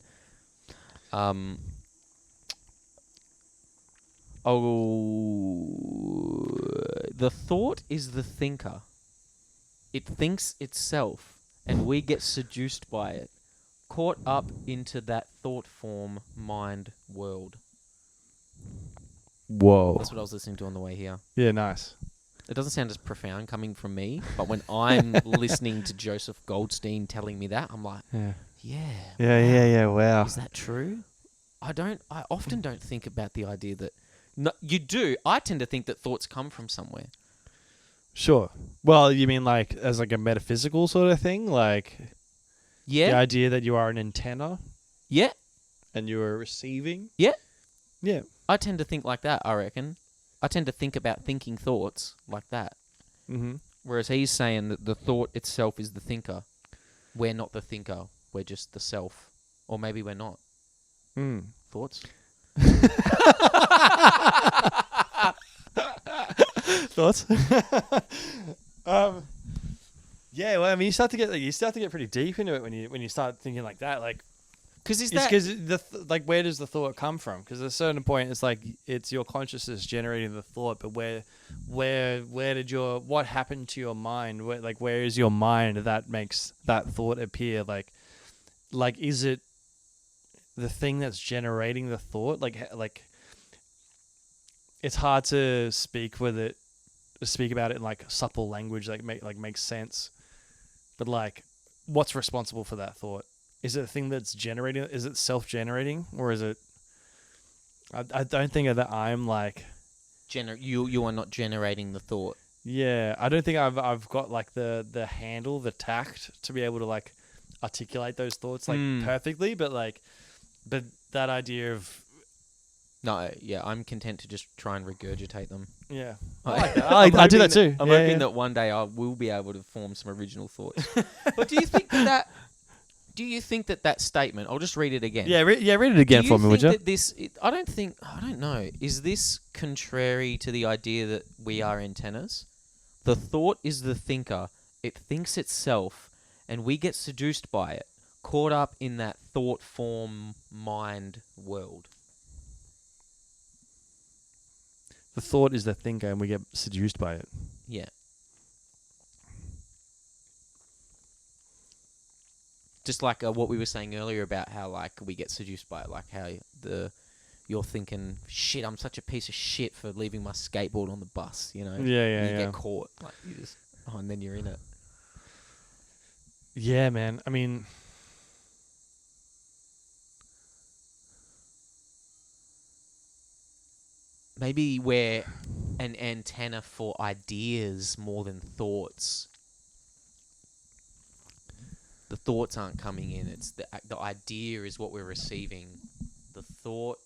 The thought is the thinker. It thinks itself, and we get seduced by it, caught up into that thought form mind world. Whoa. That's what I was listening to on the way here. Yeah, nice. It doesn't sound as profound coming from me, but when I'm listening to Joseph Goldstein telling me that, I'm like, Yeah. yeah. Wow. Is that true? I often don't think about the idea that... No, you do. I tend to think that thoughts come from somewhere. Sure. Well, you mean like as like a metaphysical sort of thing? Like Yeah? the idea that you are an antenna Yeah. and you are receiving? Yeah. Yeah. I tend to think like that, I reckon. I tend to think about thinking thoughts like that. Mm-hmm. Whereas he's saying that the thought itself is the thinker. We're not the thinker. We're just the self. Or maybe we're not. Mm. Thoughts? Thoughts? Yeah, well, I mean, you start to get pretty deep into it when you start thinking like that. Like, Because like, where does the thought come from? Because at a certain point, it's like it's your consciousness generating the thought, but what happened to your mind? Where is your mind that makes that thought appear? Like, is it the thing that's generating the thought? Like, it's hard to speak about it in like supple language, makes sense. But like, what's responsible for that thought? Is it a thing that's generating? Is it self-generating, or is it? I don't think that I'm like. you are not generating the thought. Yeah, I don't think I've got like the handle, the tact to be able to like articulate those thoughts like perfectly. But that idea of. No, yeah, I'm content to just try and regurgitate them. Yeah, I do that too. I'm hoping that one day I will be able to form some original thoughts. But do you think that? Do you think that statement? I'll just read it again. Yeah, read it again for me, would you? I don't know. Is this contrary to the idea that we are antennas? The thought is the thinker. It thinks itself, and we get seduced by it, caught up in that thought form mind world. The thought is the thinker, and we get seduced by it. Yeah. Just like what we were saying earlier about how like we get seduced by it, like how you're thinking, shit, I'm such a piece of shit for leaving my skateboard on the bus, you know? Yeah. You get caught, like you just, and then you're in it. Yeah, man. I mean, maybe we're an antenna for ideas more than thoughts. The thoughts aren't coming in. It's the idea is what we're receiving. The thought...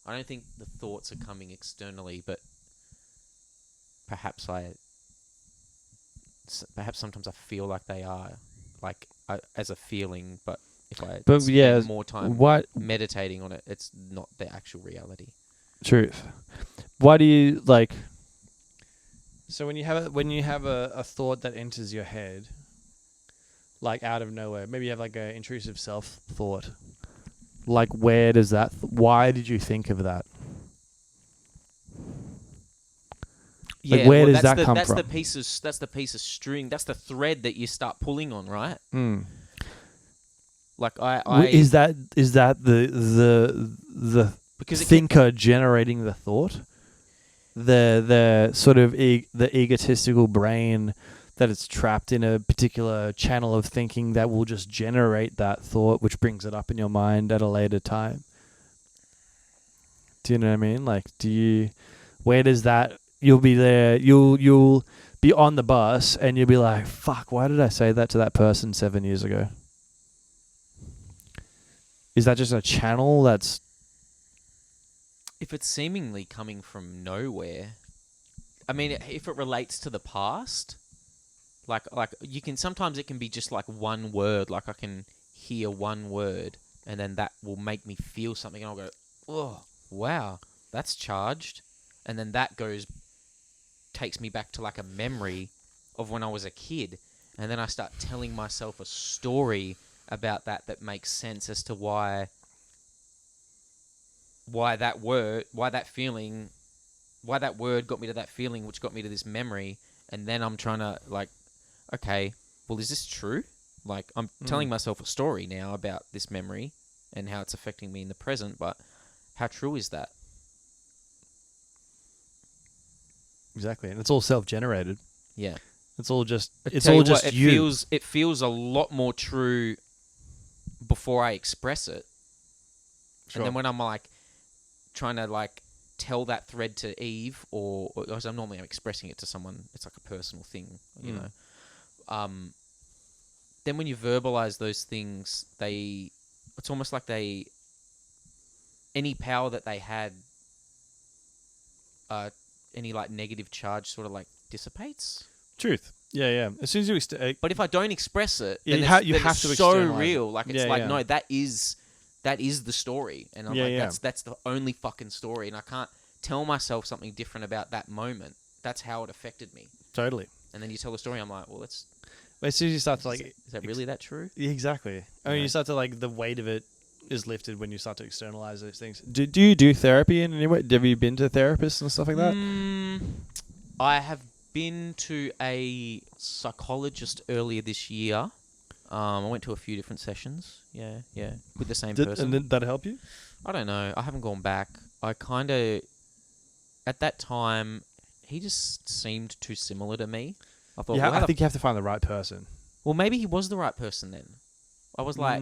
I don't think the thoughts are coming externally, but perhaps sometimes I feel like they are, like as a feeling, but if I spend more time meditating on it, it's not the actual reality. Truth. Why do you like... So when you have a thought that enters your head... like out of nowhere, maybe you have like a intrusive self thought. Like, where does that? Why did you think of that? Yeah, like, where does that come from? That's the piece of string. That's the thread that you start pulling on, right? Like is that the because thinker generating the thought? The sort of the egotistical brain that it's trapped in a particular channel of thinking that will just generate that thought, which brings it up in your mind at a later time. Do you know what I mean? Like, where does that, you'll be there, you'll be on the bus and you'll be like, fuck, why did I say that to that person 7 years ago? Is that just a channel that's... If it's seemingly coming from nowhere, I mean, if it relates to the past... Like you can, sometimes it can be just like one word, like I can hear one word and then that will make me feel something and I'll go, oh, wow, that's charged. And then that takes me back to like a memory of when I was a kid. And then I start telling myself a story about that makes sense as to why that word got me to that feeling, which got me to this memory. And then I'm trying to like, okay, well, is this true? Like, I'm telling myself a story now about this memory and how it's affecting me in the present, but how true is that? Exactly, and it's all self-generated. Yeah. It's all just you. It feels a lot more true before I express it. Sure. And then when I'm like trying to like tell that thread to Eve, or as I'm expressing it to someone, it's like a personal thing, you know. Then when you verbalize those things, it's almost like any power that they had, any like negative charge sort of like dissipates. Truth. Yeah. As soon as you but if I don't express it, you then have it's to so externalize real. it. Like it's no, that is the story, and I'm that's the only fucking story, and I can't tell myself something different about that moment. That's how it affected me. Totally. And then you tell the story, I'm like, well, But as soon as you start to like, is that really that true? Yeah, exactly. I mean, Right. you start to like the weight of it is lifted when you start to externalize those things. Do you do therapy in any way? Have you been to therapists and stuff like that? I have been to a psychologist earlier this year. I went to a few different sessions. Yeah, with the same person. And did that help you? I don't know. I haven't gone back. I kind of, at that time, he just seemed too similar to me. I thought, I think you have to find the right person. well, maybe he was the right person then. I was like,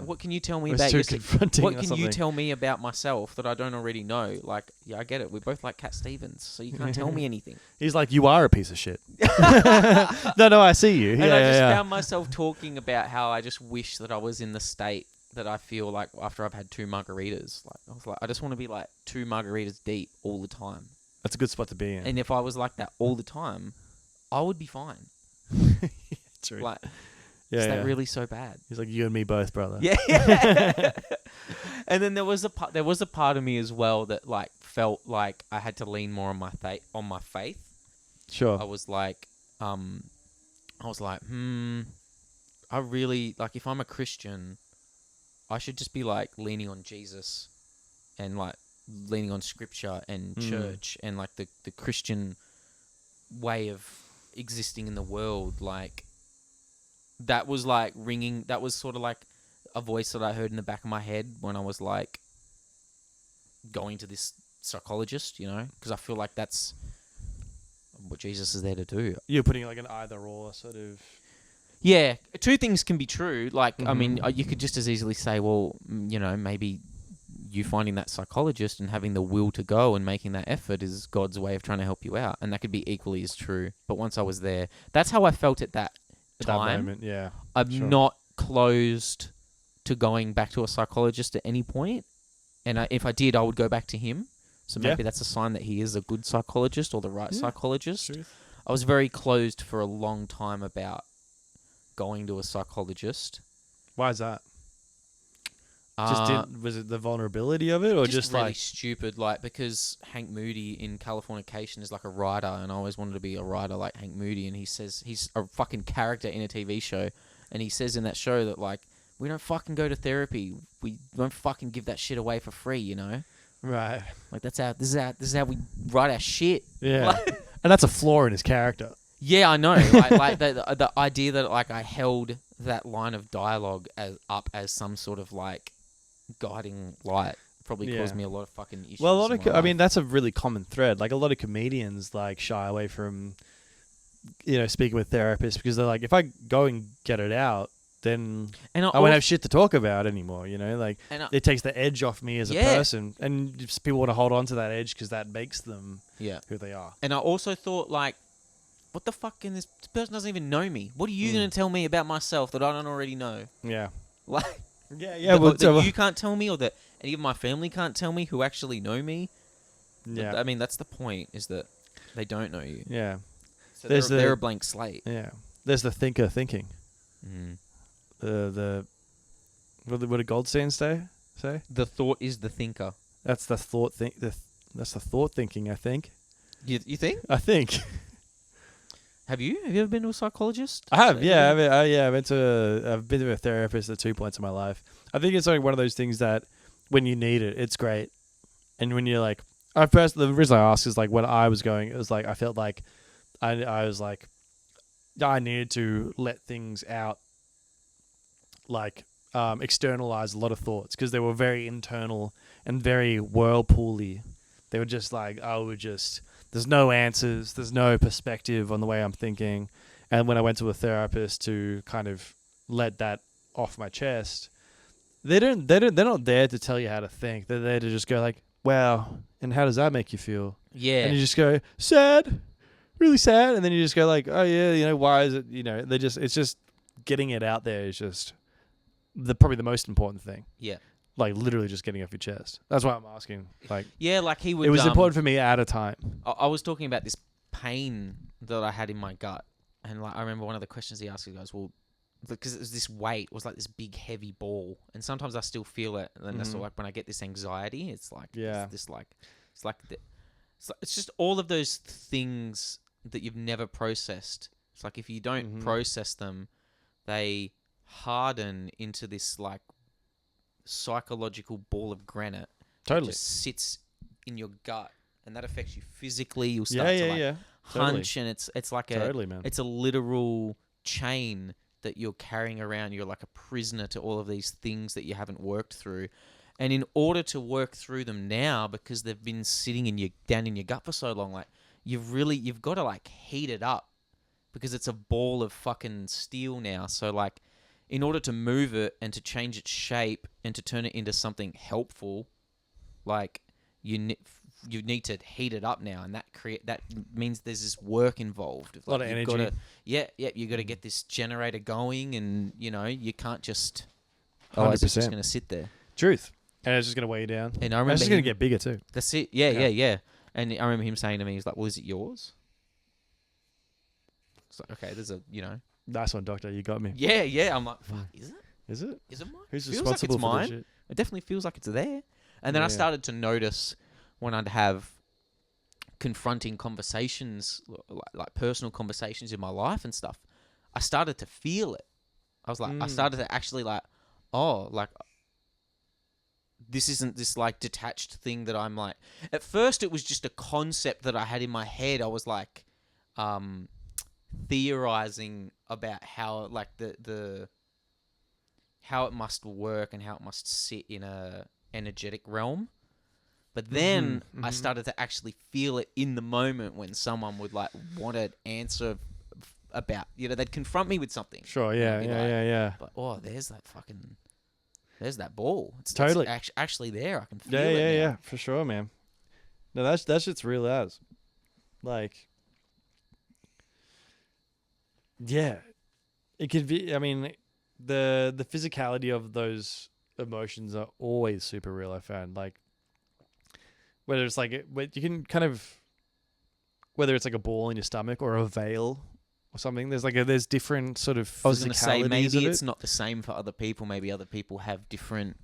what can you tell me It's about too yourself? confronting What or can you something. tell me about myself that I don't already know? Like, yeah, I get it. We're both like Cat Stevens, so you can't tell me anything. He's like, you are a piece of shit. No, I see you. And I just found myself talking about how I just wish that I was in the state that I feel like after I've had 2 margaritas. Like, I was like, I just want to be like 2 margaritas deep all the time. That's a good spot to be in. And if I was like that all the time, I would be fine. True. Like, is that really so bad? He's like, you and me both, brother. Yeah. And then there was a part of me as well that like felt like I had to lean more on my faith. Sure. I was like, I really like, if I'm a Christian, I should just be like leaning on Jesus and like leaning on scripture and church and like the Christian way of existing in the world. Like, that was like ringing. That was sort of like a voice that I heard in the back of my head when I was like going to this psychologist, you know, because I feel like that's what Jesus is there to do. You're putting like an either or sort of. Yeah, 2 things can be true. Like, I mean, you could just as easily say, well, you know, maybe you finding that psychologist and having the will to go and making that effort is God's way of trying to help you out. And that could be equally as true. But once I was there, that's how I felt at that time. That moment, yeah. I'm not closed to going back to a psychologist at any point. And if I did, I would go back to him. So maybe that's a sign that he is a good psychologist or the right psychologist. Truth. I was very closed for a long time about going to a psychologist. Why is that? Was it the vulnerability of it, or just really like stupid? Like, because Hank Moody in Californication is like a writer, and I always wanted to be a writer like Hank Moody. And he says he's a fucking character in a TV show, and he says in that show that like, we don't fucking go to therapy. We don't fucking give that shit away for free, you know? right? Like, this is how we write our shit. Yeah, Like, and that's a flaw in his character. yeah, I know. Like the idea that like I held that line of dialogue as some sort of like guiding light probably caused me a lot of fucking issues. Well, a lot in of, my I mean, life. that's a really common thread. Like, a lot of comedians like shy away from, you know, speaking with therapists because they're like, if I go and get it out, then and I won't have shit to talk about anymore. You know, like it takes the edge off me as a person, and just people want to hold on to that edge because that makes them who they are. And I also thought like, what the fuck? This person doesn't even know me. What are you going to tell me about myself that I don't already know? Yeah. Like, yeah. that you can't tell me, or that any of my family can't tell me who actually know me. Yeah. I mean, that's the point, is that they don't know you. Yeah. So they're a blank slate. Yeah. There's the thinker thinking. Mm. What did Goldstein say? The thought is the thinker. That's the thought that's the thought thinking, I think. You think? I think. Have you? Have you ever been to a psychologist? I have, yeah. I've been to a therapist at 2 points in my life. I think it's like one of those things that when you need it, it's great. And when you're like, the reason I asked is like when I was going, it was like I felt like I was like I needed to let things out, like externalize a lot of thoughts because they were very internal and very whirlpooly. They were just like there's no answers, there's no perspective on the way I'm thinking. And when I went to a therapist to kind of let that off my chest, they're not there to tell you how to think. They're there to just go like, wow, and how does that make you feel? Yeah. And you just go, sad, really sad. And then you just go like, oh yeah, why is it, it's just getting it out there is just probably the most important thing. Yeah. Like literally just getting off your chest. That's why I'm asking. Like, yeah, like he would. It was important for me at a time. I was talking about this pain that I had in my gut. And like I remember one of the questions he asked, he goes, well, because it was this weight, it was like this big heavy ball, and sometimes I still feel it. And then that's like when I get this anxiety, it's like it's just all of those things that you've never processed. It's like if you don't process them, they harden into this like psychological ball of granite. Totally, that just sits in your gut, and that affects you physically. You'll start to hunch, and it's like it's a literal chain that you're carrying around. You're like a prisoner to all of these things that you haven't worked through. And in order to work through them now, because they've been sitting down in your gut for so long, like you've got to like heat it up because it's a ball of fucking steel now. So like in order to move it and to change its shape and to turn it into something helpful, like you need to heat it up now, and that means there's this work involved. A lot of energy. You got to get this generator going, and you can't just. 100%. It's just going to sit there. Truth, and it's just going to weigh you down. And I remember it's just going to get bigger too. That's it. Yeah. And I remember him saying to me, he's like, "Well, is it yours?" It's like, okay, there's a Nice one, doctor. You got me. Yeah. I'm like, fuck, is it? Is it? Is it mine? Who's Feels responsible like it's for mine. this shit? It definitely feels like it's there. And then I started to notice when I'd have confronting conversations, like personal conversations in my life and stuff, I started to feel it. I was like, I started to actually like, oh, like this isn't this like detached thing that I'm like. At first, it was just a concept that I had in my head. I was like, theorizing about how like the how it must work and how it must sit in a energetic realm. But then I started to actually feel it in the moment when someone would like want an answer about, they'd confront me with something. Sure, yeah. But there's that ball. It's totally actually there. I can feel it. Yeah, for sure, man. No, that shit's real as. Like, yeah, it could be. I mean, the physicality of those emotions are always super real. I found like whether it's like you can kind of whether it's like a ball in your stomach or a veil or something. There's different sort of. I was going to say maybe it's it. not the same for other people. Maybe other people have different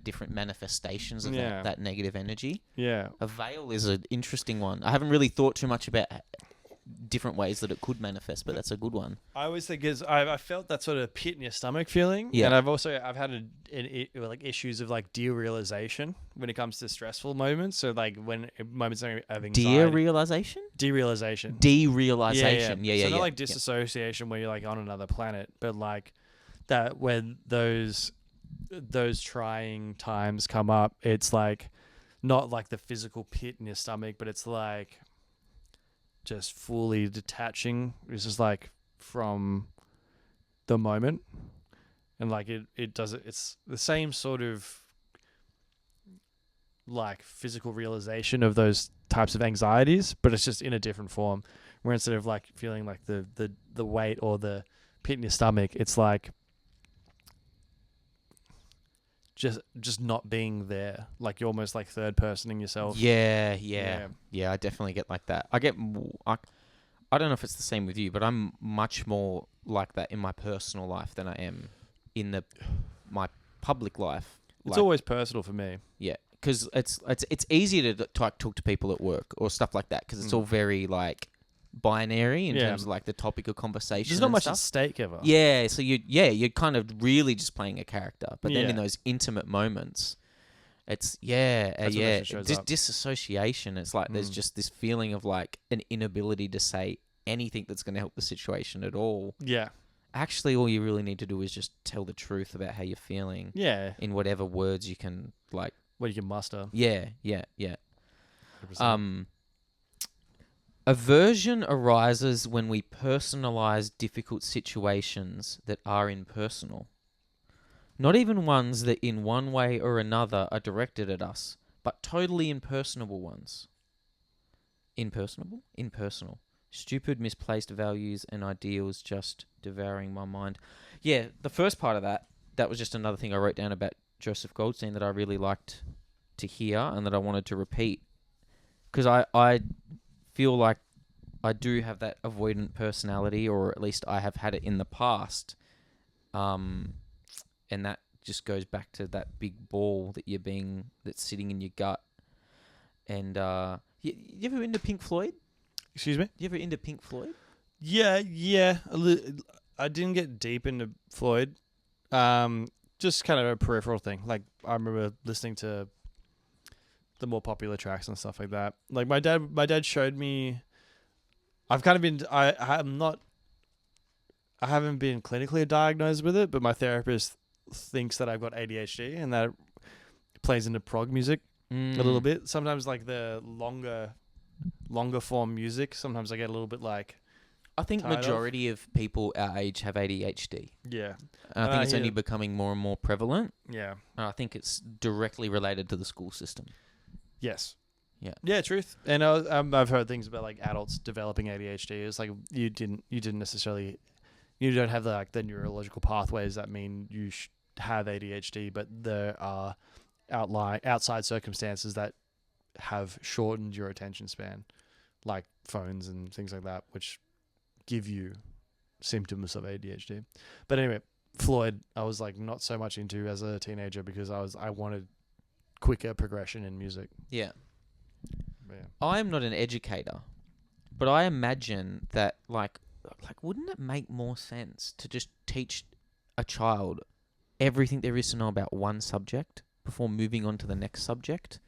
different manifestations of that negative energy. Yeah, a veil is an interesting one. I haven't really thought too much about different ways that it could manifest, but that's a good one. I always think I felt that sort of pit in your stomach feeling, and I've had like issues of like derealization when it comes to stressful moments. So like when moments of anxiety, derealization. Yeah. So not like disassociation where you're like on another planet, but like that when those trying times come up, it's like not like the physical pit in your stomach, but it's like just fully detaching. It's just like from the moment, and like it does it. It's the same sort of like physical realization of those types of anxieties, but it's just in a different form. Where instead of like feeling like the weight or the pit in your stomach, it's like just not being there, like you're almost like third personing yourself. Yeah, I definitely get like that. I don't know if it's the same with you, but I'm much more like that in my personal life than I am in my public life. It's always personal for me. Yeah, because it's easier to talk to people at work or stuff like that, because it's all very like binary in Yeah. terms of like the topic of conversation. There's not and much stuff. at stake ever. Yeah, so you're kind of really just playing a character, but then Yeah. in those intimate moments, it's That's when that shit shows up. disassociation. It's like there's just this feeling of like an inability to say anything that's going to help the situation at all. Yeah. Actually, all you really need to do is just tell the truth about how you're feeling Yeah. in whatever words you can like. What you can muster. Yeah. 100%. Aversion arises when we personalize difficult situations that are impersonal. Not even ones that in one way or another are directed at us, but totally impersonable ones. Impersonable? Impersonal. Stupid, misplaced values and ideals just devouring my mind. Yeah, the first part of that was just another thing I wrote down about Joseph Goldstein that I really liked to hear and that I wanted to repeat. Because I feel like I do have that avoidant personality, or at least I have had it in the past. And that just goes back to that big ball that's sitting in your gut. And you ever into Pink Floyd? Excuse me? You ever into Pink Floyd? Yeah. I didn't get deep into Floyd. Just kind of a peripheral thing. Like, I remember listening to the more popular tracks and stuff like that. Like, my dad showed me. I've kind of been. I haven't been clinically diagnosed with it, but my therapist thinks that I've got ADHD and that it plays into prog music a little bit. Sometimes, like the longer form music, sometimes I get a little bit like. I think majority of people our age have ADHD. Yeah. And I think it's only becoming more and more prevalent. Yeah. And I think it's directly related to the school system. Yes. Yeah. Yeah, truth. And I've heard things about like adults developing ADHD. It's like you didn't necessarily, you don't have the neurological pathways that mean you have ADHD, but there are outside circumstances that have shortened your attention span, like phones and things like that, which give you symptoms of ADHD. But anyway, Floyd, I was like not so much into as a teenager because I wanted quicker progression in music. Yeah. Yeah. I am not an educator, but I imagine that like wouldn't it make more sense to just teach a child everything there is to know about one subject before moving on to the next subject?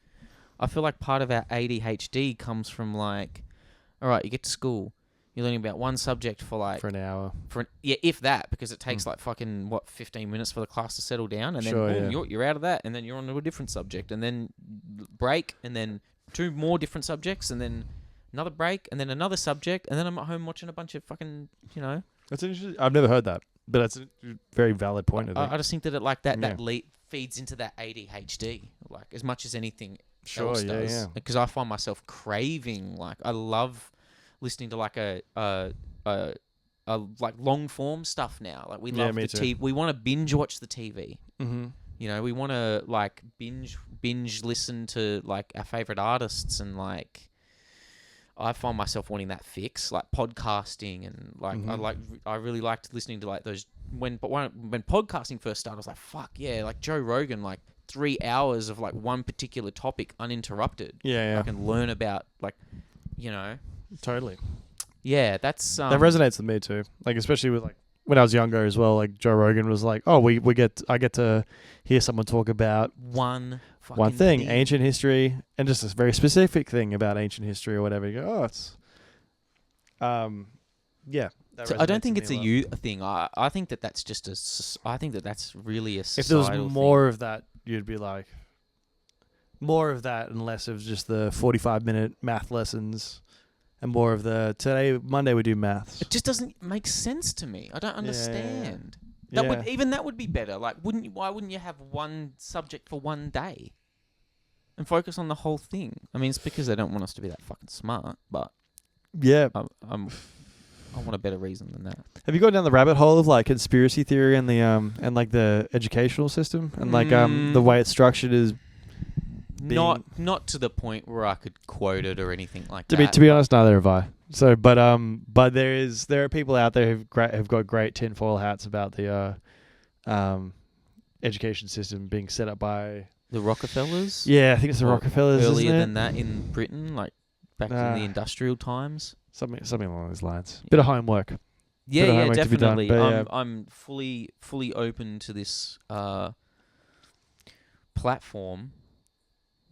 I feel like part of our ADHD comes from like, all right, you get to school, you're learning about one subject for like For an hour. If that, because it takes like fucking 15 minutes for the class to settle down, and then Sure, boom, yeah. you're out of that, and then you're on to a different subject, and then break, and then 2 more different subjects, and then another break, and then another subject, and then I'm at home watching a bunch of fucking, That's interesting. I've never heard that, but that's a very valid point. I think. I just think that it like that Yeah. feeds into that ADHD like as much as anything Sure, else yeah, does. yeah. Because I find myself craving, like I love listening to like a like long form stuff now. Like we Yeah, love me the too. TV. We want to binge watch the TV. Mm-hmm. We want to like binge listen to like our favorite artists, and like I find myself wanting that fix, like podcasting, and like I really liked listening to like those when podcasting first started. I was like, fuck yeah, like Joe Rogan, like 3 hours of like one particular topic uninterrupted. Yeah. I can learn about like, Totally. yeah, that's That resonates with me too. Like especially with like when I was younger as well. Like Joe Rogan was like, oh, I get to hear someone talk about one thing, ancient history, and just a very specific thing about ancient history or whatever. You go, oh, it's, yeah. So I don't think it's a thing. I think that that's just I think that that's really a societal If there was more of that, you'd be like, more of that and less of just the 45-minute math lessons, and more of the Monday we do maths. It just doesn't make sense to me. I don't understand. Yeah. That would be better. Like, why wouldn't you have one subject for one day and focus on the whole thing? I mean, it's because they don't want us to be that fucking smart, but Yeah. I want a better reason than that. Have you gone down the rabbit hole of like conspiracy theory and the and like the educational system and like the way it's structured is not to the point where I could quote it or anything like to that. be honest, neither have I. So, but there are people out there who've got great tinfoil hats about the education system being set up by the Rockefellers. Yeah, I think it's the Or Rockefellers. Earlier isn't it? than that in Britain, like back in the industrial times. Something along those lines. Bit of homework. Yeah, Bit of yeah, homework to be done, definitely. but I'm fully open to this platform.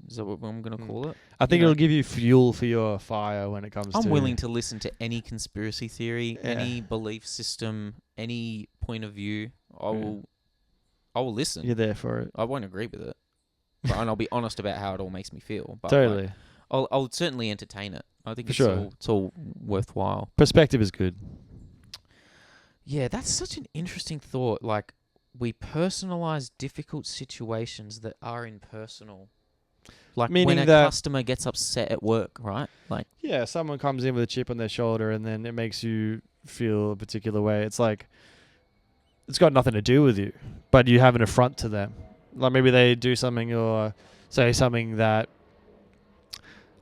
Is that what I'm going to call it? I think You know, it'll give you fuel for your fire when it comes to... I'm willing to listen to any conspiracy theory, Yeah. any belief system, any point of view. I will listen. You're there for it. I won't agree with it, and I'll be honest about how it all makes me feel. But Totally. like, I'll certainly entertain it. I think it's all worthwhile. Perspective is good. Yeah, that's such an interesting thought. Like, we personalize difficult situations that are impersonal. Like Meaning when a that- customer gets upset at work, right? Like, Yeah, someone comes in with a chip on their shoulder and then it makes you feel a particular way. It's like, it's got nothing to do with you, but you have an affront to them. Like maybe they do something or say something that,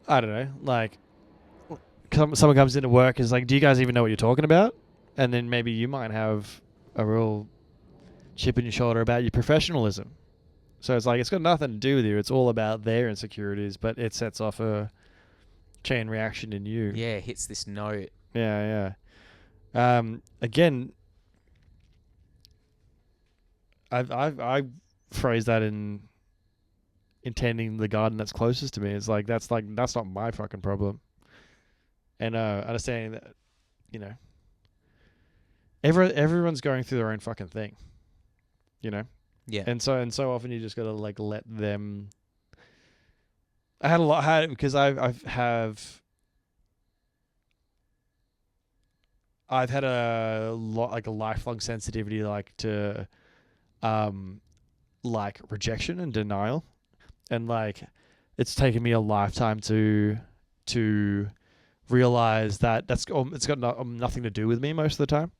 I don't know, like someone comes into work and is like, do you guys even know what you're talking about? And then maybe you might have a real chip in your shoulder about your professionalism. So it's like, it's got nothing to do with you. It's all about their insecurities, but it sets off a chain reaction in you. yeah, hits this note. Yeah. Again, I phrase that in tending the garden that's closest to me. It's like that's not my fucking problem. And understanding that, you know, everyone's going through their own fucking thing, you know. Yeah. And so often you just gotta like let them. Because I've had a lot, like a lifelong sensitivity, like to, like rejection and denial, and like it's taken me a lifetime to realize that it's got nothing to do with me most of the time,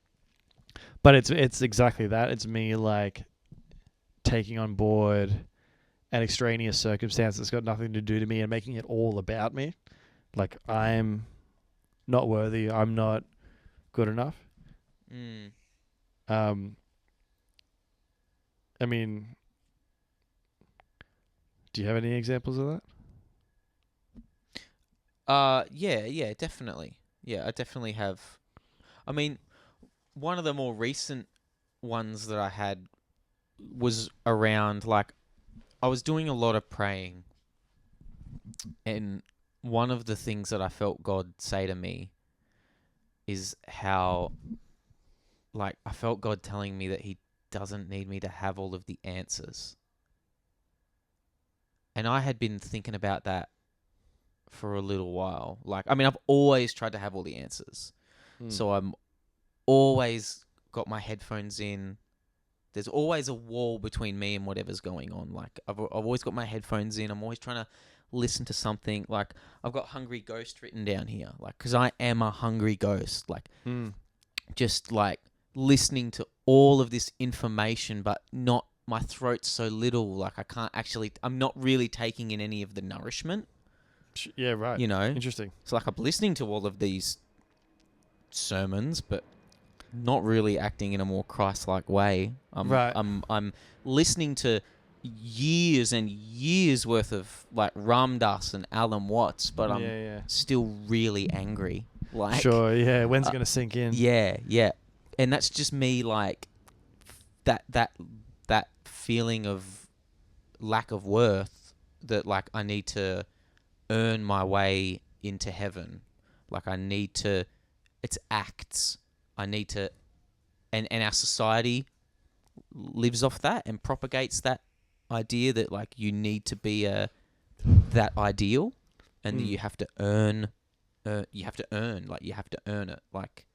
but it's exactly that. It's me like taking on board an extraneous circumstance that's got nothing to do to me and making it all about me. Like I'm not worthy. I'm not good enough. I mean, do you have any examples of that? Yeah, definitely. Yeah, I definitely have. I mean, one of the more recent ones that I had was around, like, I was doing a lot of praying, and one of the things that I felt God say to me is how, like, I felt God telling me that He doesn't need me to have all of the answers. And I had been thinking about that for a little while. Like, I mean, I've always tried to have all the answers. So I'm always got my headphones in. There's always a wall between me and whatever's going on. Like, I've always got my headphones in. I'm always trying to listen to something. Like, I've got Hungry Ghost written down here. Like, because I am a hungry ghost. Like, just like listening to all of this information, but not, my throat's so little. Like, I'm not really taking in any of the nourishment. Yeah, right. You know? Interesting. It's like I'm listening to all of these sermons, but not really acting in a more Christ-like way. I'm listening to years and years worth of like Ram Dass and Alan Watts, but I'm still really angry. Like, sure, yeah. When's it gonna sink in? Yeah, and that's just me, like that feeling of lack of worth, that like I need to earn my way into heaven. Like I need to. It's acts. I need to, and our society lives off that and propagates that idea that like you need to be that ideal, and that you have to earn, like you have to earn it, like.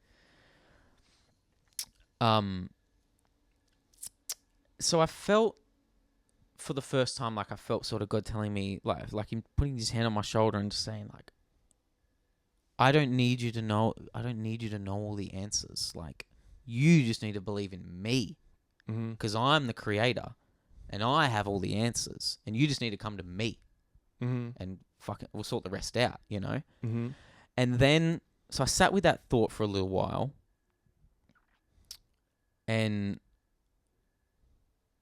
So I felt, for the first time, like I felt sort of God telling me, like him putting his hand on my shoulder and just saying like, I don't need you to know all the answers. Like, you just need to believe in me, because I'm the creator, and I have all the answers, and you just need to come to me, and we'll sort the rest out, you know. And then, so I sat with that thought for a little while, and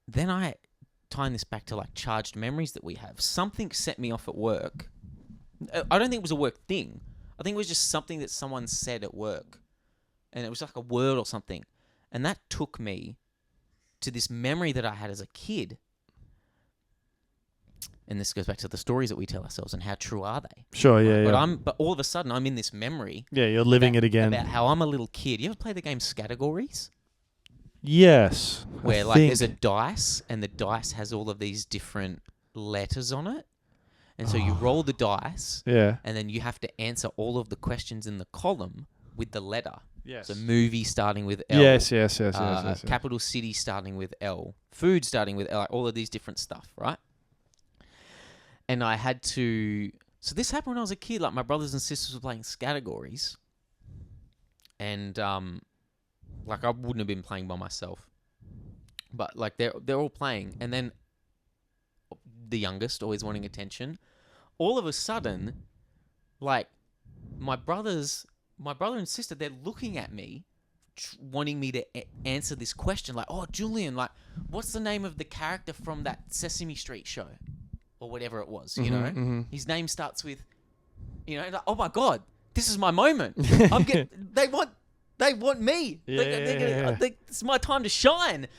then I tying this back to like charged memories that we have. Something set me off at work. I don't think it was a work thing. I think it was just something that someone said at work, and it was like a word or something, and that took me to this memory that I had as a kid. And this goes back to the stories that we tell ourselves and how true are they? Sure, yeah, But all of a sudden, I'm in this memory. Yeah, you're living it again. About how I'm a little kid. You ever play the game Categories? Yes. Where there's a dice, and the dice has all of these different letters on it. And so you roll the dice, Yeah. and then you have to answer all of the questions in the column with the letter. Yes. So movie starting with L. Yes. Capital city starting with L. Food starting with L. Like all of these different stuff, right? And I had to... So this happened when I was a kid. Like, my brothers and sisters were playing Categories. And, like, I wouldn't have been playing by myself. But, like, they're all playing. And then the youngest, always wanting attention. All of a sudden, like, my brother and sister, they're looking at me, wanting me to answer this question. Like, oh, Julian, like, what's the name of the character from that Sesame Street show? Or whatever it was, you know? His name starts with, you know, like, oh my God, this is my moment. They want me. It's my time to shine.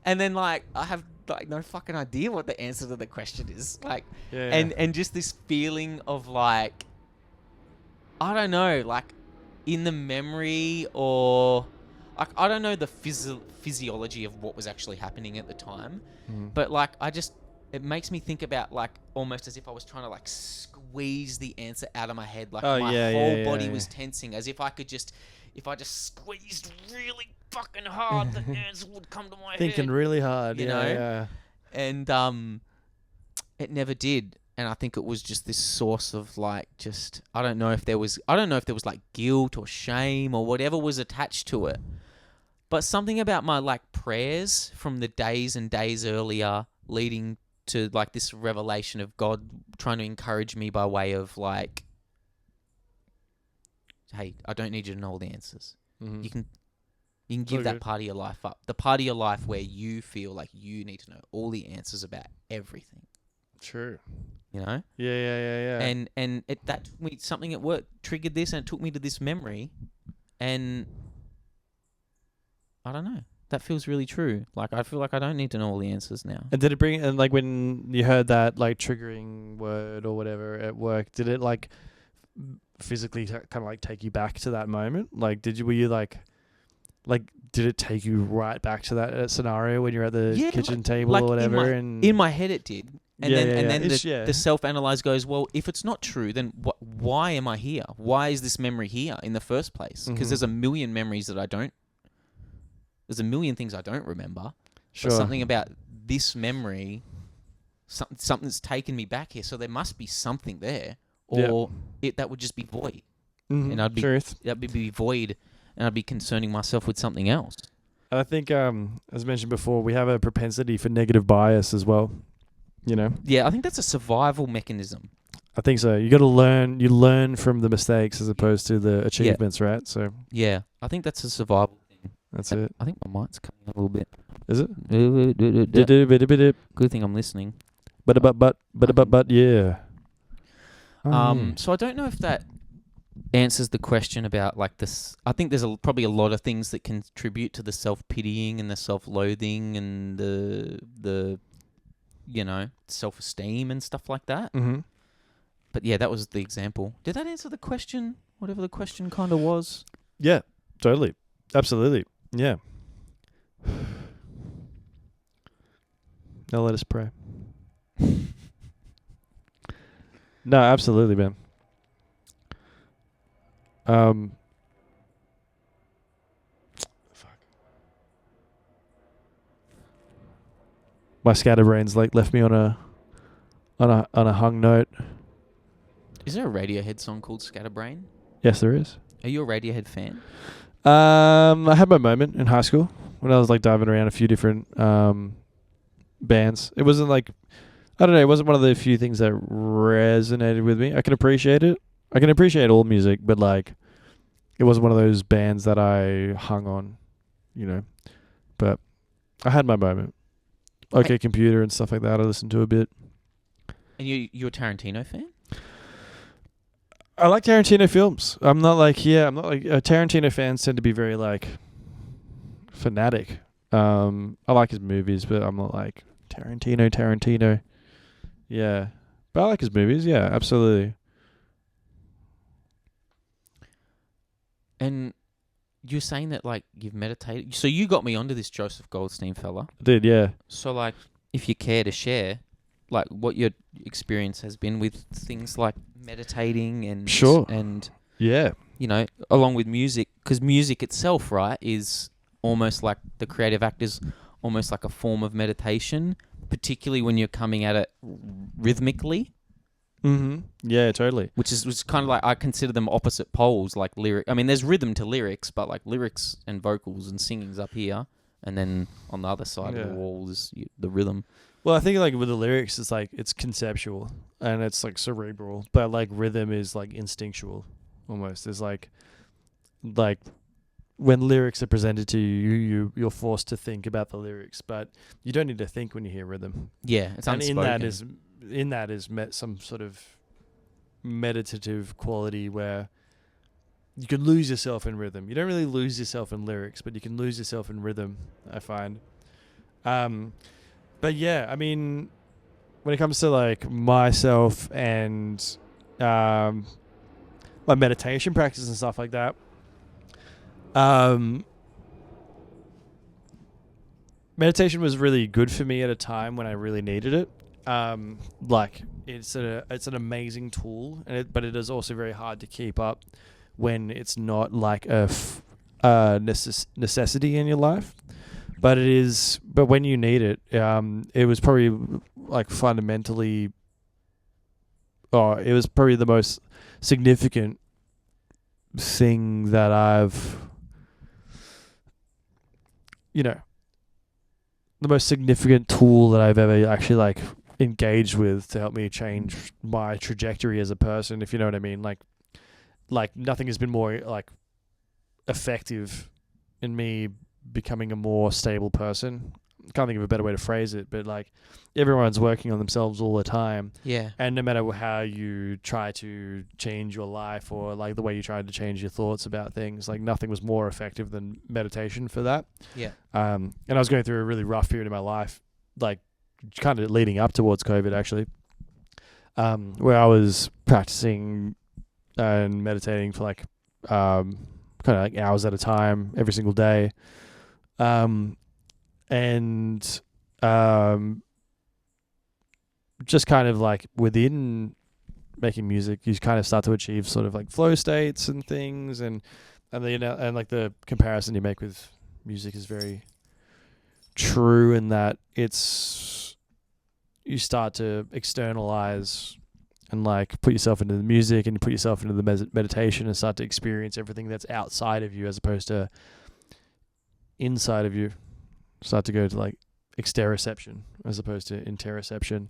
And then, like, I have, like, no fucking idea what the answer to the question is. Like, and just this feeling of, like, I don't know, like, in the memory or, like, I don't know the physiology of what was actually happening at the time. But, like, it makes me think about, like, almost as if I was trying to, like, squeeze the answer out of my head. Like, my whole body was tensing, as if I just squeezed really fucking hard, the answer would come to my head. Thinking really hard, you know? And it never did. And I think it was just this source of, like, just, I don't know if there was like guilt or shame or whatever was attached to it. But something about my, like, prayers from the days and days earlier leading to, like, this revelation of God trying to encourage me by way of, like, hey, I don't need you to know all the answers. You can give that part of your life up. The part of your life where you feel like you need to know all the answers about everything. True. You know? Yeah. And that took me, something at work triggered this, and it took me to this memory, and I don't know. That feels really true. Like, I feel like I don't need to know all the answers now. And did it bring, and like when you heard that, like, triggering word or whatever at work, did it, like, physically kind of, like, take you back to that moment? Like, did it take you right back to that scenario when you're at the kitchen table or whatever? In my head it did. And then the self-analyze goes, well, if it's not true, then why am I here? Why is this memory here in the first place? Because there's a million memories that there's a million things I don't remember. Sure. But something about this memory, something's taken me back here. So there must be something there, or that would just be void. And I'd be void, and I'd be concerning myself with something else. And I think, as mentioned before, we have a propensity for negative bias as well. You know? Yeah, I think that's a survival mechanism. I think so. You got to learn. You learn from the mistakes as opposed to the achievements, right? So yeah, I think that's a survival thing. That's it. I think my mic's coming up a little bit. Is it? Good thing I'm listening. But yeah. So I don't know if that answers the question about, like, this. I think there's probably a lot of things that contribute to the self-pitying and the self-loathing and the you know, self-esteem and stuff like that. But yeah, that was the example. Did that answer the question? Whatever the question kind of was? Yeah, totally. Absolutely. Yeah. Now let us pray. No, absolutely, man. My scatterbrain's, like, left me on a hung note. Is there a Radiohead song called Scatterbrain? Yes, there is. Are you a Radiohead fan? I had my moment in high school when I was, like, diving around a few different bands. It wasn't, like, I don't know, it wasn't one of the few things that resonated with me. I can appreciate it. I can appreciate all music, but, like, it wasn't one of those bands that I hung on, you know. But I had my moment. OK Computer and stuff like that I listened to a bit. And you a Tarantino fan? I like Tarantino films. I'm not like Tarantino fans tend to be very like fanatic. I like his movies, but I'm not like Tarantino. Yeah. But I like his movies, yeah, absolutely. And you're saying that like you've meditated. So you got me onto this Joseph Goldstein fella. I did, yeah. So like, if you care to share, like what your experience has been with things like meditating and Sure. and Yeah. you know, along with music, because music itself, right, is almost like the creative act is almost like a form of meditation, particularly when you're coming at it rhythmically. Mm-hmm. Yeah, totally. Which is kind of like, I consider them opposite poles, like lyric. I mean, there's rhythm to lyrics, but like lyrics and vocals and singing's up here, and then on the other side of the wall is the rhythm. Well, I think like with the lyrics, it's like it's conceptual and it's like cerebral, but like rhythm is like instinctual, almost. There's like when lyrics are presented to you, you're forced to think about the lyrics, but you don't need to think when you hear rhythm. Yeah, it's and unspoken. in that is some sort of meditative quality where you can lose yourself in rhythm. You don't really lose yourself in lyrics, but you can lose yourself in rhythm, I find. But yeah, I mean, when it comes to like myself and my meditation practice and stuff like that, meditation was really good for me at a time when I really needed it. Like it's an amazing tool, but it is also very hard to keep up when it's not like a necessity in your life. But it is. But when you need it, it was probably like fundamentally. Oh, it was probably the most significant thing that I've. The most significant tool that I've ever actually like engaged with to help me change my trajectory as a person, if you know what I mean. Like nothing has been more like effective in me becoming a more stable person. Can't think of a better way to phrase it, but like everyone's working on themselves all the time. Yeah. And no matter how you try to change your life or like the way you try to change your thoughts about things, like nothing was more effective than meditation for that. Yeah. And I was going through a really rough period in my life, like kind of leading up towards COVID actually, where I was practicing and meditating for like kind of like hours at a time every single day. And just kind of like within making music, you kind of start to achieve sort of like flow states and things, and like the comparison you make with music is very true in that you start to externalize and like put yourself into the music and put yourself into the meditation and start to experience everything that's outside of you as opposed to inside of you. Start to go to like exteroception as opposed to interoception.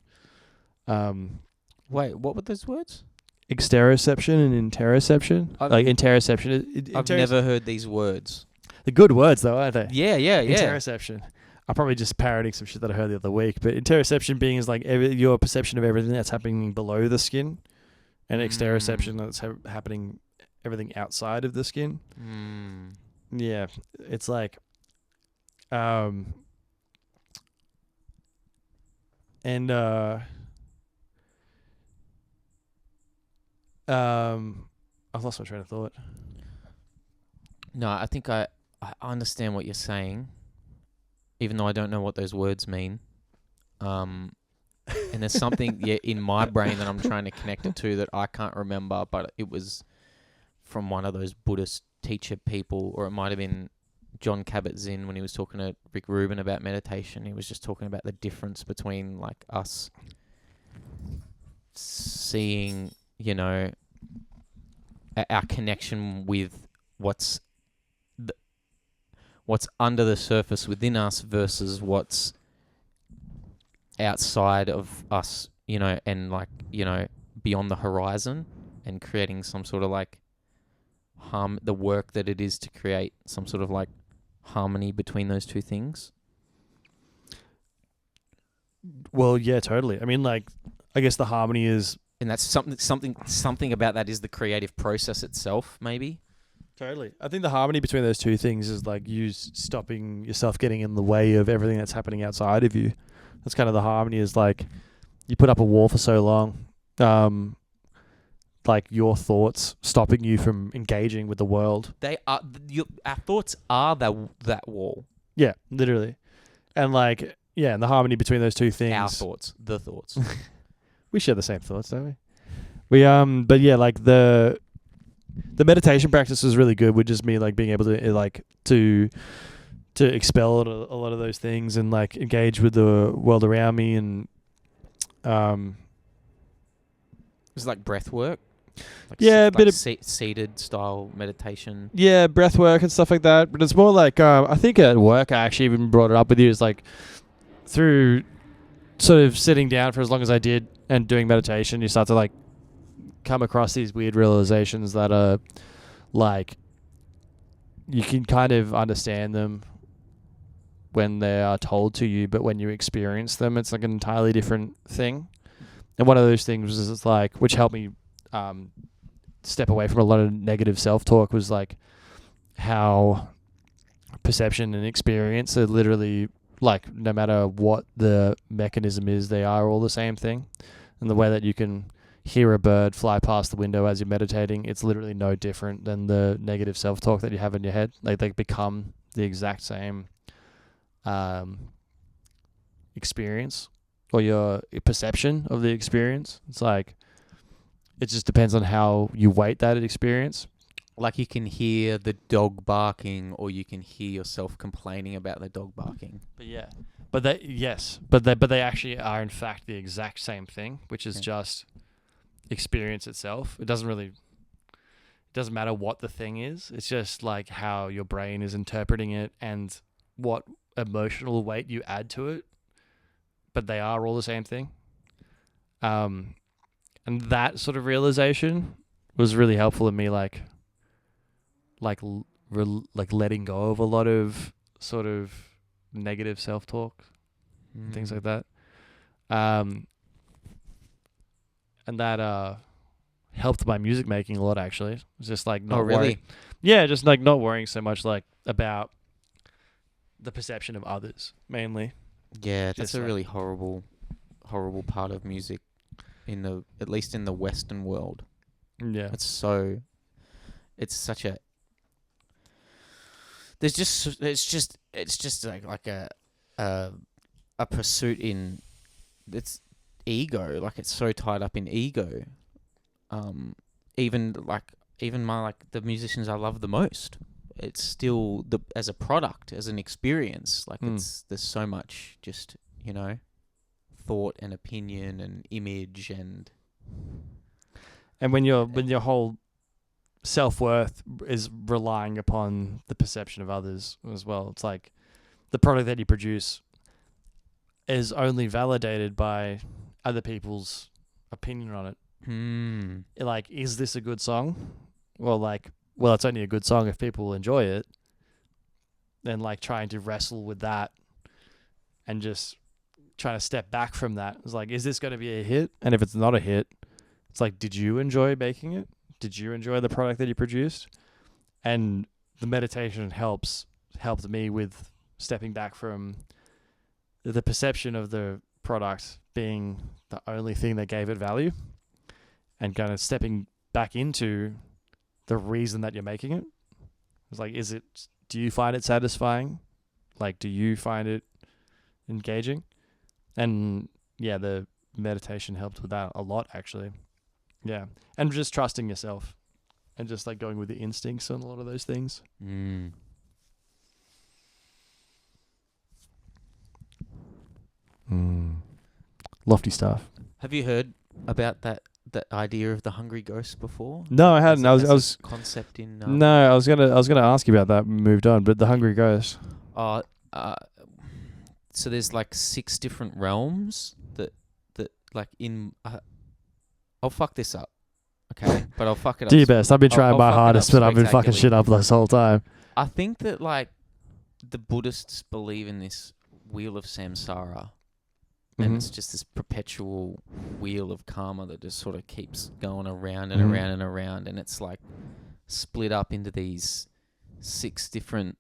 Wait, what were those words? Exteroception and interoception. Like interoception. I've never heard these words. They're good words though, aren't they? Yeah. Interoception. I'm probably just parroting some shit that I heard the other week, but interoception being is like your perception of everything that's happening below the skin, and exteroception that's happening everything outside of the skin. Yeah, it's like, I've lost my train of thought. No, I think I understand what you're saying, even though I don't know what those words mean. And there's something in my brain that I'm trying to connect it to that I can't remember, but it was from one of those Buddhist teacher people, or it might have been John Kabat-Zinn when he was talking to Rick Rubin about meditation. He was just talking about the difference between like us seeing, our connection with what's under the surface within us versus what's outside of us, and like, beyond the horizon, and creating some sort of like the work that it is to create some sort of like harmony between those two things. Well, yeah, totally. I mean, like, I guess the harmony is And that's something about that is the creative process itself, maybe. Totally. I think the harmony between those two things is like you stopping yourself getting in the way of everything that's happening outside of you. That's kind of the harmony, is like you put up a wall for so long, like your thoughts stopping you from engaging with the world. They are our thoughts are that wall. Yeah, literally. And like, yeah, and the harmony between those two things. Our thoughts, the thoughts. We share the same thoughts, don't we? But yeah, like the meditation practice is really good with just me like being able to expel a lot of those things and like engage with the world around me, and It's like breath work. Like yeah, a bit of seated style meditation. Yeah, breath work and stuff like that. But it's more like I think at work I actually even brought it up with you, is like through sort of sitting down for as long as I did and doing meditation, you start to like come across these weird realizations that are like you can kind of understand them when they are told to you, but when you experience them, it's like an entirely different thing. And one of those things is like, which helped me step away from a lot of negative self-talk, was like how perception and experience are literally like, no matter what the mechanism is, they are all the same thing. And the way that you can hear a bird fly past the window as you're meditating, it's literally no different than the negative self-talk that you have in your head. Like they become the exact same experience, or your perception of the experience. It's like, it just depends on how you weight that experience. Like you can hear the dog barking, or you can hear yourself complaining about the dog barking. But yeah, but they actually are in fact the exact same thing, which is just experience itself. It doesn't matter what the thing is. It's just like how your brain is interpreting it and what emotional weight you add to it. But they are all the same thing. And that sort of realization was really helpful in me, like letting go of a lot of sort of negative self-talk, things like that. And that helped my music making a lot, actually. It was just like not worrying. Yeah, just like not worrying so much like about the perception of others, mainly. Yeah, that's Just a like- really horrible part of music, at least in the Western world. Yeah. It's such a. It's just like a pursuit in it's ego. Like it's so tied up in ego. Even the musicians I love the most, it's still as a product, as an experience. Like there's so much just, thought and opinion and image and when your whole self-worth is relying upon the perception of others as well. It's like the product that you produce is only validated by other people's opinion on it. Like, is this a good song? Well, it's only a good song if people enjoy it. Then like trying to wrestle with that and just trying to step back from that. It's like, is this going to be a hit? And if it's not a hit, it's like, did you enjoy making it? Did you enjoy the product that you produced? And the meditation helped me with stepping back from the perception of the product being the only thing that gave it value, and kind of stepping back into the reason that you're making it. It's like, do you find it satisfying? Like, do you find it engaging? And yeah, the meditation helped with that a lot, actually. Yeah. And just trusting yourself and just like going with the instincts on a lot of those things. Lofty stuff. Have you heard about that idea of the hungry ghost before? No, I hadn't. I was concept in. No, I was gonna ask you about that. Moved on, but the hungry ghost. So there's like 6 different realms that like in. I'll fuck this up, okay? But I'll fuck it up. Do your best. I've been trying my hardest, but I've been fucking shit up this whole time. I think that like the Buddhists believe in this wheel of samsara, and Mhm. it's just this perpetual wheel of karma that just sort of keeps going around and Mhm. around and around, and it's like split up into these 6 different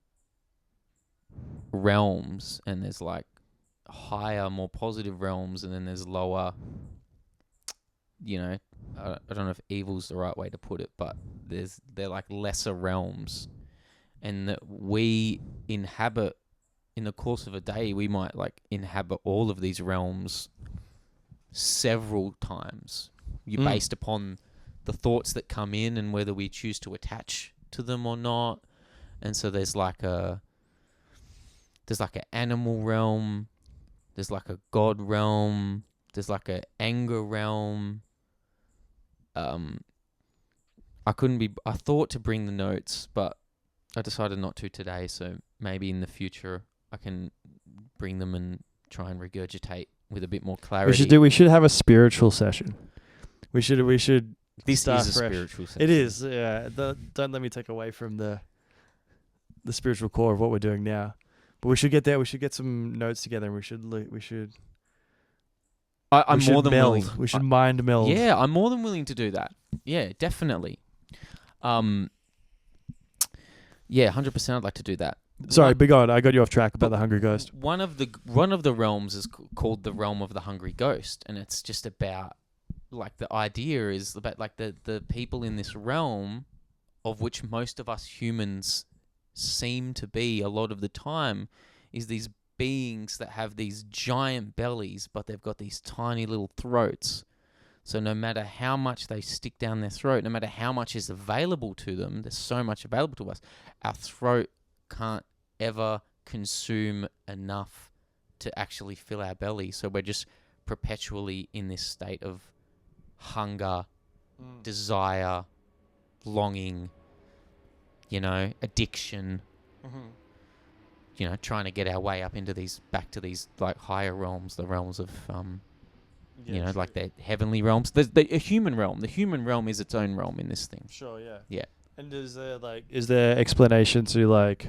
realms, and there's like higher, more positive realms, and then there's lower, I don't know if evil's the right way to put it, but they're like lesser realms, and that we inhabit in the course of a day. We might like inhabit all of these realms several times. You're based upon the thoughts that come in and whether we choose to attach to them or not. And so there's like an animal realm, there's like a god realm, there's like a anger realm. I thought to bring the notes, but I decided not to today, so maybe in the future I can bring them and try and regurgitate with a bit more clarity. We should have a spiritual session. We should This start is a fresh. spiritual session. It is, yeah. Don't let me take away from the spiritual core of what we're doing now. But we should get there. We should get some notes together, and we should I'm we should more than meld. willing. We should mind meld. Yeah, I'm more than willing to do that. Yeah, definitely. Yeah, 100%. I'd like to do that. Sorry, big on. I got you off track about the Hungry Ghost. One of the realms is called the realm of the Hungry Ghost, and it's just about like the idea is about like the people in this realm, of which most of us humans seem to be a lot of the time, is these beings that have these giant bellies, but they've got these tiny little throats. So no matter how much they stick down their throat, no matter how much is available to them, there's so much available to us, our throat can't ever consume enough to actually fill our belly. So we're just perpetually in this state of hunger, desire, longing, addiction, trying to get our way up into back to these like higher realms, the realms of, like the heavenly realms. There's a human realm. The human realm is its own realm in this thing. Sure, yeah. Yeah. And is there explanation to like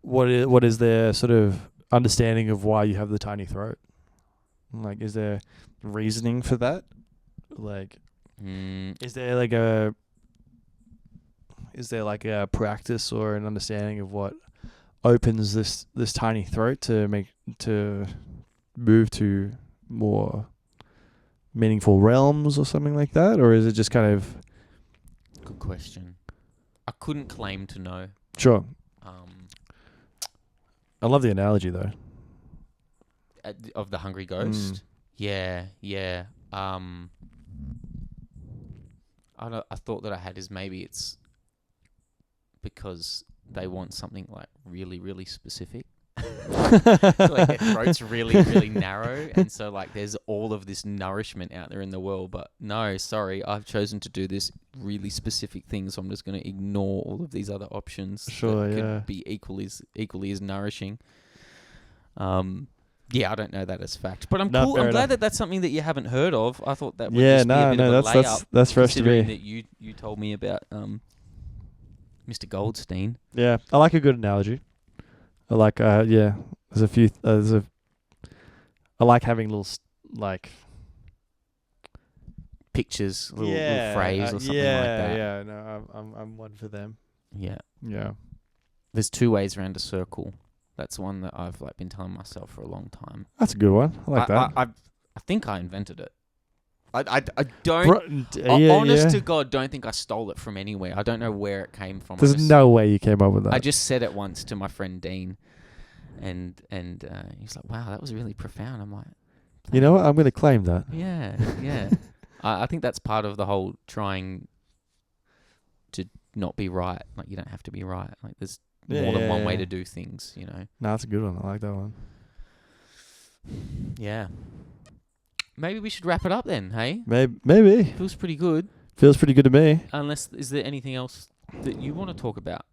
what is their sort of understanding of why you have the tiny throat? Like, is there reasoning for that? Like, is there like a practice or an understanding of what opens this tiny throat to move to more meaningful realms or something like that? Or is it just kind of... Good question. I couldn't claim to know. Sure. I love the analogy though. Of the Hungry Ghost? Yeah. I thought that I had is maybe it's because they want something like really, really specific. Like their throat's really, really narrow, and so like there's all of this nourishment out there in the world, but no, sorry, I've chosen to do this really specific thing, so I'm just going to ignore all of these other options. Sure, that yeah. could be equally as nourishing. Yeah, I don't know that as fact, but I'm No, cool. fair I'm glad enough. that that's something that you haven't heard of. I thought that would Yeah, just be a bit of a layup, that's fresh to considering me. that you told me about Mr. Goldstein. Yeah, I like a good analogy. I like there's a few I like having little like Pictures, little phrase or something like that. Yeah, no, I'm one for them. Yeah. Yeah. There's 2 ways around a circle. That's one that I've like been telling myself for a long time. That's a good one. I like that. I think I invented it. I don't. Honest to God, don't think I stole it from anywhere. I don't know where it came from. There's no way you came up with that. I just said it once to my friend Dean, and he's like, "Wow, that was really profound." I'm like, you know what? I'm going to claim that. Yeah. I think that's part of the whole trying to not be right. Like, you don't have to be right. Like, there's more than one way to do things, No, that's a good one. I like that one. Yeah. Maybe we should wrap it up then, hey? Maybe. Feels pretty good. Feels pretty good to me. Unless, is there anything else that you want to talk about?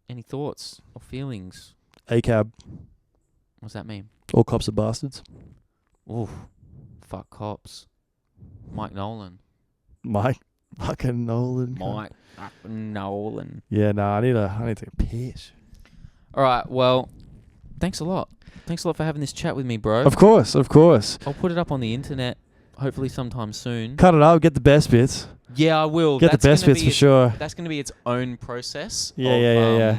Any thoughts or feelings? ACAB. What's that mean? All cops are bastards. Oof. Fuck cops. Mike Nolan. Mike fucking Nolan. Mike fucking Nolan. Yeah, no, I need to take a piss. All right, well, thanks a lot. Thanks a lot for having this chat with me, bro. Of course. I'll put it up on the internet, hopefully sometime soon. Cut it up. Get the best bits. Yeah, I will. Get the best bits for sure. That's going to be its own process. Yeah.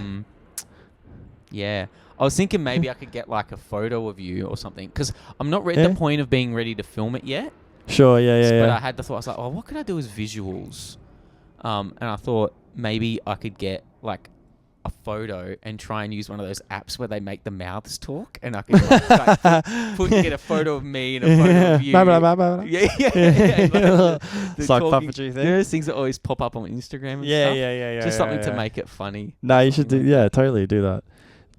Yeah. I was thinking maybe I could get like a photo of you or something, because I'm not at the point of being ready to film it yet. Sure, yeah. But I had the thought, I was like, what could I do as visuals? And I thought maybe I could get like a photo and try and use one of those apps where they make the mouths talk, and I could get a photo of me and a photo of you. Yeah. It's like puppetry thing. You know those things that always pop up on Instagram and stuff? Yeah. Just something to make it funny. No, you should totally do that.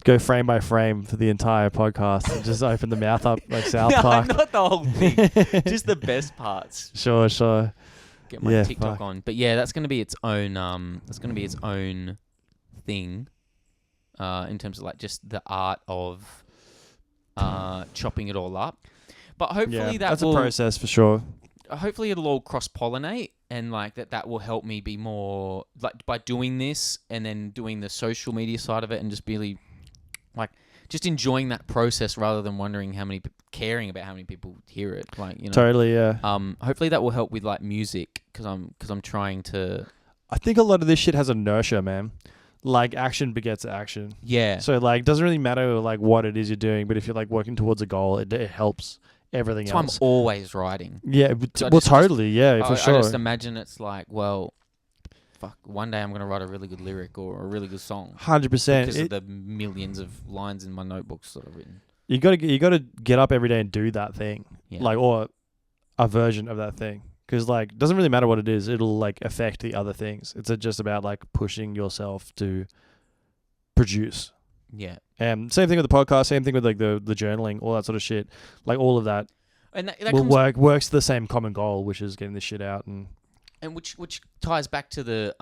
Go frame by frame for the entire podcast and just open the mouth up like South Park. No, not the whole thing. Just the best parts. Sure. Get my TikTok on. But yeah, that's going to be its own. That's going to be its own thing. In terms of like just the art of chopping it all up. But hopefully that's a process for sure. Hopefully it'll all cross-pollinate, and like that will help me be more like by doing this and then doing the social media side of it, and just really like just enjoying that process rather than wondering caring about how many people hear it. Like, you know, totally, yeah. Hopefully that will help with like music, because I'm trying to. I think a lot of this shit has inertia, man. Like action begets action. Yeah. So like, doesn't really matter like what it is you're doing, but if you're like working towards a goal, it helps everything so else. I'm always writing. Yeah. So totally. Yeah, for sure. I just imagine it's like, well, fuck, one day I'm going to write a really good lyric or a really good song. 100%. Because of the millions of lines in my notebooks that I've written. You got to get up every day and do that thing. Yeah. Like, or a version of that thing. Because like, it doesn't really matter what it is. It'll like affect the other things. It's just about like pushing yourself to produce. Yeah. Same thing with the podcast. Same thing with like the journaling, all that sort of shit. Like all of that, and that works to the same common goal, which is getting this shit out and which ties back to the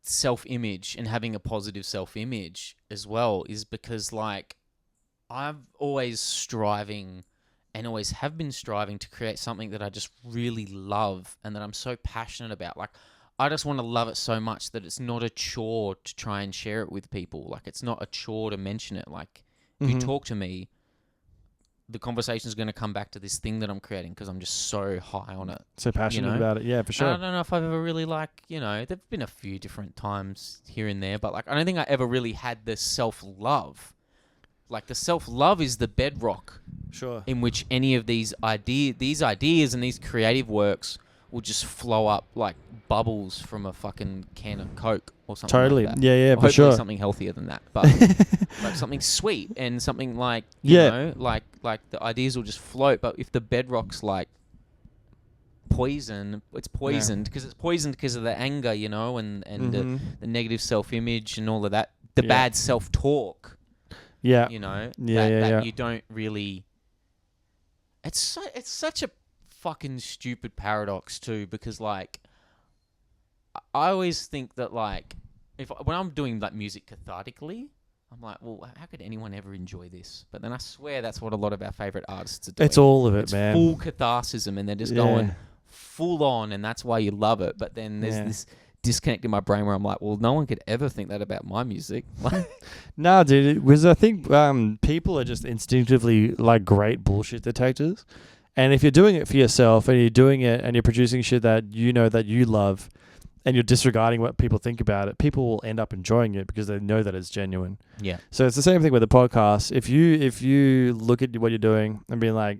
self-image and having a positive self-image as well, is because like I'm always striving and always have been striving to create something that I just really love and that I'm so passionate about. Like, I just want to love it so much that it's not a chore to try and share it with people. Like, it's not a chore to mention it. Like, if you talk to me, the conversation is going to come back to this thing that I'm creating because I'm just so high on it. So passionate about it. Yeah, for sure. And I don't know if I've ever really there've been a few different times here and there, but like, I don't think I ever really had the self-love. Like, the self-love is the bedrock. Sure. In which any of these ideas and these creative works will just flow up like bubbles from a fucking can of Coke or something. Totally. Like that. Yeah, or for sure. Hopefully something healthier than that, but like something sweet and something like you know, like the ideas will just float. But if the bedrock's like poison, it's poisoned because it's poisoned because of the anger, you know, and the negative self-image and all of that, the bad self-talk. Yeah. You know, that you don't really. It's such a fucking stupid paradox too, because like I always think that like when I'm doing like music cathartically, I'm like, well, how could anyone ever enjoy this? But then I swear that's what a lot of our favorite artists are doing. It's all of it, man. Full catharsism, and they're just going full on, and that's why you love it. But then there's this disconnect in my brain where I'm like, well, no one could ever think that about my music. No, dude, it was, I think people are just instinctively like great bullshit detectors. And if you're doing it for yourself and you're doing it and you're producing shit that you know that you love and you're disregarding what people think about it, people will end up enjoying it because they know that it's genuine. Yeah. So it's the same thing with the podcast. If you look at what you're doing and being like,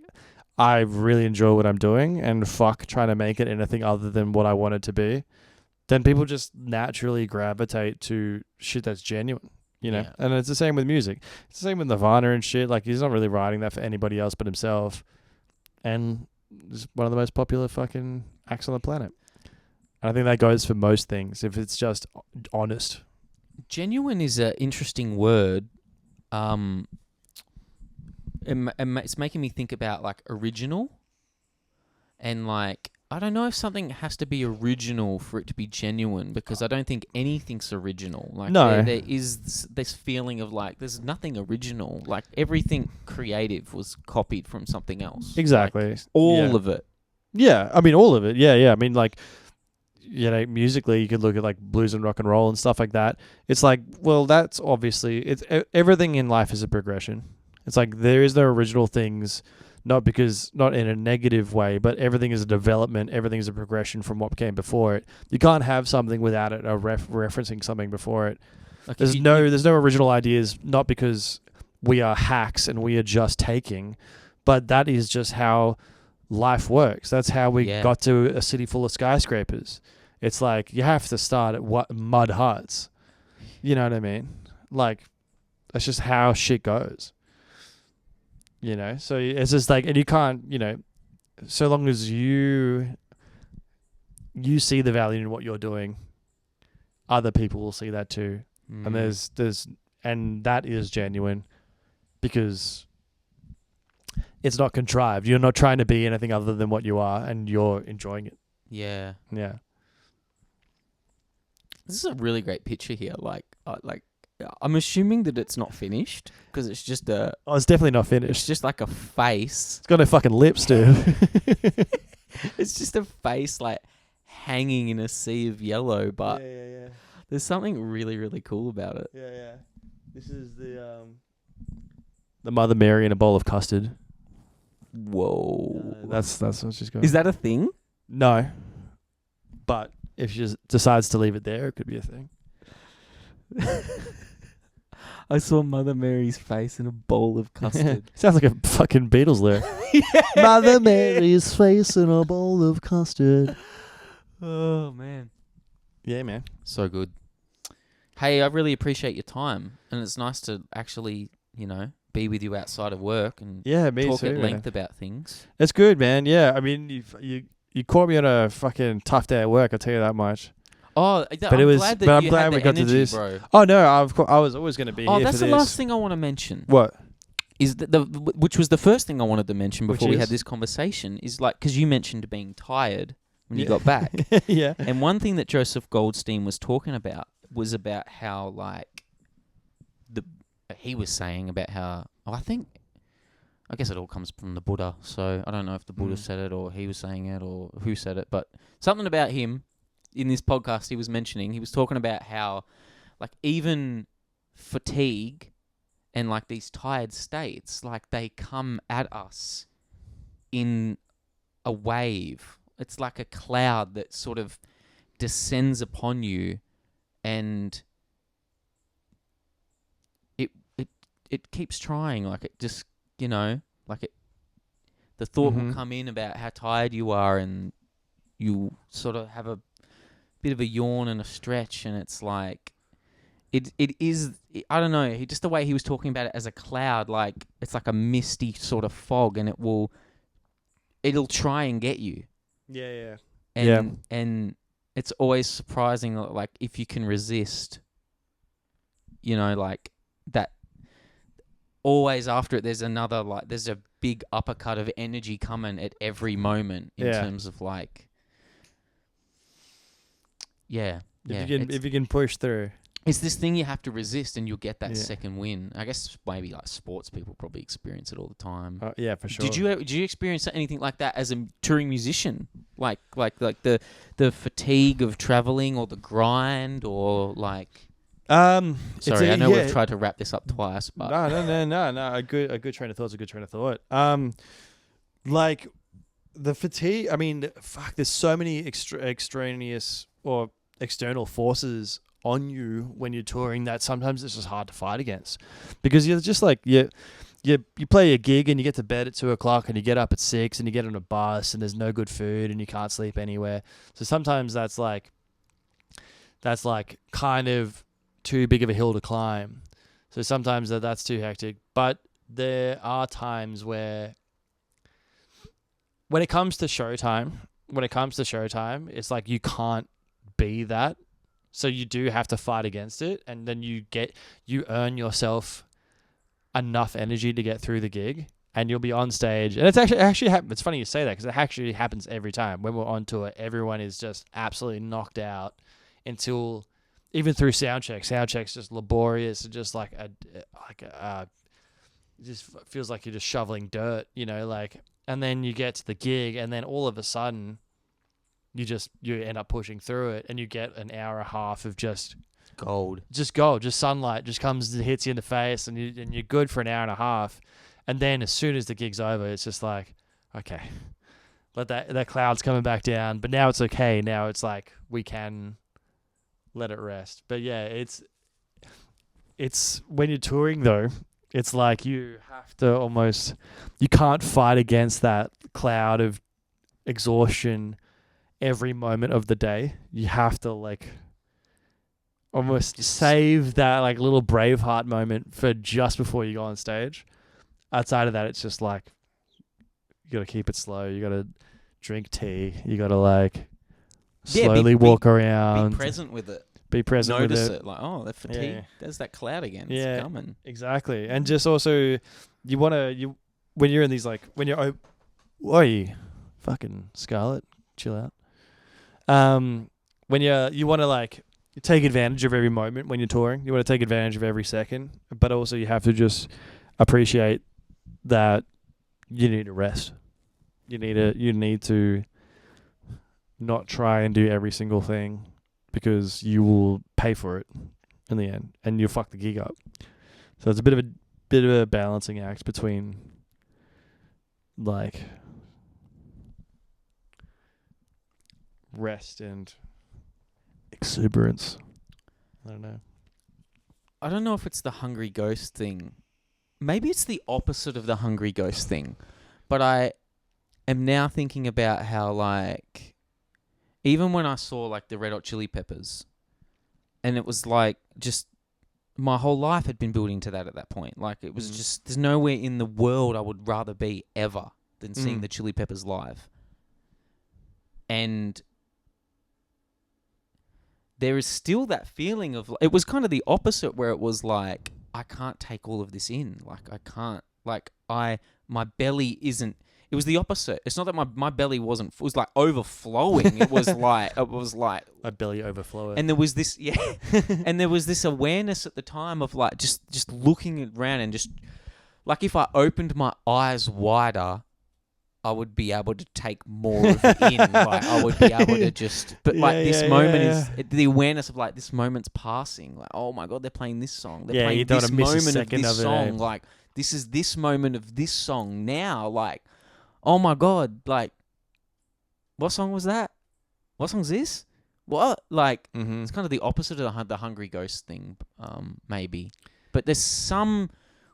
I really enjoy what I'm doing and fuck trying to make it anything other than what I want it to be, then people just naturally gravitate to shit that's genuine, you know? Yeah. And it's the same with music. It's the same with Nirvana and shit. Like, he's not really writing that for anybody else but himself. And it's one of the most popular fucking acts on the planet. And I think that goes for most things, if it's just honest. Genuine is an interesting word. It's making me think about, like, original. And, like, I don't know if something has to be original for it to be genuine, because I don't think anything's original. Like, no. There is this feeling of like there's nothing original. Like, everything creative was copied from something else. Exactly. Like, all of it. Yeah, I mean, all of it. Yeah. I mean, like, musically, you could look at like blues and rock and roll and stuff like that. It's like, well, that's obviously everything in life is a progression. It's like there is no original things, not in a negative way, but everything is a development. Everything is a progression from what came before it. You can't have something without it, or referencing something before it. Like There's no original ideas, not because we are hacks and we are just taking, but that is just how life works. That's how we got to a city full of skyscrapers. It's like you have to start at mud huts. You know what I mean? Like that's just how shit goes. So it's just like, and you can't, so long as you see the value in what you're doing, other people will see that too. And and that is genuine because it's not contrived. You're not trying to be anything other than what you are, and you're enjoying it. Yeah. Yeah. This is a really great picture here. I'm assuming that it's not finished because it's just it's definitely not finished. It's just like a face. It's got no fucking lips, dude. It's just a face like hanging in a sea of yellow, but yeah. there's something really, really cool about it. Yeah. This is the Mother Mary in a bowl of custard. Whoa. That's what she's got. Is that a thing? No. But if she just decides to leave it there, it could be a thing. I saw Mother Mary's face in a bowl of custard. Sounds like a fucking Beatles lyric. Mother Mary's face in a bowl of custard. Oh, man. Yeah, man. So good. Hey, I really appreciate your time. And it's nice to actually, be with you outside of work and me talk too, at length man. about things. It's good, man. Yeah, I mean, you caught me on a fucking tough day at work, I'll tell you that much. Oh, I'm glad we got to this. Bro. Oh no, I was always going to be here for this. Oh, that's the last thing I want to mention. What? Is which was the first thing I wanted to mention before we is? had this conversation, is like, because you mentioned being tired when you got back. Yeah. And one thing that Joseph Goldstein was talking about was about how, like, he was saying about how, I guess it all comes from the Buddha, so I don't know if the Buddha said it or he was saying it or who said it, but something about him in this podcast he was mentioning, he was talking about how, like, even fatigue and, like, these tired states, like, they come at us in a wave. It's like a cloud that sort of descends upon you, and it keeps trying. Like, it just, like, the thought will come in about how tired you are, and you sort of have a bit of a yawn and a stretch, and it's like, it is, I don't know, just the way he was talking about it as a cloud, like, it's like a misty sort of fog, and it'll try and get you. Yeah. And it's always surprising, like, if you can resist, like, that, always after it, there's a big uppercut of energy coming at every moment in terms of, like, if you can push through. It's this thing you have to resist, and you'll get that second win. I guess maybe like sports people probably experience it all the time. Yeah, for sure. Did you experience anything like that as a touring musician? Like the fatigue of traveling, or the grind, or like? Sorry, I know we've tried to wrap this up twice, but no. A good train of thought is a good train of thought. Like the fatigue. I mean, fuck. There's so many extraneous or external forces on you when you're touring that sometimes it's just hard to fight against, because you're just like you play a gig and you get to bed at 2:00 and you get up at 6 and you get on a bus and there's no good food and you can't sleep anywhere. So sometimes that's like kind of too big of a hill to climb. So sometimes that's too hectic. But there are times where when it comes to showtime, it's like you can't be that. So you do have to fight against it, and then you earn yourself enough energy to get through the gig, and you'll be on stage. And it's it's funny you say that, because it actually happens every time. When we're on tour, everyone is just absolutely knocked out until, even through sound checks just laborious, and just like it just feels like you're just shoveling dirt, like, and then you get to the gig, and then all of a sudden you end up pushing through it, and you get an hour and a half of just Gold. just sunlight just comes and hits you in the face, and you're good for an hour and a half. And then as soon as the gig's over, it's just like, okay, let that cloud's coming back down, but now it's okay. Now it's like we can let it rest. But yeah, it's when you're touring though, it's like you have to you can't fight against that cloud of exhaustion every moment of the day. You have to like almost save that like little Braveheart moment for just before you go on stage. Outside of that, it's just like you gotta keep it slow. You gotta drink tea. You gotta like slowly walk around. Be present with it. Be present with it. Notice it. Like, oh, that fatigue. Yeah. There's that cloud again. It's coming. Exactly. And just also, when you're in these like oi, fucking Scarlett, chill out. When you want to like take advantage of every moment when you're touring. You want to take advantage of every second, but also you have to just appreciate that you need to rest. You need to not try and do every single thing, because you will pay for it in the end, and you'll fuck the gig up. So it's a bit of a balancing act between like rest and exuberance. I don't know if it's the hungry ghost thing. Maybe it's the opposite of the hungry ghost thing. But I am now thinking about how, like, even when I saw, like, the Red Hot Chili Peppers, and it was, like, just my whole life had been building to that at that point. Like, it was just, there's nowhere in the world I would rather be ever than seeing the Chili Peppers live. And there is still that feeling of, it was kind of the opposite, where it was like, I can't take all of this in. Like, I can't, like, my belly isn't, it was the opposite. It's not that my belly wasn't, it was like overflowing. It was like, my belly overflowing. And there was this, and there was this awareness at the time of like, just looking around and just, like, if I opened my eyes wider, I would be able to take more of it in. Like, I would be able to just... But, this moment is... The awareness of, like, this moment's passing. Like, oh, my God, they're playing this song. They're playing this moment of this song. Like, this is this moment of this song now. Like, oh, my God. Like, what song was that? What song's this? What? Like, it's kind of the opposite of the Hungry Ghost thing, maybe. But there's some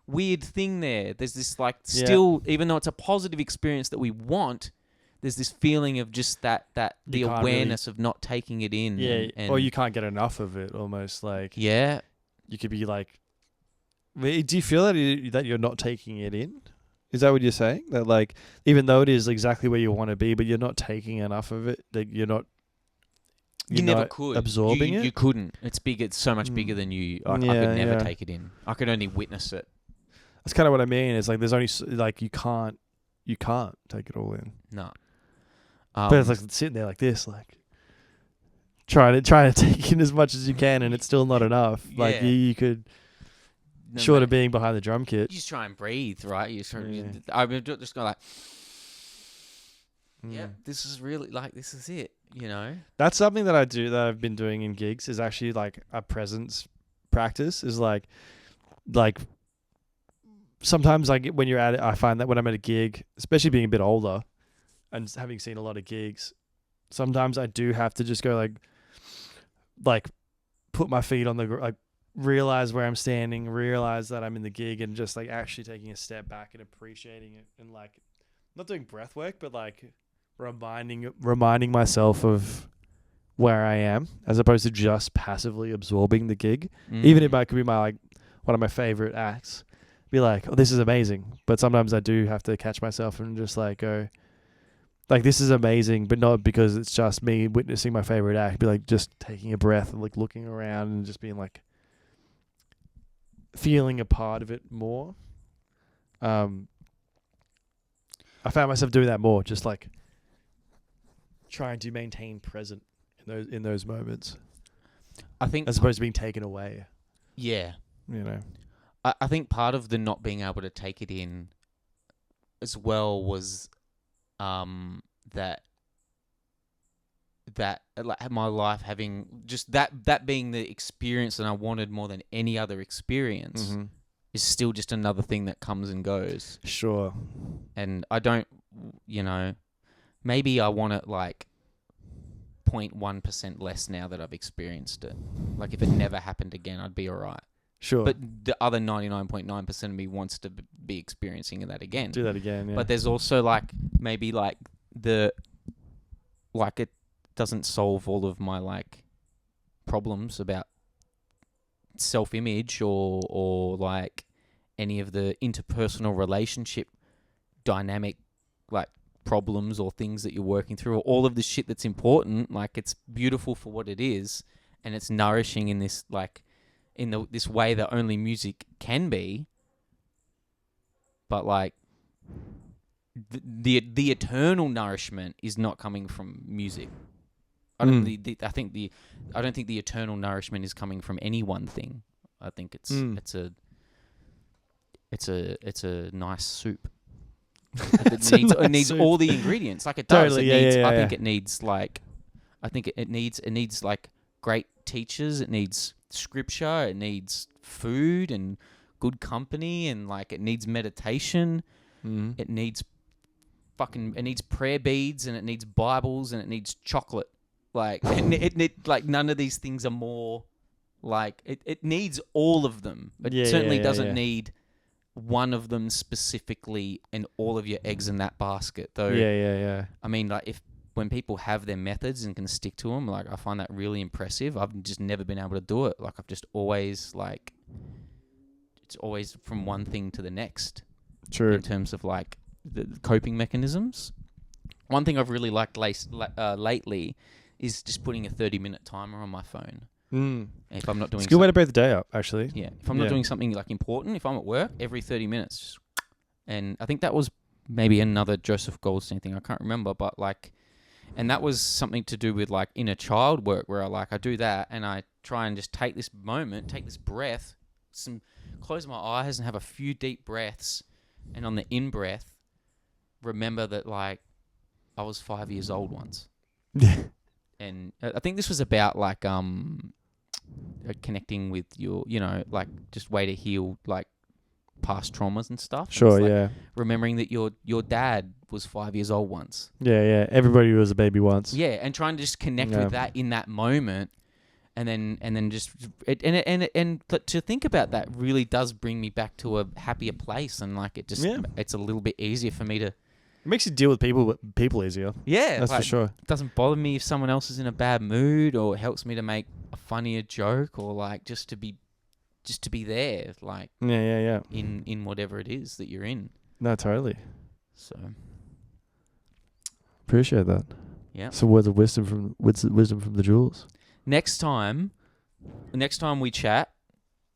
weird thing there. There's this like still, even though it's a positive experience that we want, there's this feeling of just that the awareness of not taking it in. Yeah, or you can't get enough of it. Almost like you could be like, do you feel that you're not taking it in? Is that what you're saying? That like, even though it is exactly where you want to be, but you're not taking enough of it. That you're not. You never could absorbing it. You couldn't. It's big. It's so much bigger than you. I could never take it in. I could only witness it. That's kind of what I mean. It's like there's only like you can't take it all in. No. But it's like sitting there like this, like trying to take in as much as you can, and it's still not enough. Yeah. Like you could, short of being behind the drum kit, you just try and breathe, right? You I'm just going like, this is really like this is it. You know, that's something that I do that I've been doing in gigs is actually like a presence practice. Is like. Sometimes when you're at it, I find that when I'm at a gig, especially being a bit older and having seen a lot of gigs, sometimes I do have to just go like put my feet on the like realize where I'm standing, realize that I'm in the gig, and just like actually taking a step back and appreciating it, and like not doing breath work, but like reminding myself of where I am, as opposed to just passively absorbing the gig. Even if it could be one of my favorite acts. Be like, oh, this is amazing. But sometimes I do have to catch myself and just like go, like, this is amazing, but not because it's just me witnessing my favorite act. Be like, just taking a breath and like looking around and just being like, feeling a part of it more. I found myself doing that more, just like trying to maintain present in those moments. I think as opposed to being taken away. Yeah. You know. I think part of the not being able to take it in as well was that that, like my life having just that being the experience that I wanted more than any other experience, is still just another thing that comes and goes. Sure. And I don't, maybe I want it like 0.1% less now that I've experienced it. Like if it never happened again, I'd be all right. Sure. But the other 99.9% of me wants to be experiencing that again. Do that again, yeah. But there's also like maybe like it doesn't solve all of my like problems about self-image or like any of the interpersonal relationship dynamic like problems or things that you're working through, or all of the shit that's important. Like it's beautiful for what it is, and it's nourishing in this like this way that only music can be. But like the eternal nourishment is not coming from music. I don't think the eternal nourishment is coming from any one thing. I think it's a nice soup. It needs all the ingredients. Like it does. Totally, I think it needs like it needs like great teachers. It needs scripture. It needs food and good company, and like it needs meditation. It needs prayer beads, and it needs Bibles, and it needs chocolate. Like it like none of these things are more like it needs all of them. It certainly doesn't need one of them specifically and all of your eggs in that basket, though. Yeah. I mean, like when people have their methods and can stick to them, like I find that really impressive. I've just never been able to do it. Like I've just always like it's always from one thing to the next. True. In terms of like the coping mechanisms. One thing I've really liked lately is just putting a 30-minute timer on my phone. If I'm not doing, it's a good way to break the day up, actually. Yeah, if I'm not doing something like important, if I'm at work, every 30 minutes. And I think that was maybe another Joseph Goldstein thing. I can't remember, but like, and that was something to do with like inner child work, where I do that and I try and just take this moment, take this breath, close my eyes and have a few deep breaths, and on the in breath, remember that like I was 5 years old once. And I think this was about like connecting with your, like just way to heal like past traumas and stuff. Sure, and it's, yeah. Remembering that your dad was 5 years old once. Yeah. Everybody was a baby once. Yeah, and trying to just connect with that in that moment, and then just to think about that really does bring me back to a happier place, and like it's a little bit easier for me to. It makes you deal with people easier. Yeah, that's like, for sure. It doesn't bother me if someone else is in a bad mood, or it helps me to make a funnier joke, or like just to be there, like yeah. In whatever it is that you're in. No, totally. So appreciate that. Yeah. Some words of wisdom from the Jules. Next time we chat,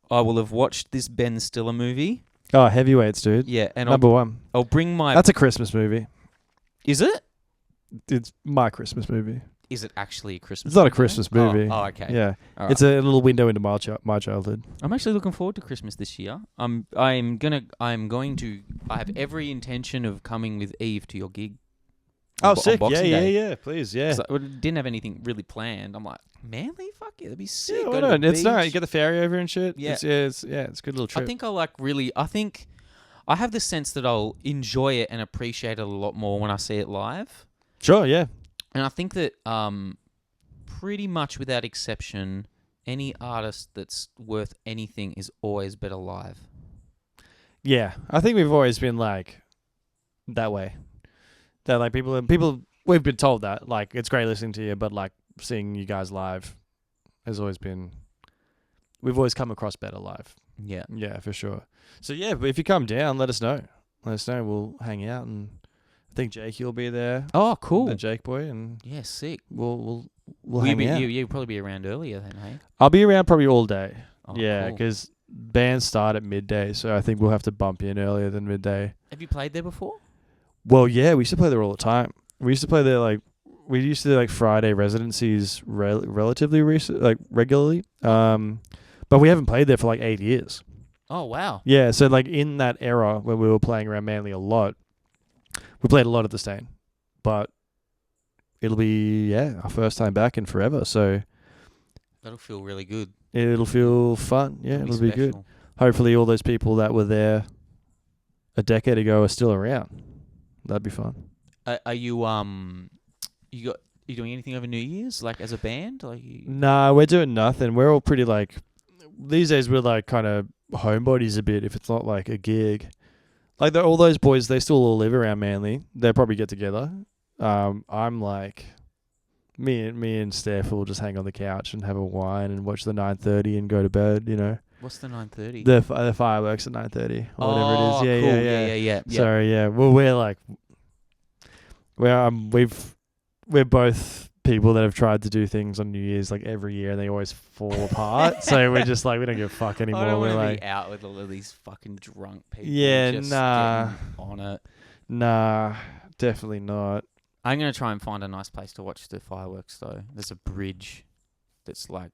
I will have watched this Ben Stiller movie. Oh, Heavyweights, dude. Yeah, and Number one. I'll bring my. That's a Christmas movie. Is it? It's my Christmas movie. Is it actually a Christmas? It's not movie? a Christmas movie. Oh, okay. Yeah, right. It's a little window into my childhood. I'm actually looking forward to Christmas this year. I have every intention of coming with Eve to your gig. Oh, sick! Boxing Day. Yeah. Please, yeah. I didn't have anything really planned. I'm like, Manly, fuck yeah, that'd be sick. Yeah, Go to the it's not. beach. You get the ferry over and shit. Yeah. It's a good little trip. I think I have the sense that I'll enjoy it and appreciate it a lot more when I see it live. Sure, yeah. And I think that pretty much without exception, any artist that's worth anything is always better live. Yeah, I think we've always been like that way. That like people we've been told that like it's great listening to you, but like seeing you guys live has always been. We've always come across better live. Yeah. Yeah, for sure. So yeah, but if you come down, let us know. We'll hang out, and I think Jake will be there. Oh, cool. The Jake boy, and yeah, sick. We'll hang out. You'll probably be around earlier then, hey? I'll be around probably all day. Oh, yeah, cool. because bands start at midday, so I think we'll have to bump in earlier than midday. Have you played there before? Well, yeah, we used to play there all the time. We used to play there we used to do like Friday residencies relatively regularly. But we haven't played there for like 8 years. Oh, wow. Yeah, so like in that era when we were playing around Manly a lot, we played a lot at the Stain. But it'll be our first time back in forever. So That'll feel really good. it'll feel fun. Yeah, it'll be good. special. Hopefully, all those people that were there a decade ago are still around. That'd be fun. Are you you doing anything over New Year's, like as a band? Like Nah, we're doing nothing. We're all pretty like these days. We're like kind of homebodies a bit. If it's not like a gig, like all those boys, they still all live around Manly. They'll probably get together. I'm like me and Steph will just hang on the couch and have a wine and watch the 9:30 and go to bed. You know, what's the 9:30? the fireworks at 9:30 or whatever it is. Yeah, cool. yeah. Yeah. Sorry, yeah. Well, we're like, we're both people that have tried to do things on New Year's like every year and they always fall apart. So we're just like, we don't give a fuck anymore. I don't We're want to like, be out with all of these fucking drunk people. Yeah, just nah. getting on it. nah, definitely not. I'm gonna try and find a nice place to watch the fireworks though. There's a bridge that's like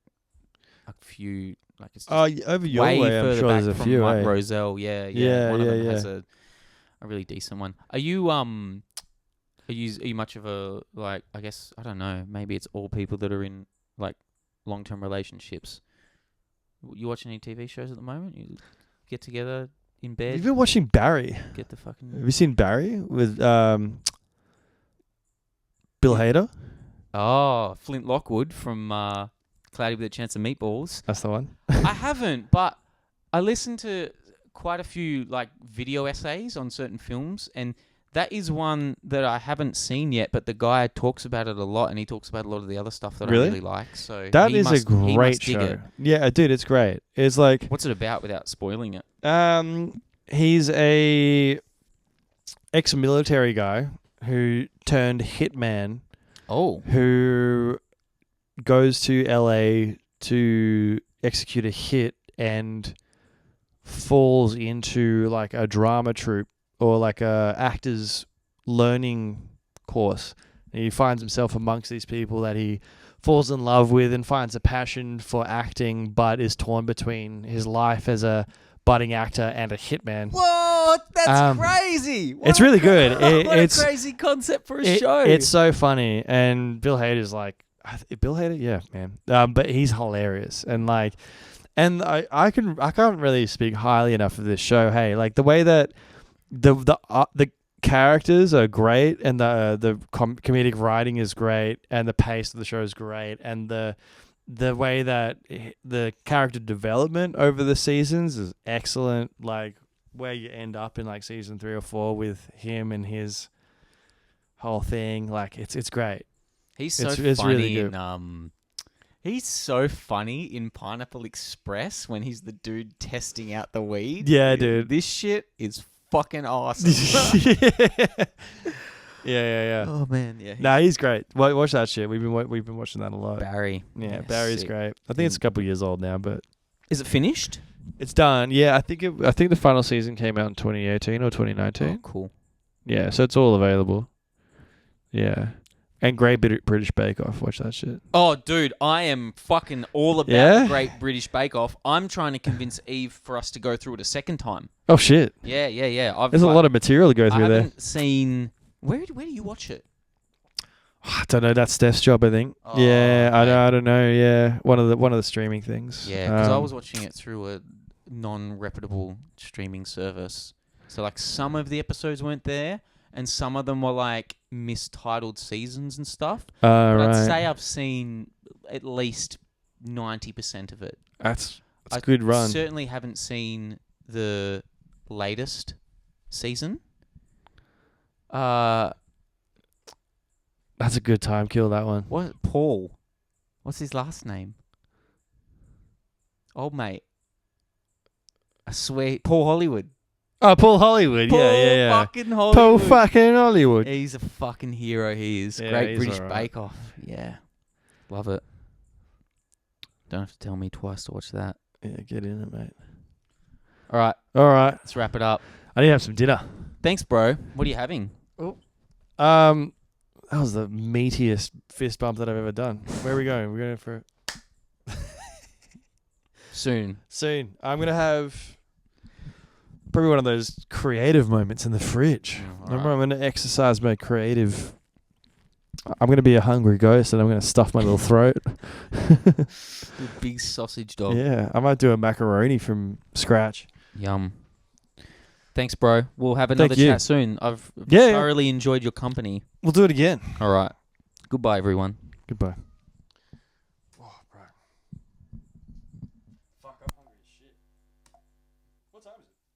a few, like it's just Over your way way, I'm further sure back there's a from few. like Eh? Roselle. Yeah. Yeah, One of yeah, them has yeah. a really decent one. Are you are you much of a, like, I guess, I don't know, maybe it's all people that are in like long-term relationships. You watching any TV shows at the moment? You get together in bed, You've been watching Barry. get the fucking Have you seen Barry with Bill Hader? Oh, Flint Lockwood from Cloudy with a Chance of Meatballs. That's the one. I haven't, but I listened to quite a few like video essays on certain films, and that is one that I haven't seen yet. But the guy talks about it a lot, and he talks about a lot of the other stuff that Really? I really like. So That he is must- a he great must dig show. it. Yeah, dude, it's great. It's like What's it about without spoiling it? he's a ex-military guy who turned hitman Oh, who goes to LA to execute a hit and falls into like a drama troupe or like a actor's learning course. And he finds himself amongst these people that he falls in love with and finds a passion for acting, but is torn between his life as a budding actor and a hitman. what? That's Um, crazy! it's really good. It's crazy concept for It's so funny, and Bill Hader's like, Bill Hader, yeah, man. But he's hilarious, and like, and I can't really speak highly enough of this show. Hey, like the way that the characters are great, and the comedic writing is great, and the pace of the show is great, and the way that the character development over the seasons is excellent. Like where you end up in like season 3 or 4 with him and his whole thing, like it's great. He's so It's funny really good. in he's so funny in Pineapple Express when he's the dude testing out the weed. Yeah, dude. This shit is fucking awesome. yeah. Oh man, yeah. Nah, he's great. Watch that shit. We've been watching that a lot. Barry. Yeah, Barry's sick. great. I think it's a couple years old now, but Is it finished? it's done. Yeah, I think the final season came out in 2018 or 2019. Oh, cool. Yeah, so it's all available. Yeah. And Great British Bake Off. Watch that shit. Oh, dude, I am fucking all about Yeah? the Great British Bake Off. I'm trying to convince Eve for us to go through it a second time. Oh shit. Yeah. There's a lot of material to go I through there. haven't seen. Where do you watch it? I don't know. That's Steph's job, I think. Oh, yeah, okay. I don't know. Yeah, one of the streaming things. Yeah, because I was watching it through a non-reputable streaming service. So like some of the episodes weren't there, and some of them were like mistitled seasons and stuff. But right. I'd say I've seen at least 90% of it. That's I a good run. Certainly haven't seen the latest season. That's a good time kill, that one. What Paul? What's his last name? Old mate. I swear, Paul Hollywood. Oh, Paul Hollywood. Paul Yeah. fucking Hollywood. Paul fucking Hollywood. He's a fucking hero. He is. Yeah, Great he's British alright. Bake Off. Yeah, love it. Don't have to tell me twice to watch that. Yeah, get in it, mate. All right, All right. let's wrap it up. I need to have some dinner. Thanks, bro. What are you having? That was the meatiest fist bump that I've ever done. Where are we going? We're going for Soon. soon. I'm gonna have probably one of those creative moments in the fridge. Oh, Remember, I'm gonna exercise my creative I'm gonna be a hungry ghost, and I'm gonna stuff my little throat. You big sausage dog. Yeah, I might do a macaroni from scratch. Yum. Thanks, bro. We'll have another Thank you. chat soon. I've Yeah. thoroughly enjoyed your company. We'll do it again. All right. Goodbye, everyone. Goodbye. Oh, bro. Fuck, I'm hungry as shit. What time is it?